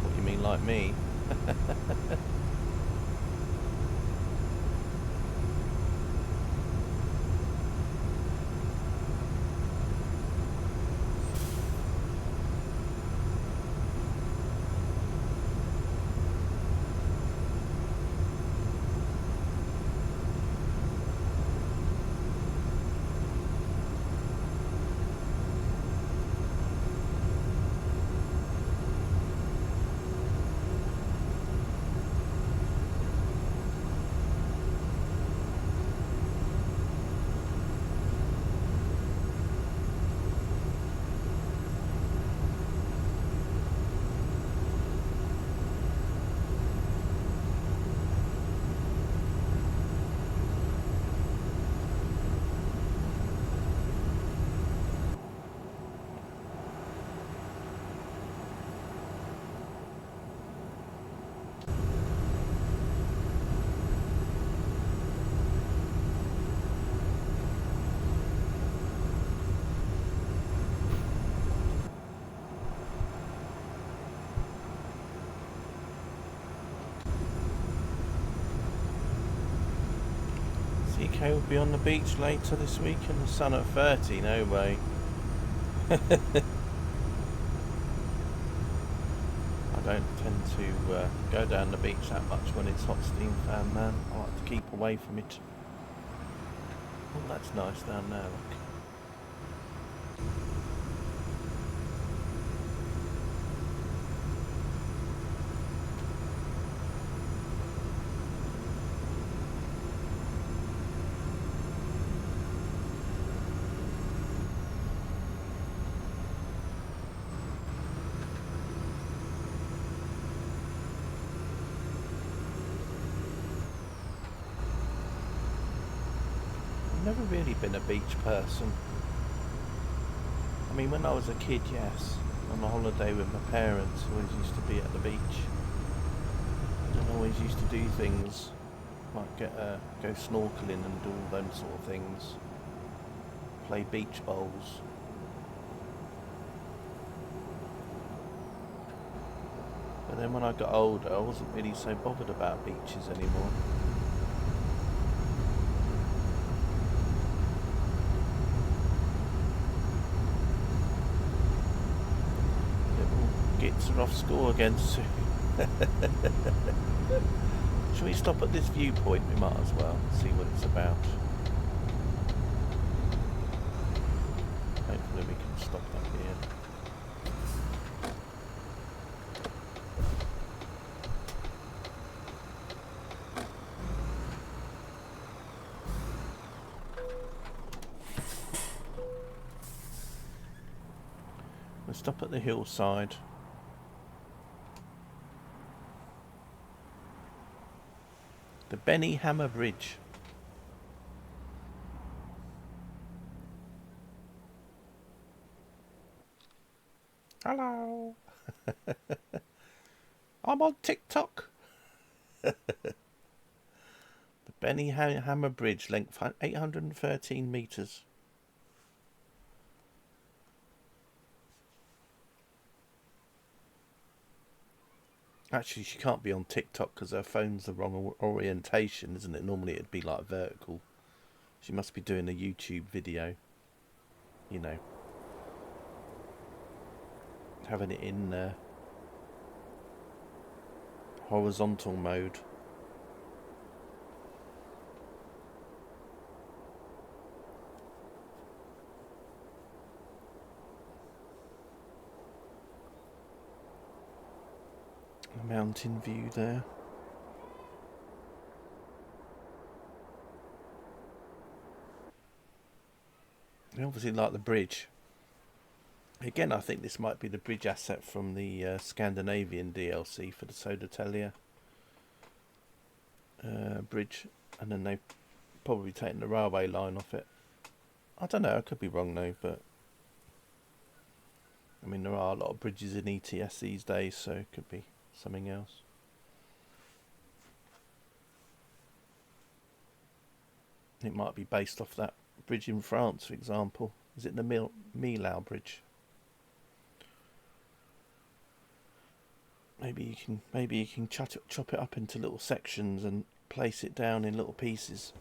What do you mean, like me? CK will be on the beach later this week in the sun at 30, no way. I don't tend to go down the beach that much when it's hot steam fan, man. I like to keep away from it. Oh, that's nice down there, look. Never really been a beach person. I mean, when I was a kid, yes. On a holiday with my parents, always used to be at the beach. And always used to do things like go snorkeling and do all those sort of things. Play beach bowls. But then when I got older, I wasn't really so bothered about beaches anymore. Gits are off score again soon. Shall we stop at this viewpoint? We might as well see what it's about. Hopefully we can stop up here. We'll stop at the hillside. The Benny Hammer Bridge. Hello. I'm on TikTok. The Benny Hammer Bridge, length 813 metres. Actually, she can't be on TikTok because her phone's the wrong orientation, isn't it? Normally it'd be like vertical. She must be doing a YouTube video. You know. Having it in horizontal mode. A mountain view there. I obviously like the bridge. Again, I think this might be the bridge asset from the Scandinavian DLC for the Södertälje bridge, and then they've probably taken the railway line off it. I don't know, I could be wrong though, but I mean there are a lot of bridges in ETS these days, so it could be something else. It might be based off that bridge in France, for example. Is it the Millau Bridge? Maybe you can chop it up into little sections and place it down in little pieces.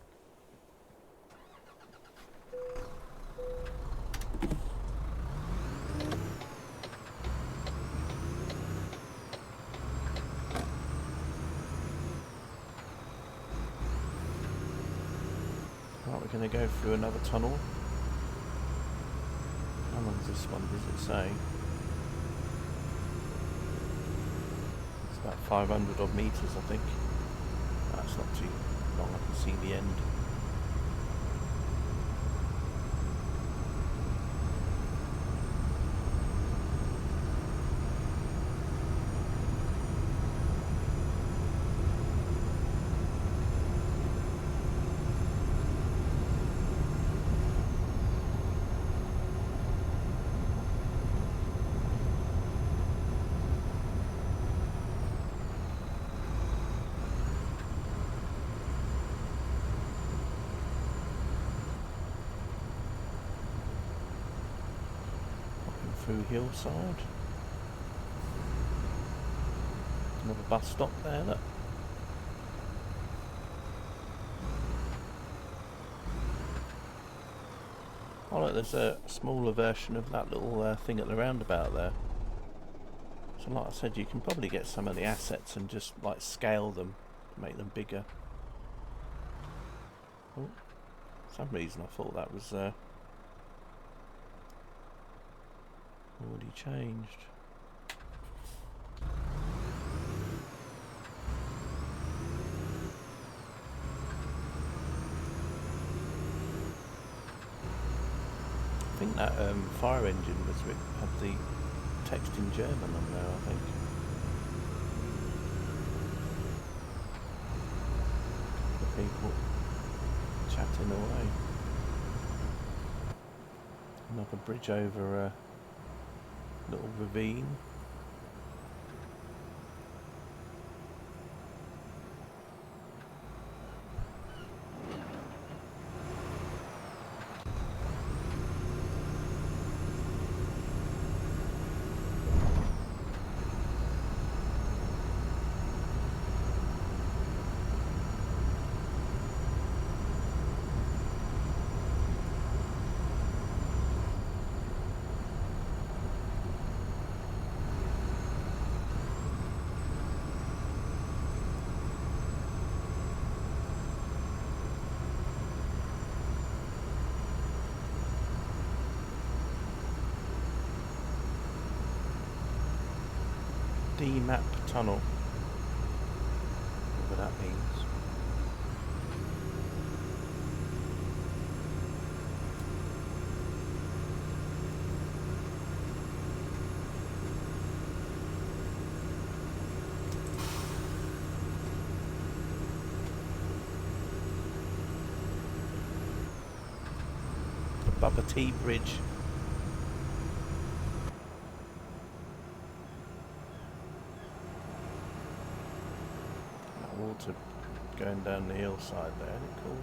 Right, we're going to go through another tunnel. How long is this one, does it say? About 500 odd metres, I think. That's not too long, I can see the end. Through hillside. Another bus stop there, look. Oh look, there's a smaller version of that little thing at the roundabout there. So So like I said, you can probably get some of the assets and just like scale them, make them bigger. Oh, for some reason I thought that was already changed. I think that fire engine had the text in German on there, I think. The people chatting away. Another bridge over a little ravine. D-map tunnel. Whatever that means. The Bubba Tea Bridge. Water going down the hillside there, isn't it cool?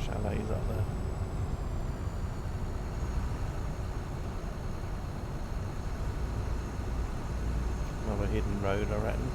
Chalets up there. Another hidden road, I reckon.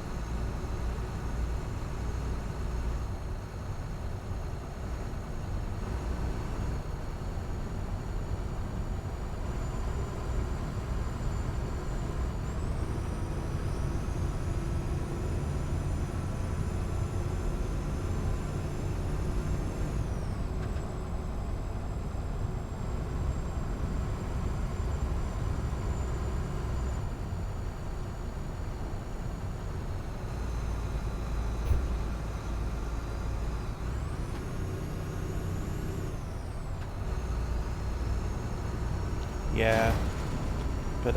Yeah, but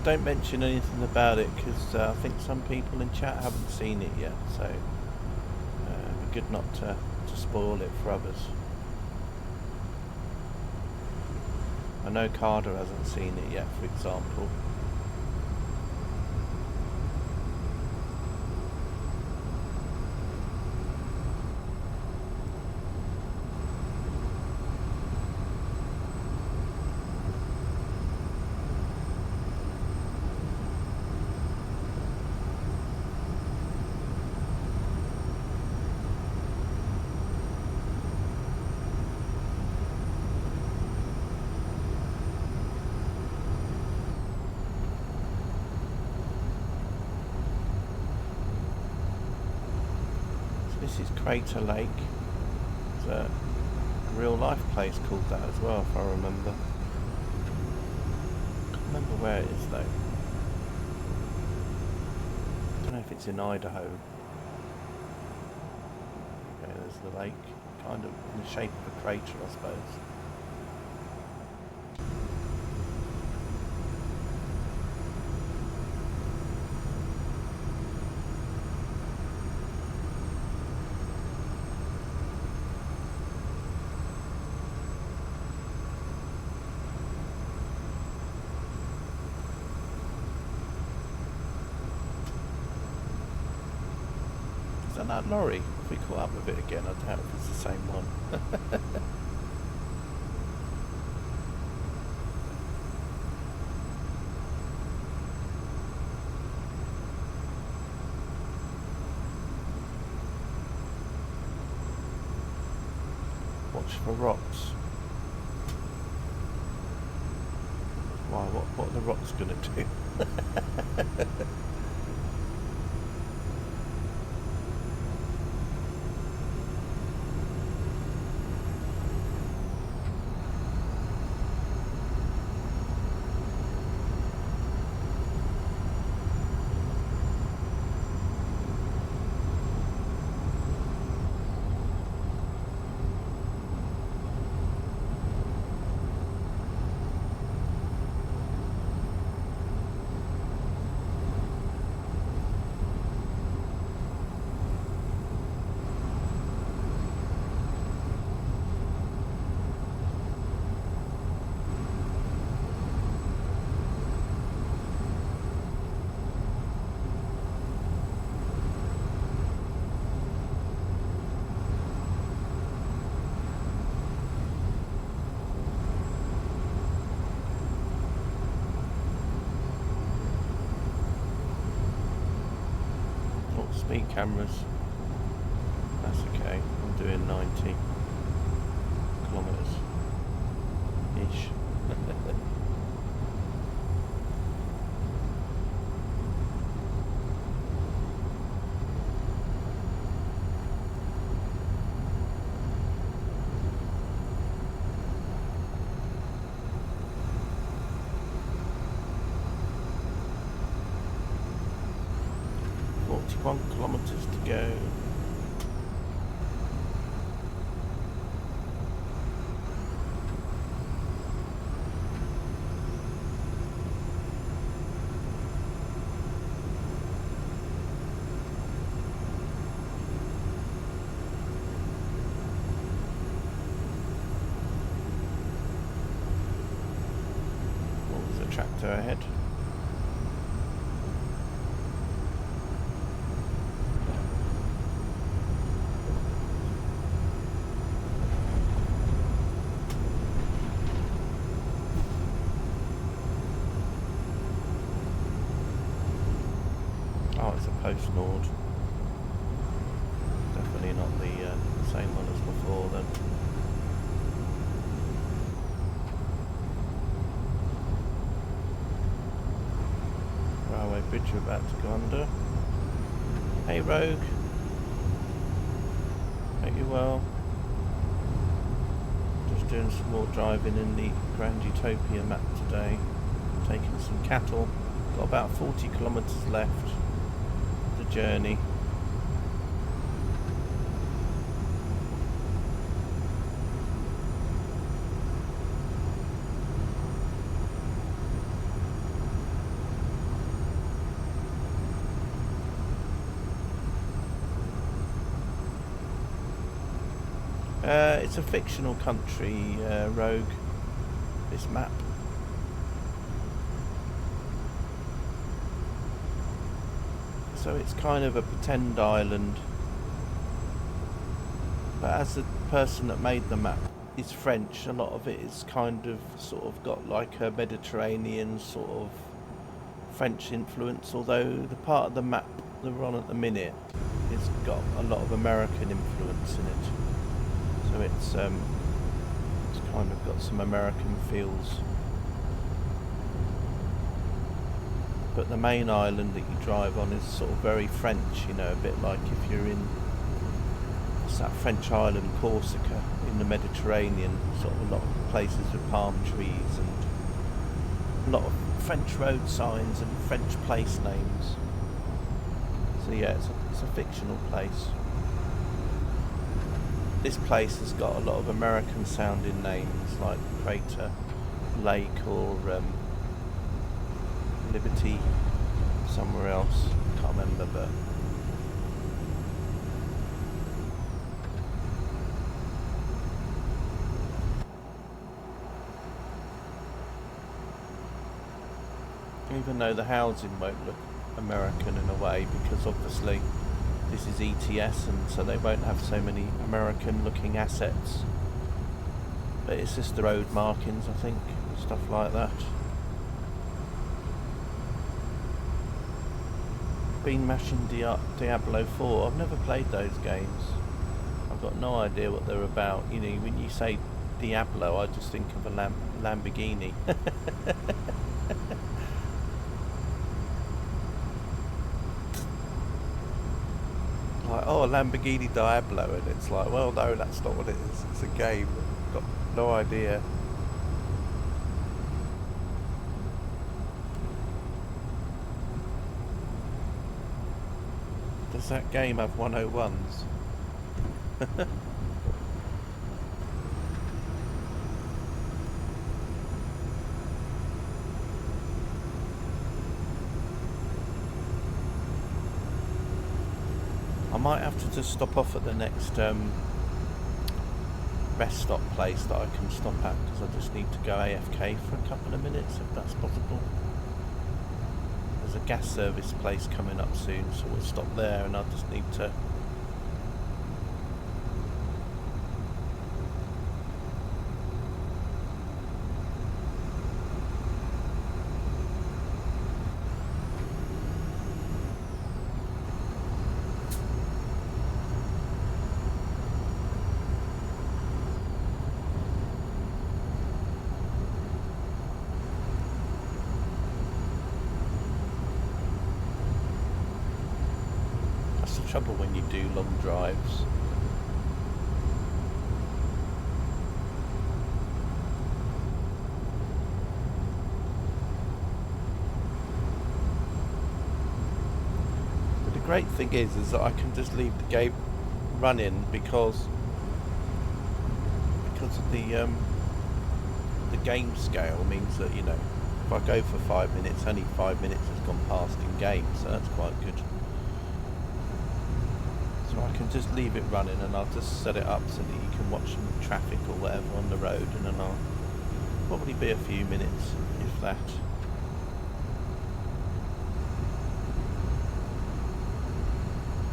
don't mention anything about it because I think some people in chat haven't seen it yet, so it'd be good not to spoil it for others. I know Carter hasn't seen it yet, for example. This is Crater Lake. There's a real life place called that as well, if I remember. I can't remember where it is though. I don't know if it's in Idaho. Okay, as the lake, kind of in the shape of a crater, I suppose. That lorry, if we caught up with it again, I doubt if it's the same one. Watch for rocks. Why, what are the rocks going to do? 0 speed cameras. That's okay. I'm doing 90 kilometers ish. 41 kilometers to go. Oh, there's a tractor ahead. Oh, it's a post nord. Definitely not the same one as before then. Railway bridge we're about to go under. Hey Rogue. Hope you're well. Just doing some more driving in the Grand Utopia map today. Taking some cattle. Got about 40 kilometres left. Journey. It's a fictional country, Rogue, this map. So it's kind of a pretend island, but as the person that made the map is French, a lot of it is kind of sort of got like a Mediterranean sort of French influence, although the part of the map that we're on at the minute has got a lot of American influence in it. So it's kind of got some American feels. But the main island that you drive on is sort of very French, you know, a bit like if you're in, what's that French island, Corsica, in the Mediterranean, sort of a lot of places with palm trees and a lot of French road signs and French place names. So yeah, it's a fictional place. this place has got a lot of American sounding names like Crater Lake or Liberty somewhere else. Can't remember, but even though the housing won't look American in a way, because obviously this is ETS and so they won't have so many American looking assets, but it's just the road markings, I think, and stuff like that. Been mashing Diablo 4. I've never played those games. I've got no idea what they're about. You know, when you say Diablo, I just think of a Lamborghini. Like, oh, a Lamborghini Diablo, and it's like, well, no, that's not what it is. It's a game. I've got no idea. Does that game have 101s? I might have to just stop off at the next rest stop place that I can stop at, because I just need to go AFK for a couple of minutes, if that's possible. There's a gas service place coming up soon, so we'll stop there, and I'll just need to trouble when you do long drives. But the great thing is that I can just leave the game running because of the game scale means that, you know, if I go for 5 minutes, only 5 minutes has gone past in game, so that's quite good. So I can just leave it running, and I'll just set it up so that you can watch some traffic or whatever on the road, and then I'll probably be a few minutes, if that.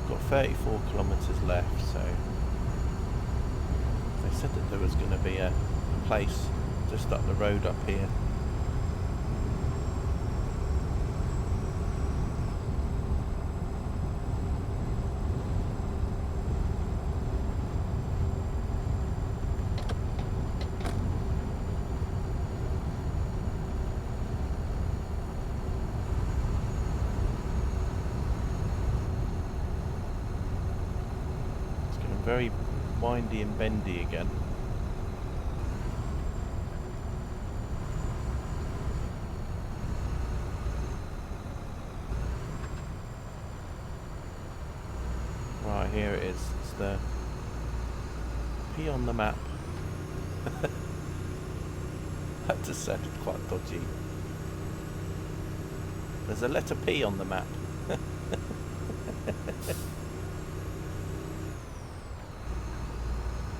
Got 34 kilometres left, so they said that there was going to be a place just up the road up here. Very windy and bendy again. Right, here it is. It's the P on the map. That just sounded quite dodgy. There's a letter P on the map.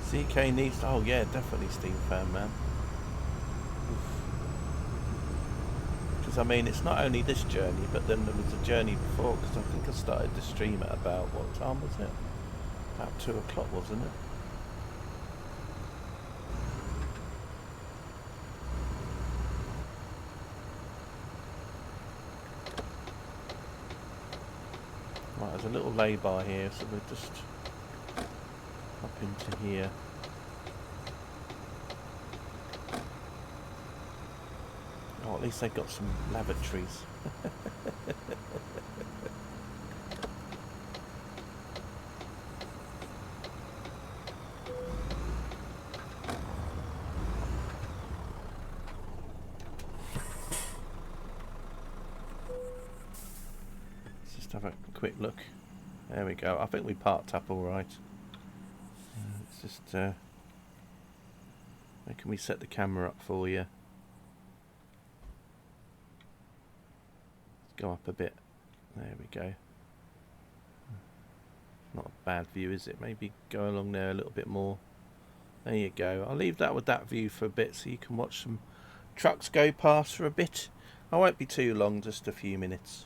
CK needs to, oh yeah, definitely Steam Fan, man. Because I mean, it's not only this journey, but then there was a journey before, because I think I started the stream at about, what time was it? About 2 o'clock, wasn't it? Right, there's a little lay-by here, so we'll just up into here. Oh, at least they've got some lavatories. Let's just have a quick look. There we go. I think we parked up all right. Let's Let's just where can we set the camera up for you? Let's go up a bit. There we go. Not a bad view, is it? Maybe go along there a little bit more. There you go. I'll leave that with that view for a bit so you can watch some trucks go past for a bit. I won't be too long, just a few minutes.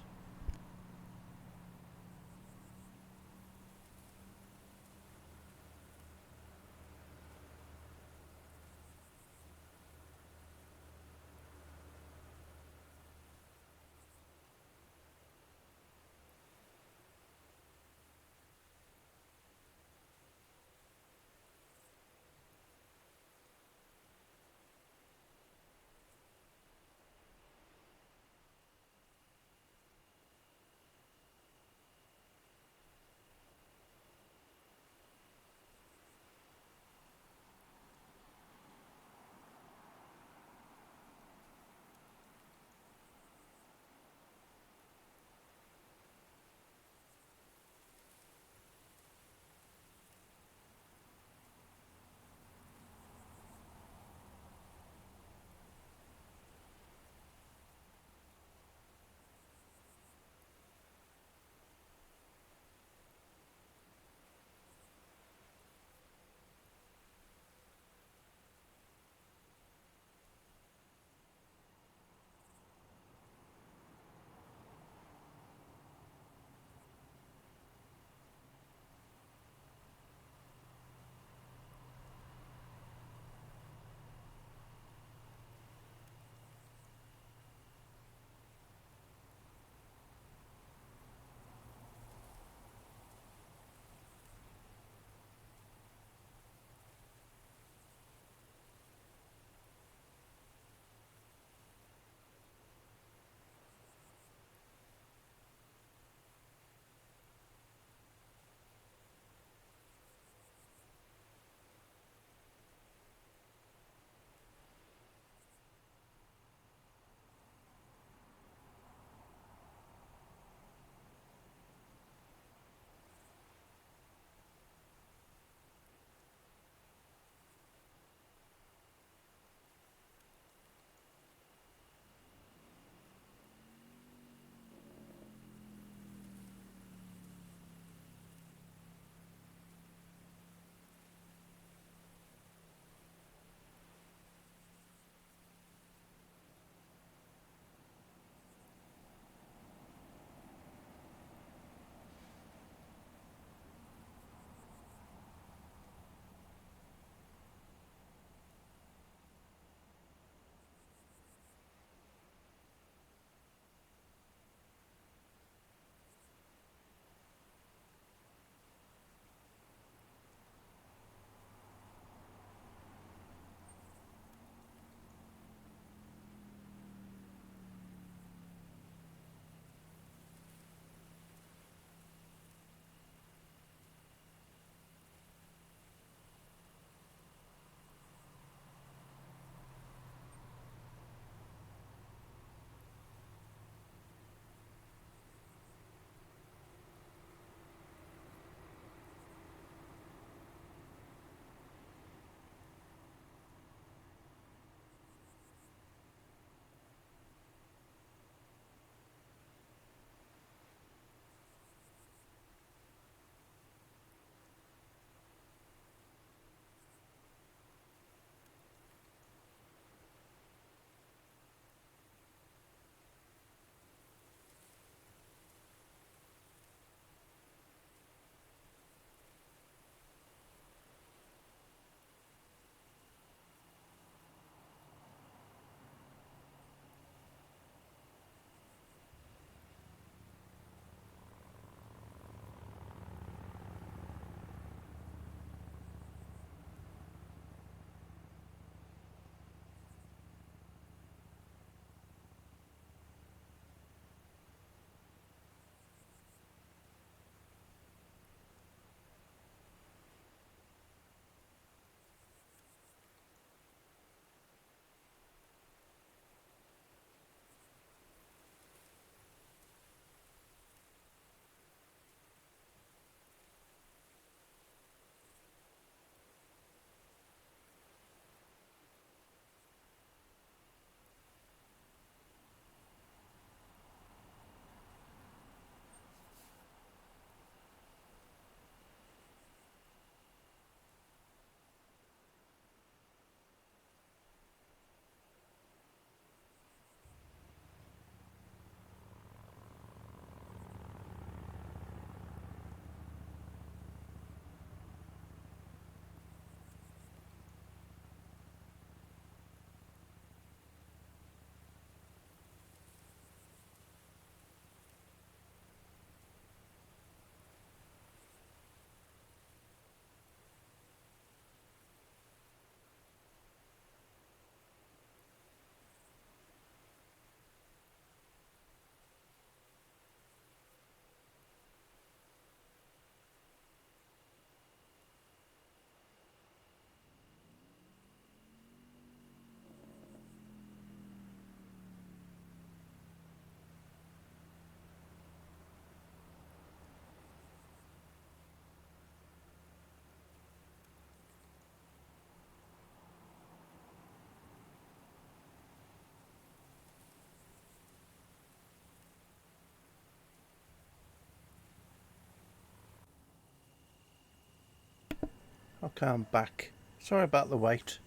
Okay, I'm back. Sorry about the wait.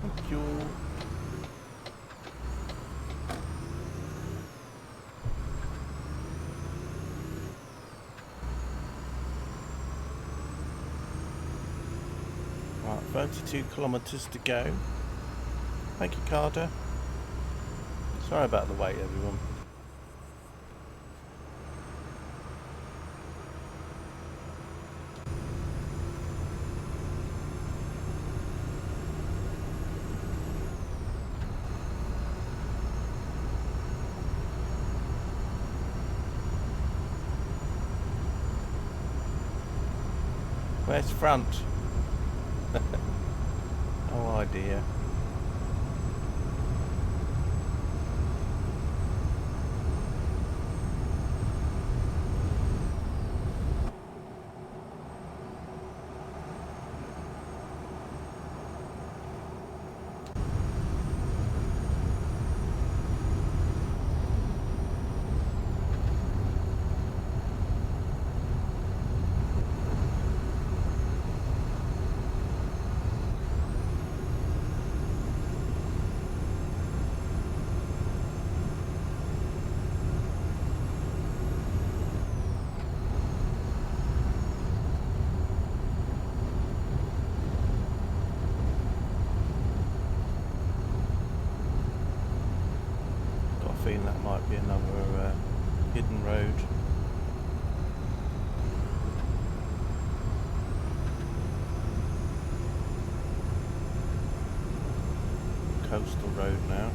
Thank you. Right, 32 kilometres to go. Thank you, Carter. Sorry about the wait, everyone. Where's front? No idea. Got a feeling that might be another hidden road. Coastal road now.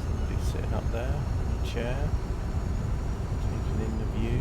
Somebody sitting up there in a chair, taking in the view.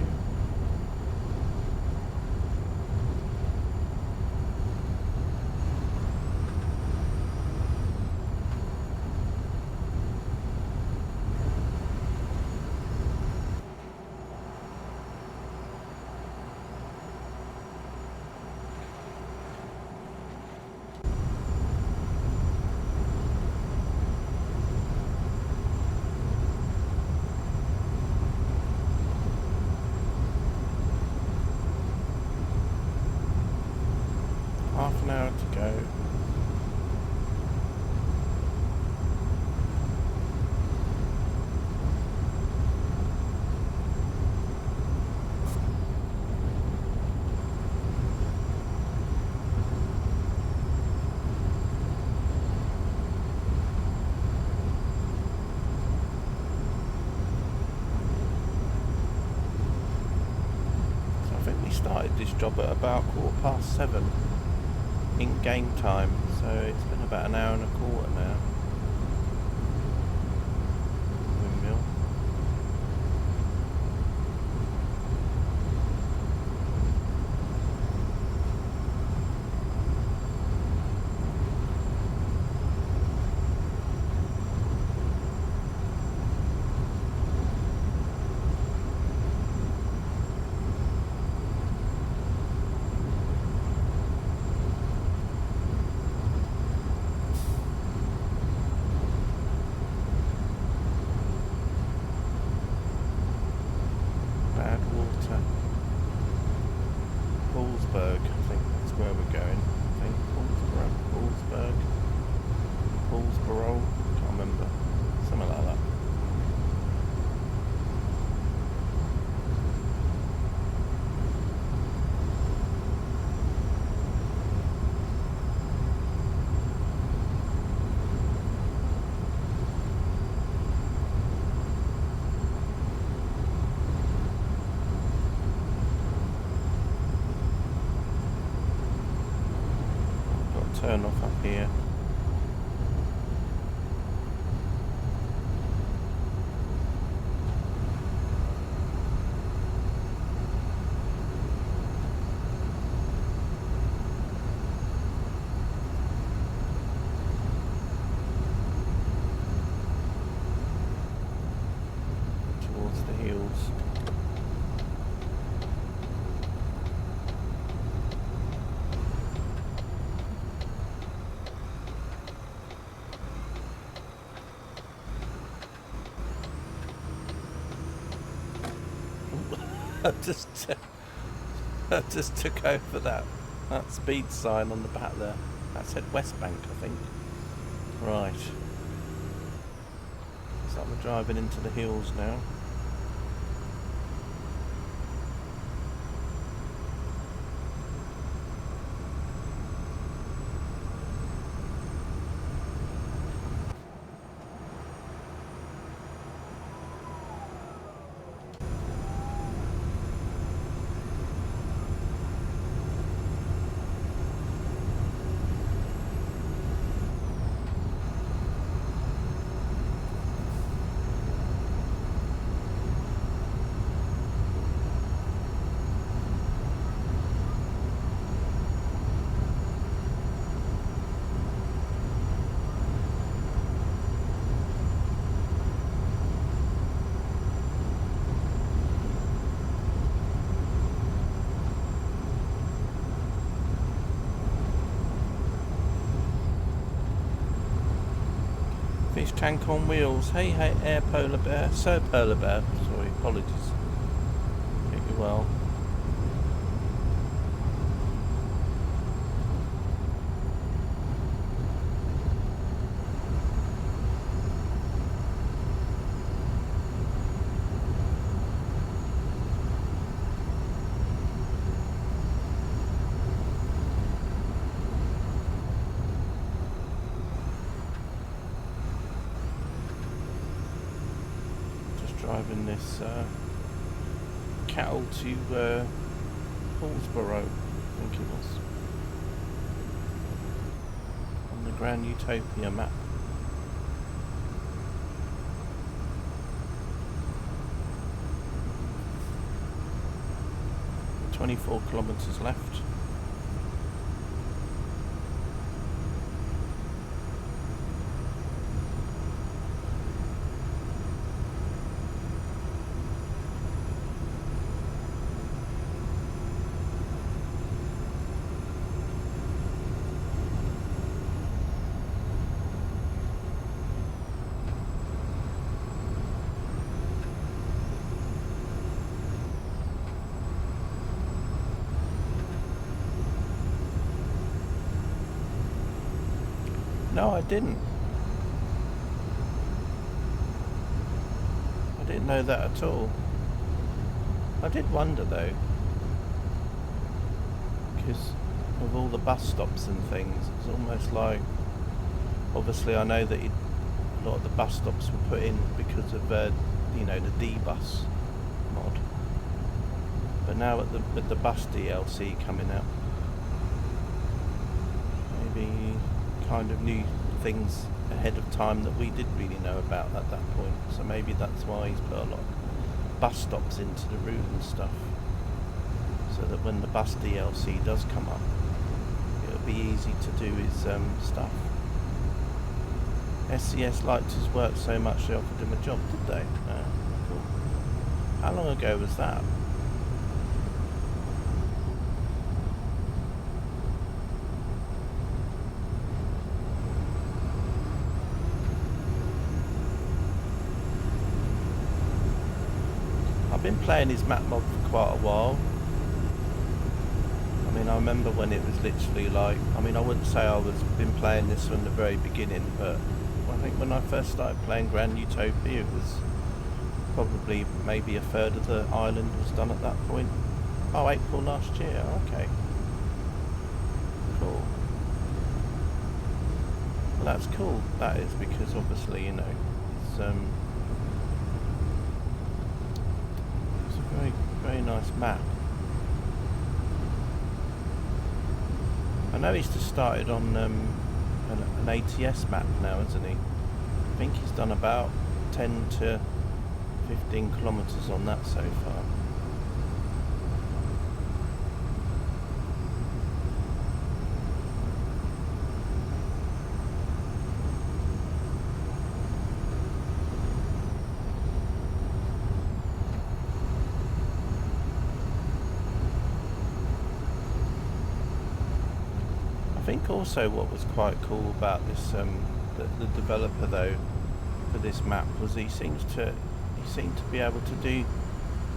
Half an hour to go. So I think we started this job at about 7:15 in game time, so it's been about an hour and a quarter now. Windmill. Bad water. Paulsburg, I think that's where we're going. I think Paulsboro, can't remember. Something like that. Got to turn off up here. I just took over that speed sign on the back there. That said West Bank, I think. Right. Looks like we're driving into the hills now. Fish tank on wheels. Hey, air polar bear. Sir polar bear. Sorry, apologies. Get you well. Driving this cattle to Hallsborough, I think it was, on the Grand Utopia map. "24 kilometres left." No, I didn't. I didn't know that at all. I did wonder though, because of all the bus stops and things, it's almost like, obviously I know that a lot of the bus stops were put in because of the D-bus mod. But now with the bus DLC coming out, maybe kind of new things ahead of time that we didn't really know about at that point. So maybe that's why he's put a lot of bus stops into the route and stuff, so that when the bus DLC does come up, it'll be easy to do his stuff. SCS liked his work so much they offered him a job, did they? Cool. How long ago was that? I've been playing his map mod for quite a while. I mean, I remember when it was literally like, I mean, I wouldn't say I was been playing this from the very beginning, but I think when I first started playing Grand Utopia, it was probably maybe a third of the island was done at that point. Oh, April last year, okay. Cool. Well, that's cool, that is, because obviously, it's a very, very nice map. I know he's just started on an ATS map now, hasn't he? I think he's done about 10 to 15 kilometres on that so far. I think also what was quite cool about this, the developer though for this map, was he seemed to be able to do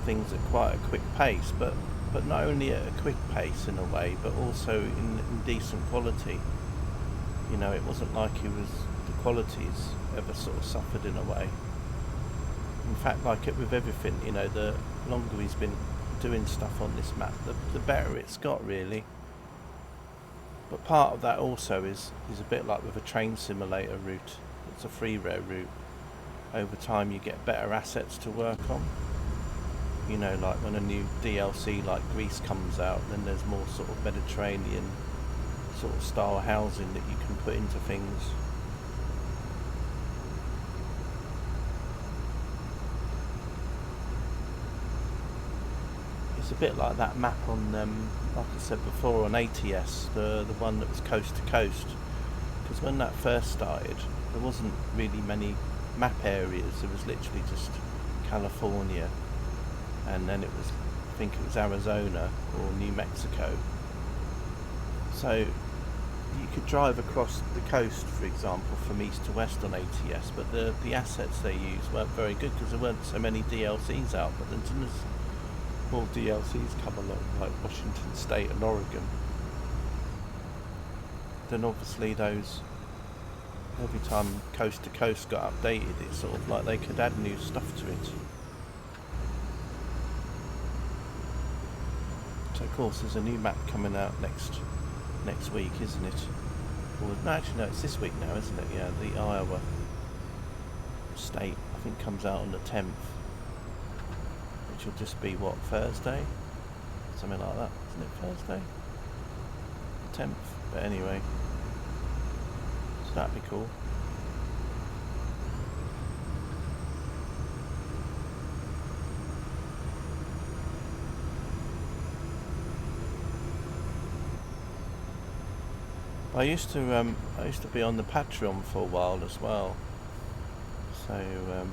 things at quite a quick pace, but not only at a quick pace in a way, but also in decent quality. You know, it wasn't like the qualities ever sort of suffered in a way. In fact, like it with everything, you know, the longer he's been doing stuff on this map, the better it's got, really. But part of that also is a bit like with a train simulator route. It's a free rare route. Over time you get better assets to work on. You know, like when a new DLC like Greece comes out, then there's more sort of Mediterranean sort of style housing that you can put into things. It's a bit like that map on, like I said before, on ATS, the one that was coast to coast. Because when that first started, there wasn't really many map areas. It was literally just California, and then it was, I think it was Arizona or New Mexico. So you could drive across the coast, for example, from east to west on ATS, but the assets they used weren't very good because there weren't so many DLCs out. But then as soon as more DLCs come along, like Washington State and Oregon, then obviously those, every time coast to coast got updated, it's sort of like they could add new stuff to it. So of course there's a new map coming out next week, isn't it? Or, no, actually no, it's this week now, isn't it? Yeah, the Iowa state, I think, comes out on the 10th. Which will just be, what, Thursday? Something like that, isn't it? Thursday? 10th? But anyway, so that'd be cool. I used to be on the Patreon for a while as well. So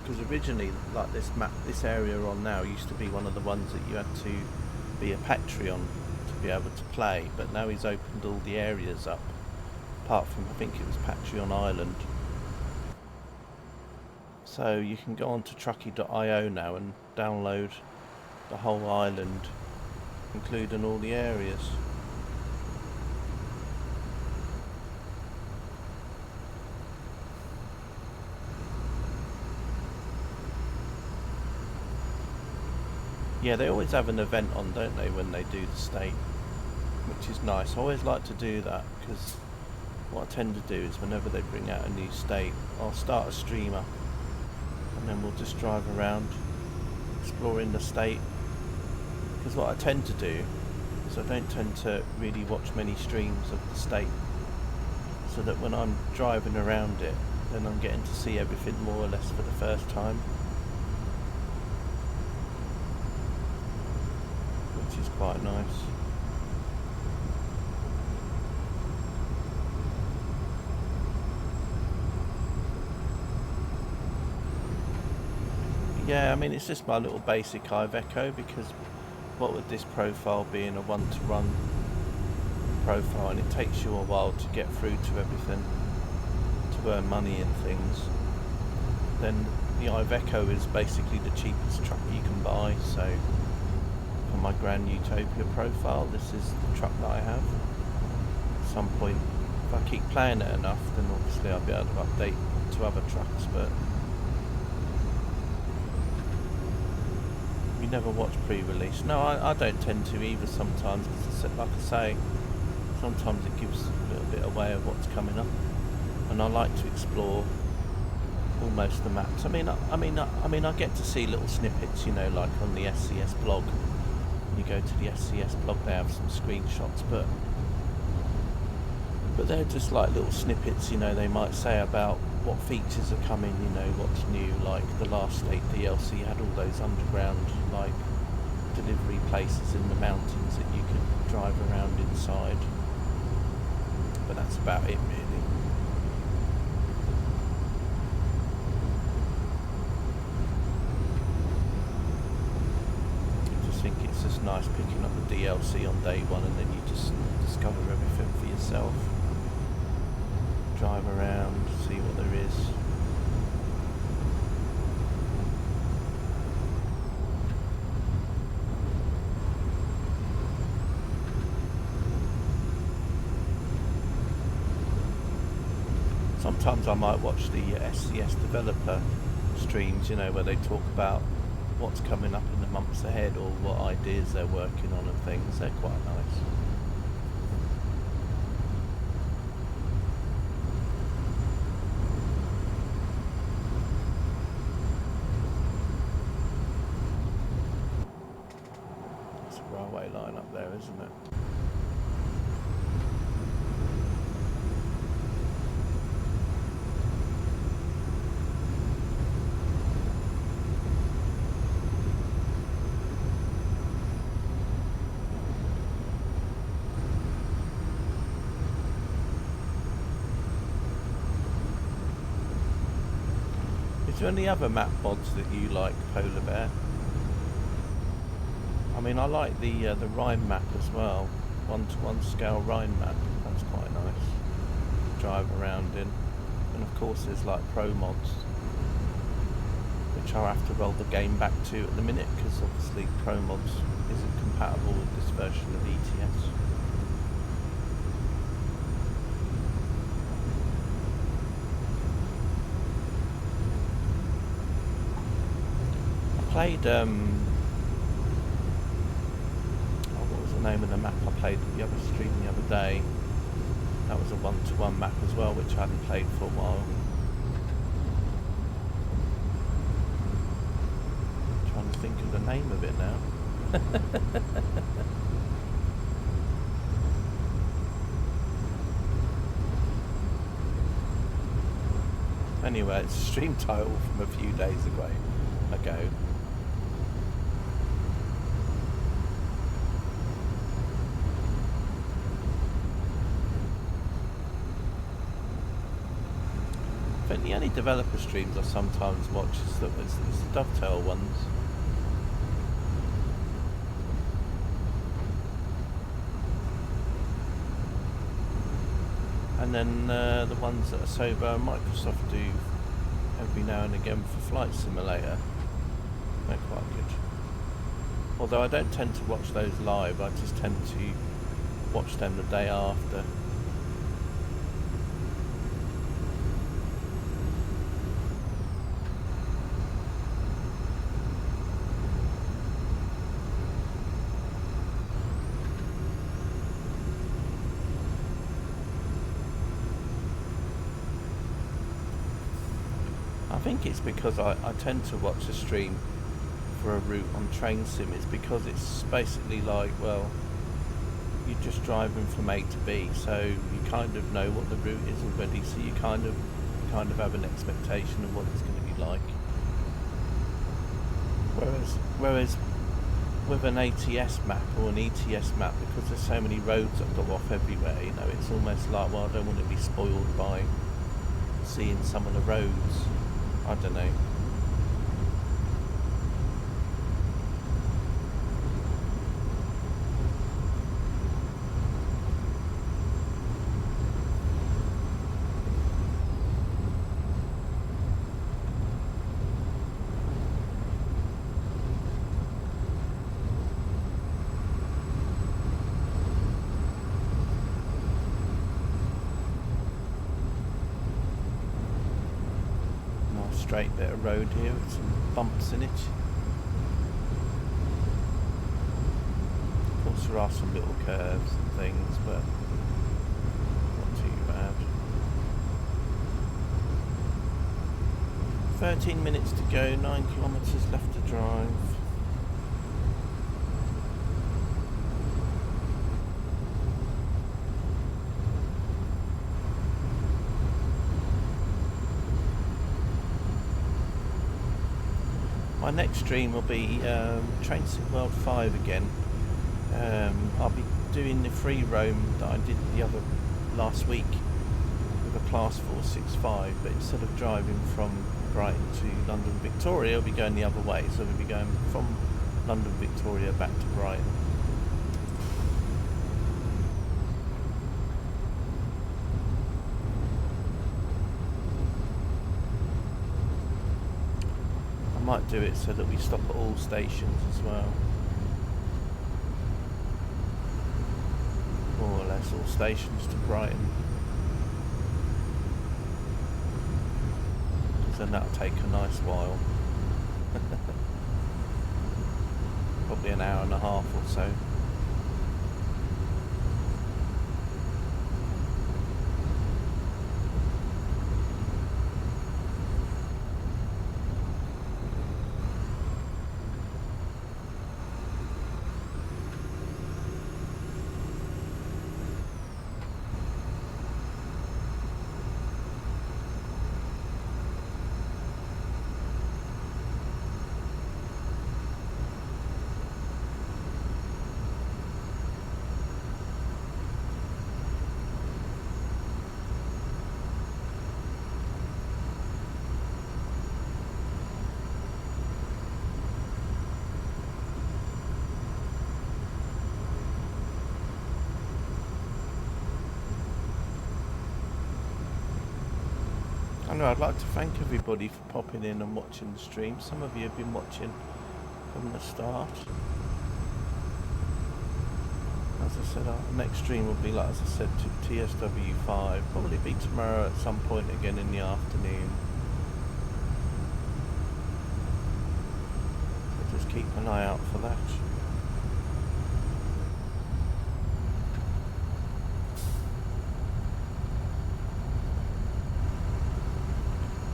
because originally, like this map, this area on now used to be one of the ones that you had to be a Patreon to be able to play, but now he's opened all the areas up, apart from, I think it was Patreon Island. So you can go on to trucky.io now and download the whole island, including all the areas. Yeah, they always have an event on, don't they, when they do the state, which is nice. I always like to do that, because what I tend to do is whenever they bring out a new state, I'll start a stream up, and then we'll just drive around exploring the state. Because what I tend to do is I don't tend to really watch many streams of the state, so that when I'm driving around it, then I'm getting to see everything more or less for the first time. Is quite nice. Yeah, I mean, it's just my little basic Iveco, because what with this profile being a one-to-run profile, and it takes you a while to get through to everything, to earn money and things, then the Iveco is basically the cheapest truck you can buy. So for my Grand Utopia profile, this is the truck that I have. At some point, if I keep playing it enough, then obviously I'll be able to update to other trucks, but you never watch pre-release. No, I don't tend to either sometimes, because like I say, sometimes it gives a little bit away of what's coming up, and I like to explore almost the maps. I mean, I get to see little snippets, you know, like on the SCS blog. You go to the SCS blog, they have some screenshots, but they're just like little snippets, you know. They might say about what features are coming, you know, what's new. Like the last state DLC had all those underground, like, delivery places in the mountains that you could drive around inside, but that's about it, really. It's just nice picking up the DLC on day one, and then you just discover everything for yourself. Drive around, see what there is. Sometimes I might watch the SCS developer streams, you know, where they talk about what's coming up in the months ahead or what ideas they're working on and things. They're quite nice. It's a railway line up there, isn't it? Is there any other map mods that you like, Polar Bear? I mean, I like the Rhine map as well. 1-to-1 scale Rhine map. That's quite nice. Drive around in. And of course there's like pro mods, which I'll have to roll the game back to at the minute, because obviously pro mods isn't compatible with this version of ETS. I played what was the name of the map I played at the other stream the other day? That was a 1-to-1 map as well, which I hadn't played for a while. I'm trying to think of the name of it now. Anyway, it's a stream title from a few days ago. I think the only developer streams I sometimes watch is the Dovetail ones. And then the ones that Asobo and Microsoft do every now and again for Flight Simulator. They're quite good. Although I don't tend to watch those live, I just tend to watch them the day after. I think it's because I tend to watch a stream for a route on Train Sim. It's because it's basically like, well, you're just driving from A to B, so you kind of know what the route is already, so you kind of have an expectation of what it's going to be like. Whereas with an ATS map or an ETS map, because there's so many roads that go off everywhere, you know, it's almost like, well, I don't want to be spoiled by seeing some of the roads. I don't know. Straight bit of road here with some bumps in it. Of course there are some little curves and things, but not too bad. 13 minutes to go, 9 kilometres left to drive. My next stream will be Train Sim World 5 again. I'll be doing the free roam that I did last week with a Class 465, but instead of driving from Brighton to London Victoria, I'll be going the other way, so we'll be going from London Victoria back to Brighton. Might do it so that we stop at all stations as well. More or less all stations to Brighton. because then that'll take a nice while. Probably an hour and a half or so. I know, I'd like to thank everybody for popping in and watching the stream. Some of you have been watching from the start. As I said, our next stream will be, like as I said, to TSW5. Probably be tomorrow at some point again in the afternoon. So just keep an eye out for that.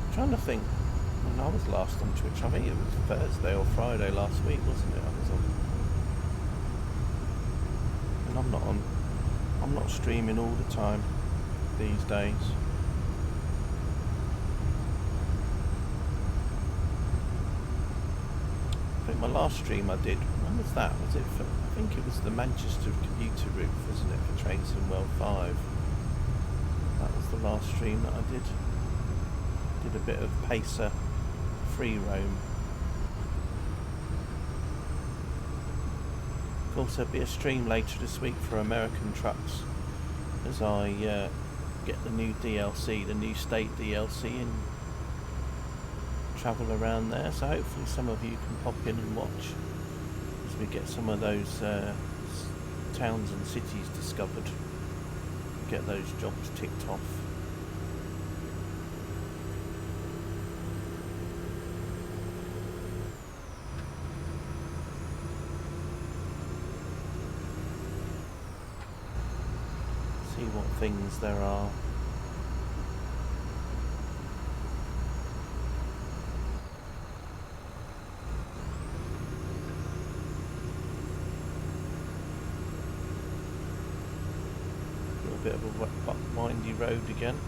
I'm trying to think when I was last on Twitch. I think it was Thursday or Friday last week, wasn't it? I was on. And I'm not streaming all the time these days. I think my last stream I did, when was that? Was it for, I think it was the Manchester commuter route, wasn't it, for Trainson 5? That was the last stream that I did. Did a bit of pacer free roam. Of course, there'll be a stream later this week for American trucks as I get the new DLC, the new state DLC, and travel around there. So hopefully some of you can pop in and watch as we get some of those towns and cities discovered, get those jobs ticked off. What things there are. A little bit of a windy road again.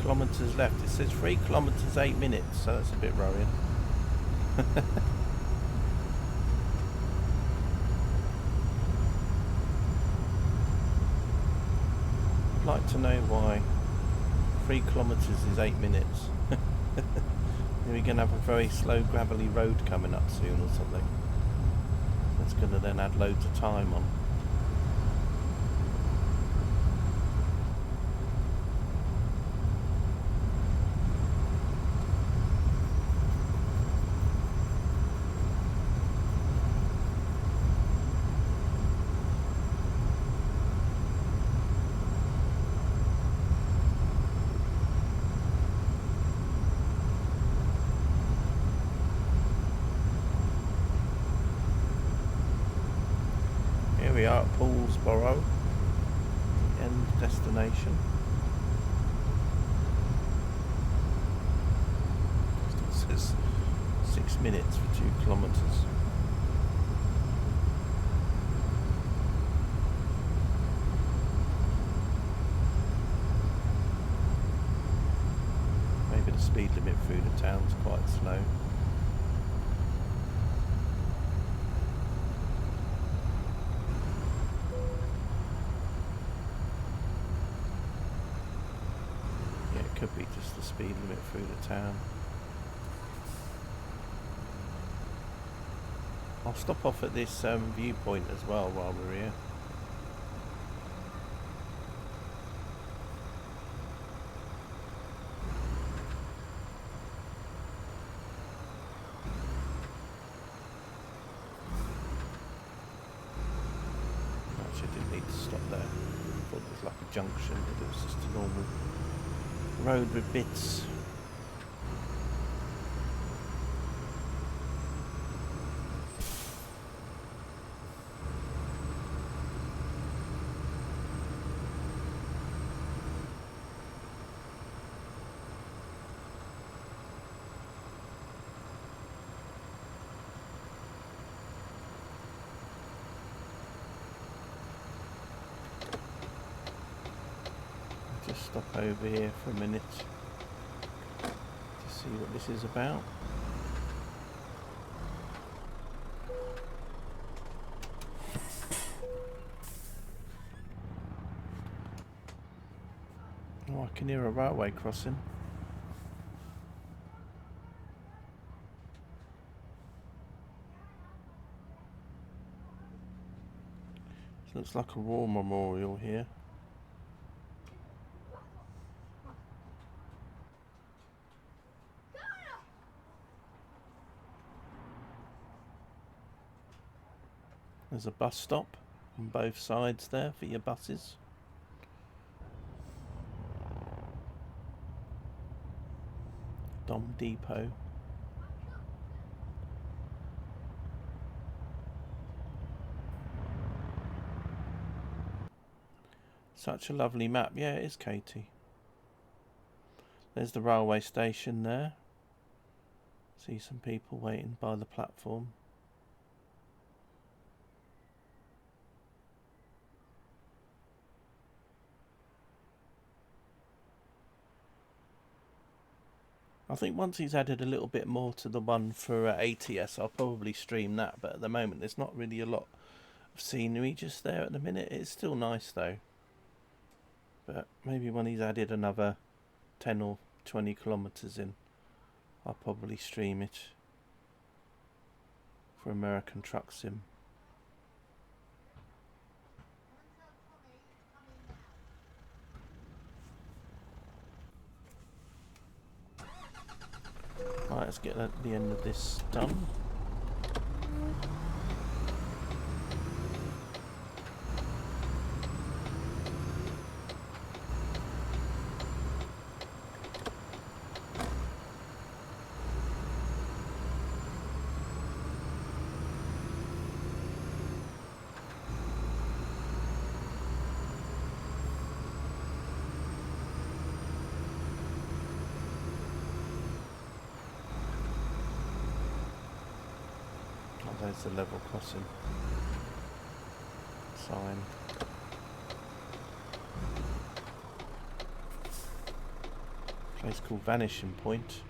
Kilometres left. It says 3 kilometres 8 minutes, so that's a bit worrying. I'd like to know why 3 kilometres is 8 minutes. We're going to have a very slow gravelly road coming up soon or something. That's going to then add loads of time on. Here we are at Poolsborough, the end destination. It says 6 minutes for 2 kilometres. Maybe the speed limit through the town's quite slow. Could be just the speed limit through the town. I'll stop off at this viewpoint as well while we're here. Actually, I didn't need to stop there. I thought it was like a junction, but it was just a normal road with bits. I'll just stop over here for a minute. See what this is about. Oh, I can hear a railway crossing. This looks like a war memorial here. There's a bus stop on both sides there for your buses. Dom Depot. Such a lovely map. Yeah, it is, Katie. There's the railway station there. See some people waiting by the platform. I think once he's added a little bit more to the one for ATS, I'll probably stream that. But at the moment, there's not really a lot of scenery just there at the minute. It's still nice though. But maybe when he's added another 10 or 20 kilometres in, I'll probably stream it for American Truck Sim. Right, let's get the end of this done. There's the level crossing sign. Place called Vanishing Point.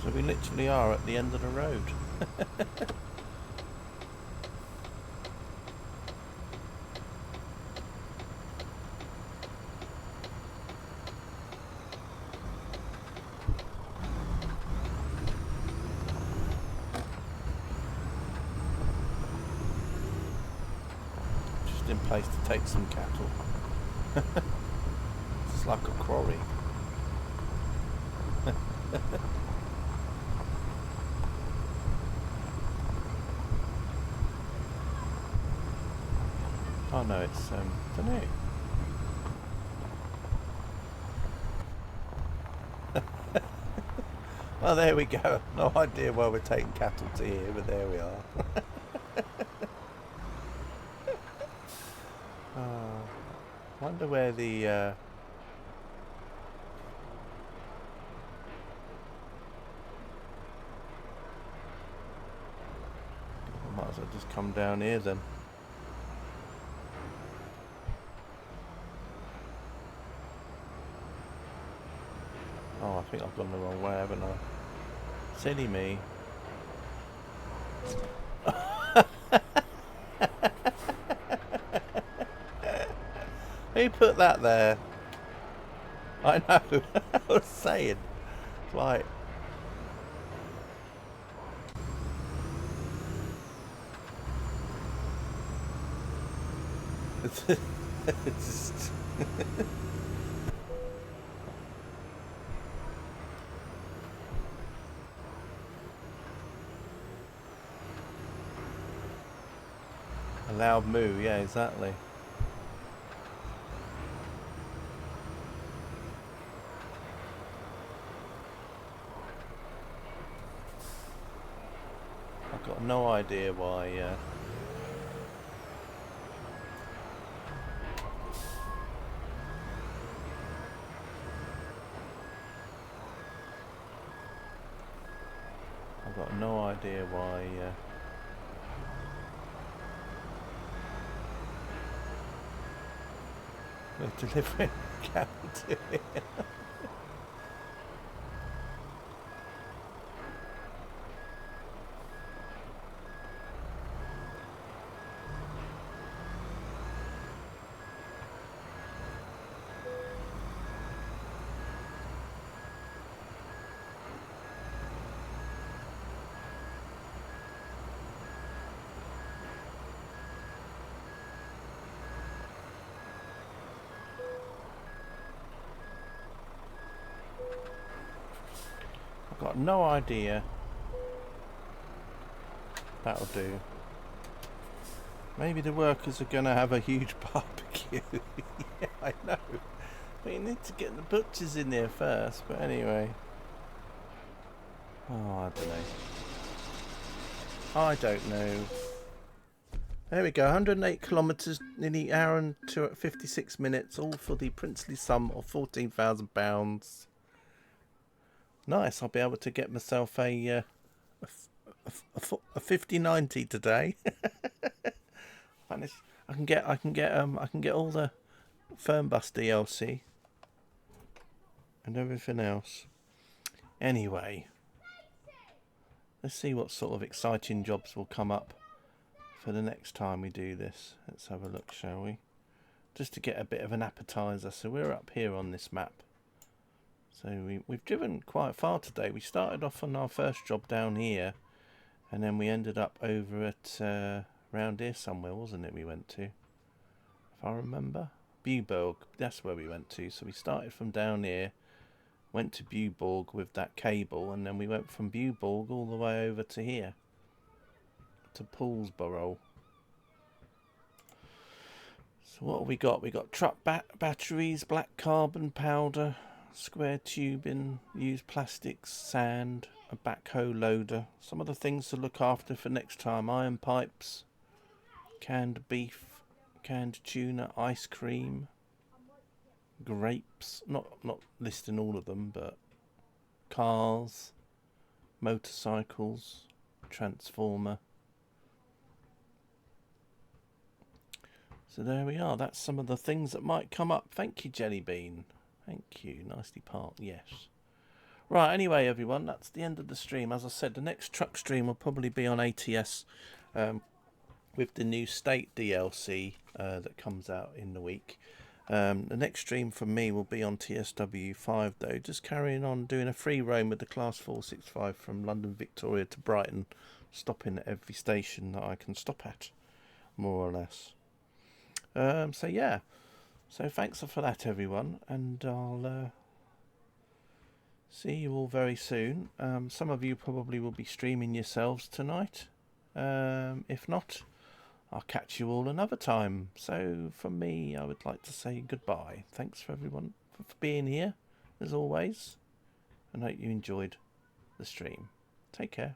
So we literally are at the end of the road. Just in place to take some cattle. It's like a quarry. Oh no, it's don't know. Well, there we go. No idea why we're taking cattle to here, but there we are. Wonder where the might as well just come down here then. Oh, I think I've gone the wrong way, haven't I? Silly me. Who put that there? I know. I was saying. It's like... it's just... a loud moo, yeah, exactly. I've got no idea why... I've got no idea why... they're delivering cattle to me. I've got no idea. That'll do. Maybe the workers are going to have a huge barbecue. Yeah, I know. We need to get the butchers in there first, but anyway. Oh, I don't know. I don't know. There we go, 108 kilometres, nearly an hour and 56 minutes, all for the princely sum of £14,000. Nice, I'll be able to get myself a 5090 today. I can get all the Fernbus DLC and everything else. Anyway, let's see what sort of exciting jobs will come up for the next time we do this. Let's have a look, shall we? Just to get a bit of an appetizer. So we're up here on this map. So we've driven quite far today. We started off on our first job down here, and then we ended up over at round here somewhere, wasn't it? We went to, if I remember, Buborg. That's where we went to. So we started from down here, went to Buborg with that cable, and then we went from Buborg all the way over to here, to Poolsborough. So what have we got? We got truck batteries, black carbon powder, square tubing, used plastics, sand, a backhoe loader. Some of the things to look after for next time: iron pipes, canned beef, canned tuna, ice cream, grapes. Not listing all of them, but cars, motorcycles, transformer. So there we are. That's some of the things that might come up. Thank you, Jelly Bean. Thank you. Nicely parked. Yes. Right, anyway, everyone, that's the end of the stream. As I said, the next truck stream will probably be on ATS with the new State DLC that comes out in the week. The next stream from me will be on TSW5, though, just carrying on doing a free roam with the Class 465 from London Victoria to Brighton, stopping at every station that I can stop at, more or less. So yeah, so thanks for that, everyone, and I'll see you all very soon. Some of you probably will be streaming yourselves tonight. If not, I'll catch you all another time. So from me, I would like to say goodbye. Thanks for everyone for being here, as always, and hope you enjoyed the stream. Take care.